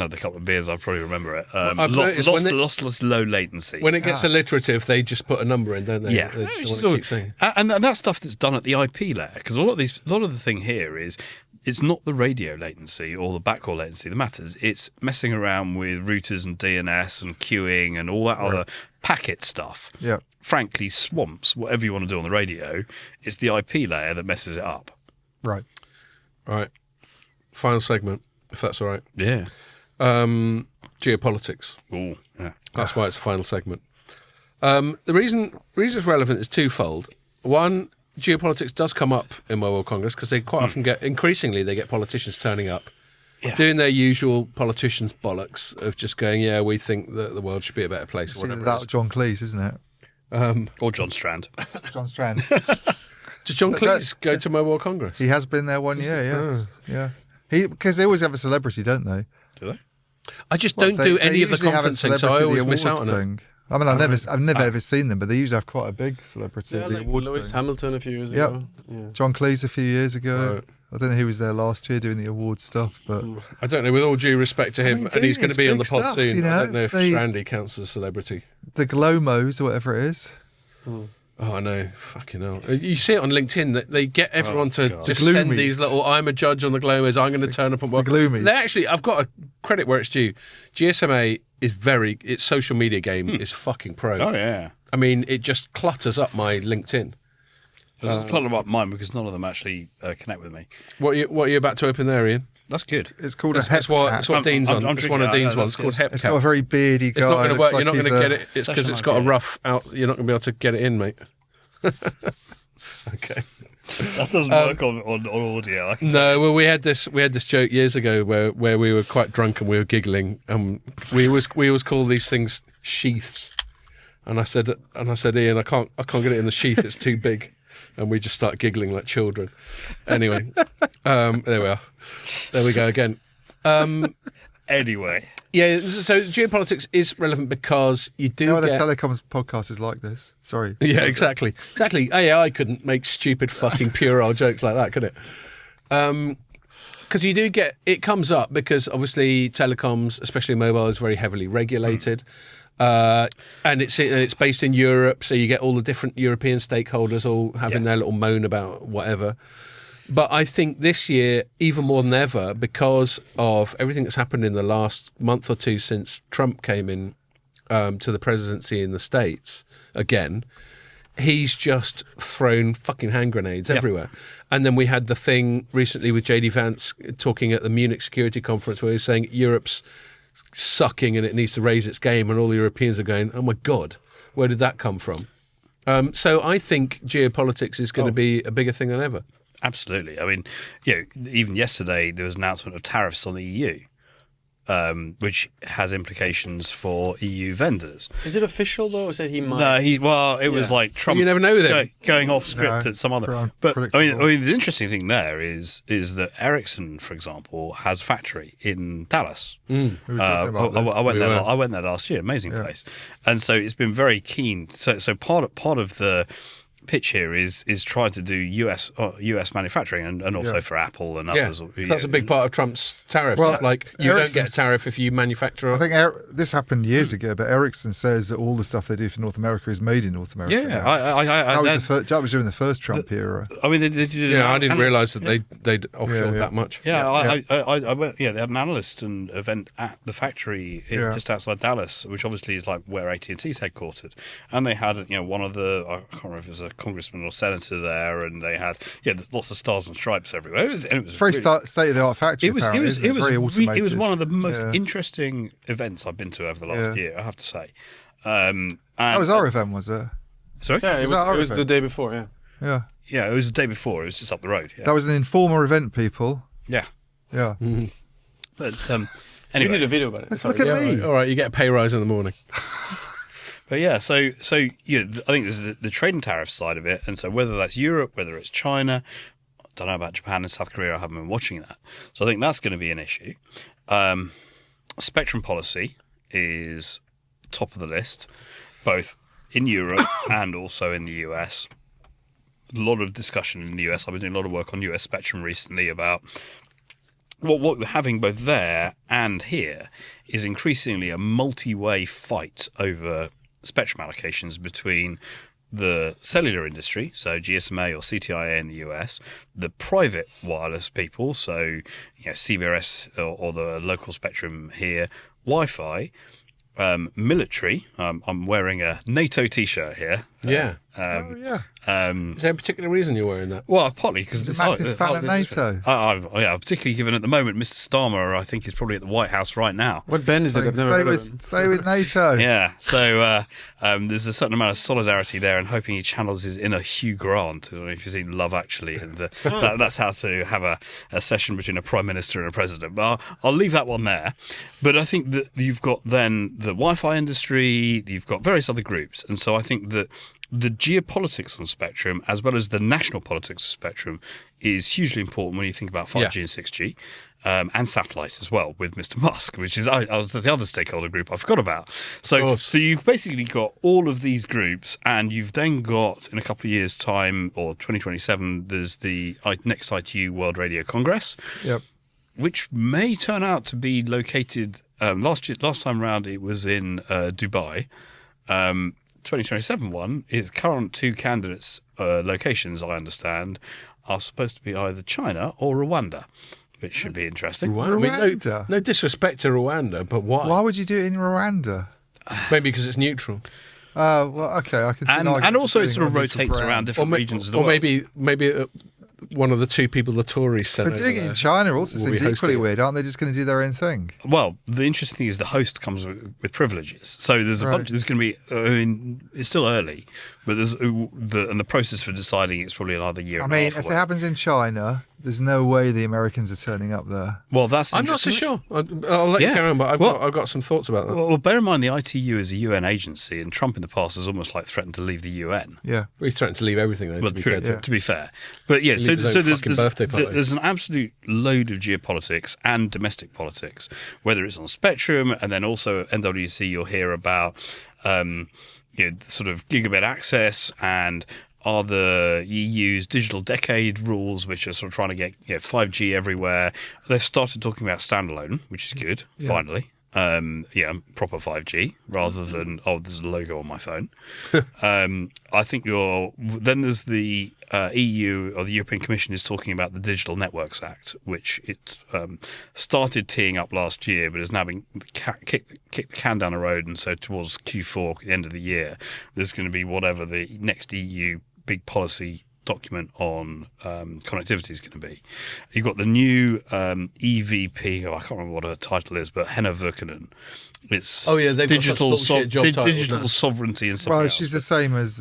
had a couple of beers, I'd probably remember it. Lossless low latency. When it gets alliterative, they just put a number in, don't they? Yeah. They just want to keep saying. And that's stuff that's done at the IP layer, because a lot of the thing here is it's not the radio latency or the backhaul latency that matters. It's messing around with routers and DNS and queuing and all that other packet stuff. Yeah. Frankly, swamps whatever you want to do on the radio. It's the IP layer that messes it up. Right. Right. Final segment, if that's all right. Yeah. Geopolitics. Oh, yeah. That's why it's the final segment. The reason it's relevant is twofold. One, geopolitics does come up in World Congress because they quite often increasingly get politicians turning up, doing their usual politicians' bollocks of just going, we think that the world should be a better place or whatever. That's John Cleese, isn't it? Or John Strand. John Strand. Does John Cleese go to Mobile Congress? He has been there 1 year, yes. Yeah. Because they always have a celebrity, don't they? Do they? I just don't do any of the conferencing, so I always miss out on it. I mean, I've never ever seen them, but they usually have quite a big celebrity at the like awards Lewis thing. Hamilton a few years ago. Yeah. John Cleese a few years ago. Right. I don't know who was there last year doing the awards stuff, but I don't know. With all due respect to him, and he's going to be on the pod stuff, soon. I don't know if Strandy counts as a celebrity. The Glomos or whatever it is. Oh, I know. Fucking hell. You see it on LinkedIn. They get everyone to just The send Gloomies. these little, I'm a judge on the Glomos, I'm going to turn up and work. The Gloomies. They actually, I've got a credit where it's due. GSMA is its social media game is fucking pro. Oh, yeah. I mean, it just clutters up my LinkedIn. It's cluttered about mine because none of them actually connect with me. What are you about to open there, Ian? That's good. It's called a That's what Hepcat. Dean's on. I'm It's one of drinking it. Dean's ones. It's That's called good. Hepcat. It's got a very beardy guy. It's not going to work. Looks You're not like going to he's get it. It's because it's got a rough out. You're not going to be able to get it in, mate. Okay. That doesn't work on audio. No, well, we had this joke years ago where we were quite drunk and we were giggling. We always call these things sheaths. And I said, Ian, I can't get it in the sheath. It's too big. And we just start giggling like children. Anyway, there we are. There we go again. Anyway. Yeah, so geopolitics is relevant because you do the Telecoms podcast is like this. Sorry. Yeah, exactly. AI couldn't make stupid fucking puerile jokes like that, could it? Because you do get... It comes up because obviously telecoms, especially mobile, is very heavily regulated. And it's based in Europe, so you get all the different European stakeholders all having their little moan about whatever. But I think this year, even more than ever, because of everything that's happened in the last month or two since Trump came in to the presidency in the States again, he's just thrown fucking hand grenades everywhere. And then we had the thing recently with JD Vance talking at the Munich Security Conference where he was saying Europe's sucking and it needs to raise its game, and all the Europeans are going, oh my God, where did that come from? So I think geopolitics is going to be a bigger thing than ever. Absolutely. I mean, even yesterday there was an announcement of tariffs on the EU, which has implications for EU vendors. Is it official though? Or is it he might? No, it was like Trump. You never know with him going off script at some other. But I mean, the interesting thing there is that Ericsson, for example, has a factory in Dallas. I went there last year. Amazing place, and so it's been very keen. So part of the pitch here is trying to do US manufacturing and also for Apple and others. That's a big part of Trump's tariff. Well, like you don't get a tariff if you manufacture. I think this happened years ago, but Ericsson says that all the stuff they do for North America is made in North America. Yeah, that was during the first Trump era. I mean, I didn't realise that they'd offshored that much. I went. Yeah, they had an analyst and event at the factory just outside Dallas, which obviously is like where AT&T is headquartered, and they had one of the I can't remember if it was a congressman or senator there, and they had lots of stars and stripes everywhere. It was very state-of-the-art factory. It was very automated. It was one of the most interesting events I've been to over the last year, I have to say. That was our event, was it? Sorry? Yeah, it was the day before, Yeah, it was the day before. It was just up the road. Yeah. That was an informal event, people. Yeah. Yeah. Mm-hmm. But anyway. We need a video about it. Let's look at me. All right, you get a pay rise in the morning. But I think there's the trading tariff side of it, and so whether that's Europe, whether it's China, I don't know about Japan and South Korea. I haven't been watching that, so I think that's going to be an issue. Spectrum policy is top of the list, both in Europe and also in the US. A lot of discussion in the US. I've been doing a lot of work on US spectrum recently about what we're having both there and here is increasingly a multi-way fight over spectrum allocations between the cellular industry, so GSMA or CTIA in the US, the private wireless people, so CBRS or the local spectrum here, Wi-Fi, military. I'm wearing a NATO T-shirt here. Yeah. Is there a particular reason you're wearing that? Well, partly because it's a massive fan of NATO. Particularly given at the moment, Mr. Starmer, I think, is probably at the White House right now. What band is it? Stay with NATO. Yeah. So there's a certain amount of solidarity there, and hoping he channels his inner Hugh Grant. I don't know if you've seen Love Actually, and that's how to have a session between a prime minister and a president. But I'll leave that one there. But I think that you've got then the Wi-Fi industry, you've got various other groups, and so I think that the geopolitics on spectrum, as well as the national politics of spectrum, is hugely important when you think about 5G and 6G, and satellite as well with Mr. Musk, which is I was the other stakeholder group I forgot about. So you've basically got all of these groups, and you've then got, in a couple of years' time, or 2027, there's the next ITU World Radio Congress, which may turn out to be located. Last time round, it was in Dubai. 2027 one is current two candidates' locations, I understand, are supposed to be either China or Rwanda, which should be interesting. Rwanda? No disrespect to Rwanda, but why? Why would you do it in Rwanda? Maybe because it's neutral. Well, okay, I can see. And also it sort of rotates around different regions of the world. Or maybe one of the two people the Tories sent. But doing it in China also seems equally weird. Aren't they just going to do their own thing? Well, the interesting thing is the host comes with privileges. So there's a bunch. There's going to be. I mean, it's still early, but there's the process for deciding it's probably another year. I mean, if it happens in China, there's no way the Americans are turning up there. Well, that's. I'm not so sure. I'll let you carry on, but I've got some thoughts about that. Well, bear in mind the ITU is a UN agency, and Trump in the past has almost like threatened to leave the UN. Yeah, he's threatened to leave everything. Though, to be fair, but yeah, so there's an absolute load of geopolitics and domestic politics, whether it's on Spectrum and then also MWC. You'll hear about sort of gigabit access and are the EU's digital decade rules, which are sort of trying to get 5G everywhere. They've started talking about standalone, which is good, finally. Proper 5G rather than there's a logo on my phone. I think then there's the EU or the European Commission is talking about the Digital Networks Act, which it started teeing up last year, but has now been kicked the can down the road, and so towards Q4, the end of the year, there's going to be whatever the next EU big policy document on connectivity is going to be. You've got the new EVP, I can't remember what her title is, but Henna Virkkunen. It's digital sovereignty and stuff. Well, she's the same as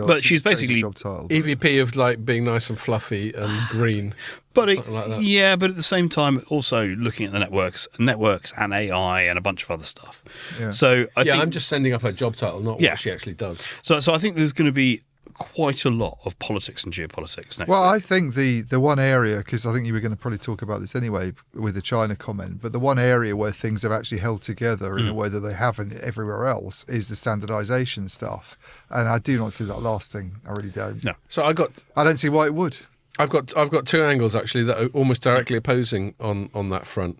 but she's basically job title. EVP of like being nice and fluffy and green. But but at the same time, also looking at the networks and AI and a bunch of other stuff. Yeah. So I'm just sending up her job title, not what she actually does. So I think there's going to be quite a lot of politics and geopolitics next week. I think the one area, because I think you were going to probably talk about this anyway with the China comment, but the one area where things have actually held together in a way that they haven't everywhere else is the standardization stuff. And I do not see that lasting. I really don't. No. So I don't see why it would. I've got two angles actually that are almost directly opposing on that front.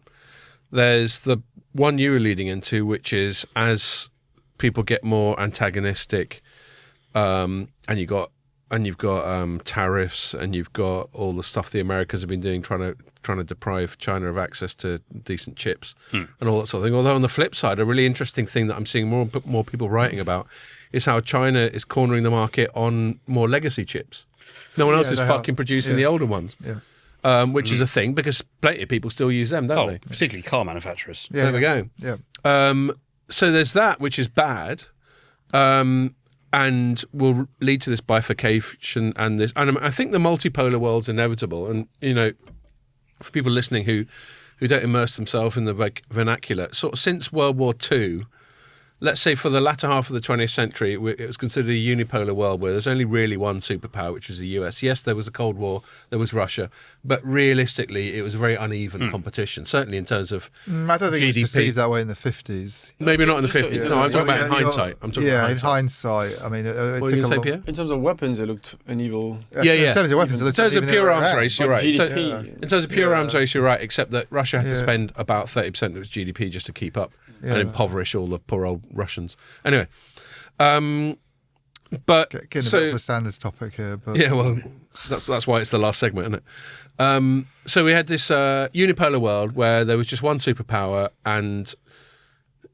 There's the one you were leading into, which is as people get more antagonistic, and you've got tariffs, and you've got all the stuff the Americans have been doing, trying to deprive China of access to decent chips and all that sort of thing. Although on the flip side, a really interesting thing that I'm seeing more people writing about is how China is cornering the market on more legacy chips. No one else is fucking producing the older ones. Yeah. Which is a thing because plenty of people still use them, don't they? Particularly car manufacturers. Yeah, there we go. Yeah. So there's that, which is bad. And will lead to this bifurcation and this. And I think the multipolar world's inevitable. And for people listening who don't immerse themselves in the vernacular, sort of since World War II, let's say for the latter half of the 20th century, it was considered a unipolar world where there's only really one superpower, which was the US. Yes, there was a Cold War, there was Russia, but realistically, it was a very uneven competition, certainly in terms of I don't think GDP. It was perceived that way in the 50s. Maybe not in the 50s. No, I'm talking about in hindsight. In hindsight. I mean, what were you going to say, Pierre? In terms of weapons, it looked an evil... In terms of weapons, in terms of pure arms race, you're right. GDP. In terms of pure arms race, you're right, except that Russia had to spend about 30% of its GDP just to keep up and impoverish all the poor old Russians. Anyway, but getting a bit of the standards topic here, but that's why it's the last segment, isn't it? So we had this unipolar world where there was just one superpower, and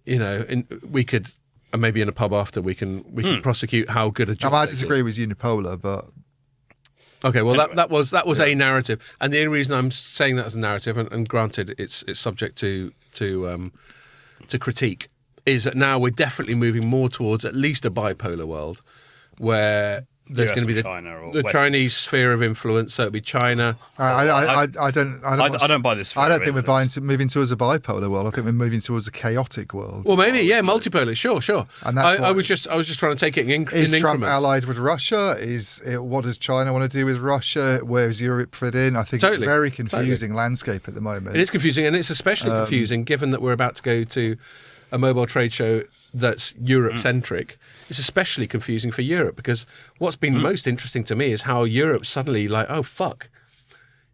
we could maybe in a pub after we can prosecute how good a job. I disagree with unipolar, but okay, well that was a narrative, and the only reason I'm saying that as a narrative, and granted it's subject to critique, is that now we're definitely moving more towards at least a bipolar world where there's going to be the Chinese sphere of influence. So it'll be China. I don't buy this. I don't think we're moving towards a bipolar world. I think we're moving towards a chaotic world. Well, maybe multipolar. Sure. And that's I was just trying to take it in increments. Is Trump allied with Russia? What does China want to do with Russia? Where's Europe fit in? I think it's a very confusing landscape at the moment. It is confusing, and it's especially confusing given that we're about to go to a mobile trade show that's Europe-centric. It's especially confusing for Europe because what's been most interesting to me is how Europe suddenly like, oh, fuck.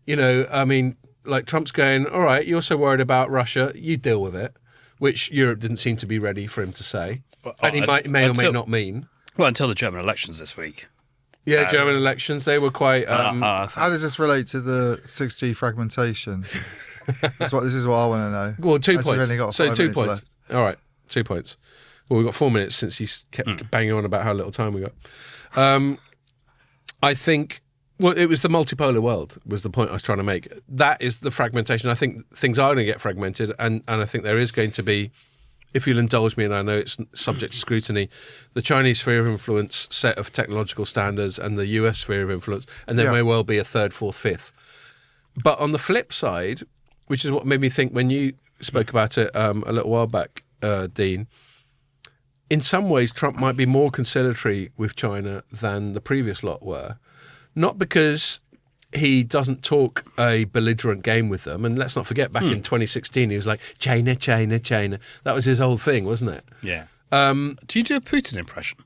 I mean, like Trump's going, all right, you're so worried about Russia, you deal with it, which Europe didn't seem to be ready for him to say. And he may or may not mean. Well, until the German elections this week. Yeah, German elections, they were quite... how does this relate to the 6G fragmentation? This is what I want to know. Well, 2 points. We've only got 2 points. Left. All right, 2 points. Well, we've got 4 minutes since you kept banging on about how little time we got. I think Well, it was the multipolar world was the point I was trying to make. That is the fragmentation. I think things are going to get fragmented, and I think there is going to be, if you'll indulge me, and I know it's subject to scrutiny, the Chinese sphere of influence set of technological standards and the US sphere of influence, and there may well be a third, fourth, fifth. But on the flip side, which is what made me think when you spoke about it a little while back, Dean, in some ways Trump might be more conciliatory with China than the previous lot were. Not because he doesn't talk a belligerent game with them. And let's not forget, back in 2016, he was like, China, China, China. That was his whole thing, wasn't it? Yeah. Do you do a Putin impression?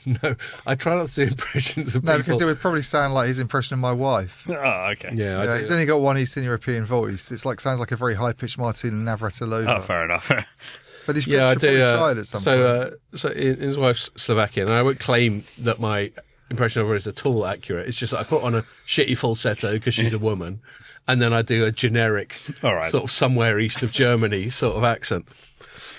No, I try not to do impressions of people. No, because it would probably sound like his impression of my wife. Oh, okay. Yeah, he's only got one Eastern European voice. It's like sounds like a very high-pitched Martina Navratilova. Oh, fair enough. But he's probably tried at some point. So his wife's Slovakian, and I won't claim that my impression of her is at all accurate. It's just that I put on a shitty falsetto because she's a woman, and then I do a generic sort of somewhere east of Germany sort of accent.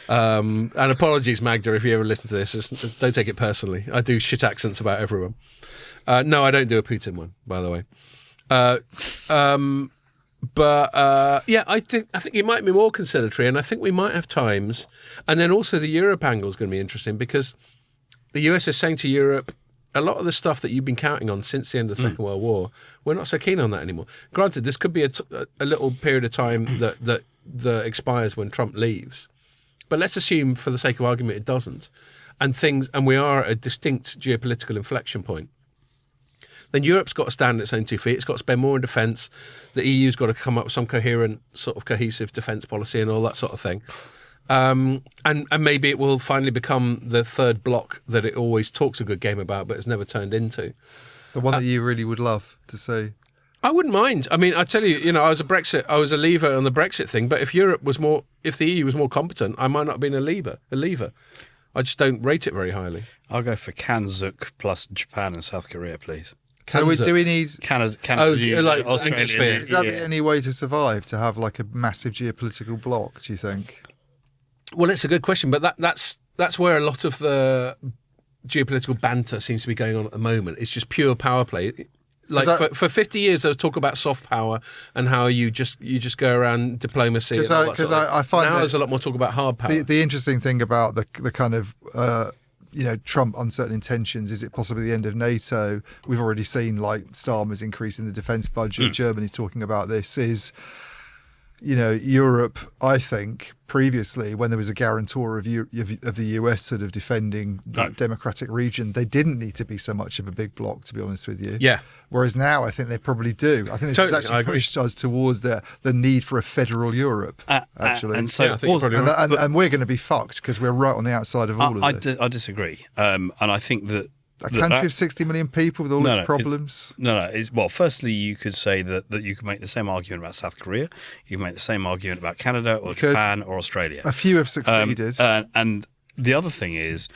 And apologies, Magda, if you ever listen to this, don't take it personally. I do shit accents about everyone. No, I don't do a Putin one, by the way. Yeah, I think it might be more conciliatory, and I think we might have times. And then also the Europe angle is going to be interesting because the US is saying to Europe, a lot of the stuff that you've been counting on since the end of the Second World War, we're not so keen on that anymore. Granted, this could be a little period of time that expires when Trump leaves. But let's assume, for the sake of argument, it doesn't. And we are at a distinct geopolitical inflection point. Then Europe's got to stand on its own 2 feet. It's got to spend more on defence. The EU's got to come up with some coherent, sort of cohesive defence policy and all that sort of thing. And maybe it will finally become the third block that it always talks a good game about, but it's never turned into. The one that you really would love to see. I wouldn't mind. I mean, I tell you, I was a leaver on the Brexit thing, but if the EU was more competent, I might not have been a leaver. I just don't rate it very highly. I'll go for Kanzuk plus Japan and South Korea, please. So do we need Canada like Australia? Is that the only way to survive? To have like a massive geopolitical bloc? Do you think? Well, it's a good question, but that's where a lot of the geopolitical banter seems to be going on at the moment. It's just pure power play. Like for 50 years, there was talk about soft power and how you just go around diplomacy. Because I find now there's a lot more talk about hard power. The interesting thing about the kind of Trump uncertain intentions, is it possibly the end of NATO? We've already seen like Starmer's increasing the defence budget. Germany's talking about this. Is Europe, I think, previously, when there was a guarantor of the US sort of defending that democratic region, they didn't need to be so much of a big bloc, to be honest with you. Yeah. Whereas now, I think they probably do. I think this has actually pushed us towards the need for a federal Europe, actually. And so, and we're going to be fucked because we're right on the outside of all of this. I disagree. And I think that a country of 60 million people with all its problems. Well, firstly, you could say that you could make the same argument about South Korea. You can make the same argument about Canada or Japan or Australia. A few have succeeded. And the other thing is,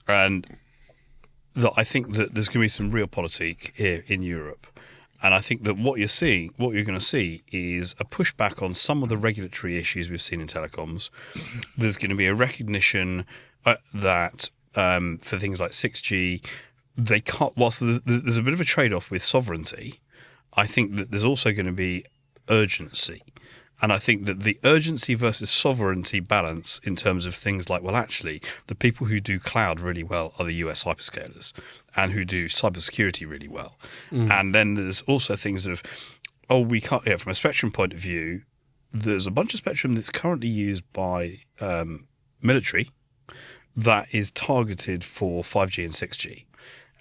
and that I think that there's going to be some real politique here in Europe. And I think that what you're going to see is a pushback on some of the regulatory issues we've seen in telecoms. There's going to be a recognition that for things like 6G, they can't. Whilst there's a bit of a trade-off with sovereignty, I think that there's also going to be urgency, and I think that the urgency versus sovereignty balance in terms of things like, well, actually, the people who do cloud really well are the US hyperscalers, and who do cybersecurity really well, and then there's also things of, we can't. From a spectrum point of view, there's a bunch of spectrum that's currently used by military that is targeted for 5G and 6G.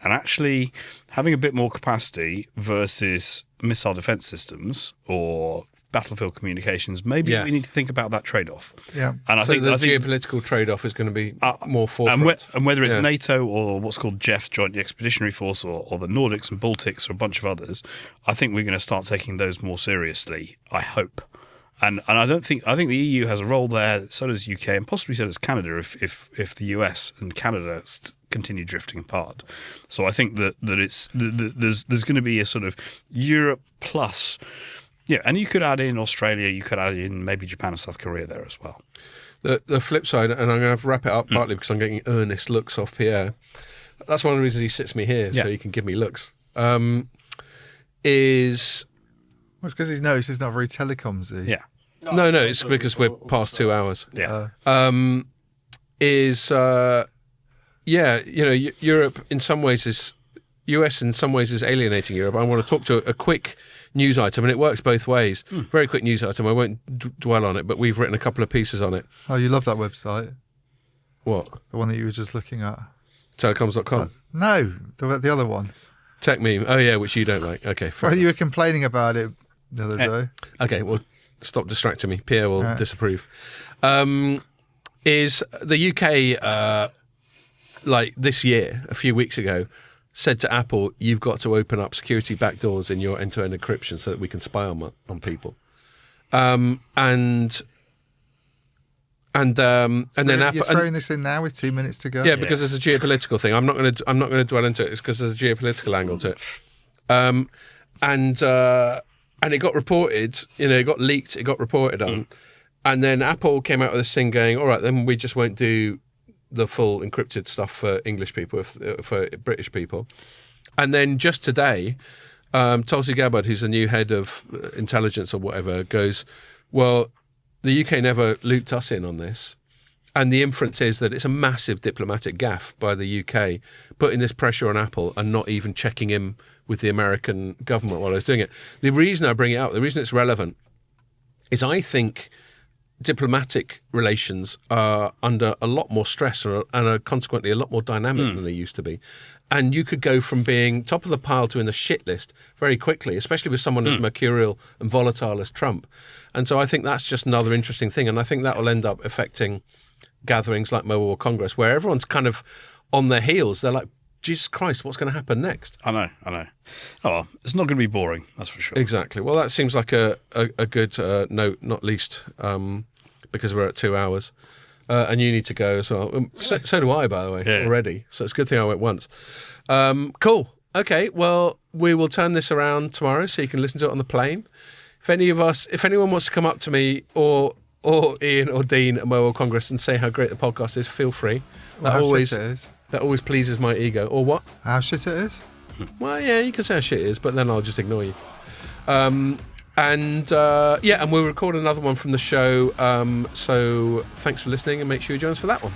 And actually having a bit more capacity versus missile defense systems or battlefield communications, maybe we need to think about that trade-off. Yeah. And I think the geopolitical trade-off is going to be more forefront. And whether it's NATO or what's called JEF, Joint Expeditionary Force, or the Nordics and Baltics or a bunch of others, I think we're going to start taking those more seriously, I hope. And I think the EU has a role there. So does UK, and possibly so does Canada. If the US and Canada continue drifting apart, so I think that there's going to be a sort of Europe plus, and you could add in Australia, you could add in maybe Japan and South Korea there as well. The flip side, and I'm going to have to wrap it up partly because I'm getting earnest looks off Pierre. That's one of the reasons he sits me here, so he can give me looks. is... Well, it's because he's noticed it's not very telecoms-y. Yeah. No, it's because we're past 2 hours. Yeah. Europe in some ways is... US in some ways is alienating Europe. I want to talk to a quick news item, and it works both ways. Very quick news item. I won't dwell on it, but we've written a couple of pieces on it. Oh, you love that website? What? The one that you were just looking at? Telecoms.com? No, the other one. Tech meme. Oh, yeah, which you don't like. Okay, well, you were complaining about it the other day. Okay, well, stop distracting me. Pierre will disapprove. Is the UK, this year, a few weeks ago, said to Apple, you've got to open up security backdoors in your end-to-end encryption so that we can spy on people. And then Apple, you're throwing this in now with 2 minutes to go. Yeah, because there's a geopolitical thing. I'm not going to dwell into it. It's because there's a geopolitical angle to it. And it got reported. It got leaked. It got reported on. And then Apple came out with this thing going, all right, then we just won't do the full encrypted stuff for English people, for British people. And then just today, Tulsi Gabbard, who's the new head of intelligence or whatever, goes, well, the UK never looped us in on this. And the inference is that it's a massive diplomatic gaffe by the UK, putting this pressure on Apple and not even checking in with the American government while I was doing it. The reason I bring it up, the reason it's relevant, is I think diplomatic relations are under a lot more stress and are consequently a lot more dynamic than they used to be. And you could go from being top of the pile to in the shit list very quickly, especially with someone as mercurial and volatile as Trump. And so I think that's just another interesting thing. And I think that will end up affecting gatherings like Mobile World Congress, where everyone's kind of on their heels. They're like, Jesus Christ, what's going to happen next? I know. Oh, well, it's not going to be boring, that's for sure. Exactly. Well, that seems like a good note, not least because we're at 2 hours. And you need to go as well. So do I, by the way, already. So it's a good thing I went once. Cool. Okay, well, we will turn this around tomorrow so you can listen to it on the plane. If anyone wants to come up to me or Ian or Dean at Mobile Congress and say how great the podcast is, feel free. That always pleases my ego. Or what? How shit it is? Well, yeah, you can say how shit it is, but then I'll just ignore you. And we'll record another one from the show. So thanks for listening and make sure you join us for that one.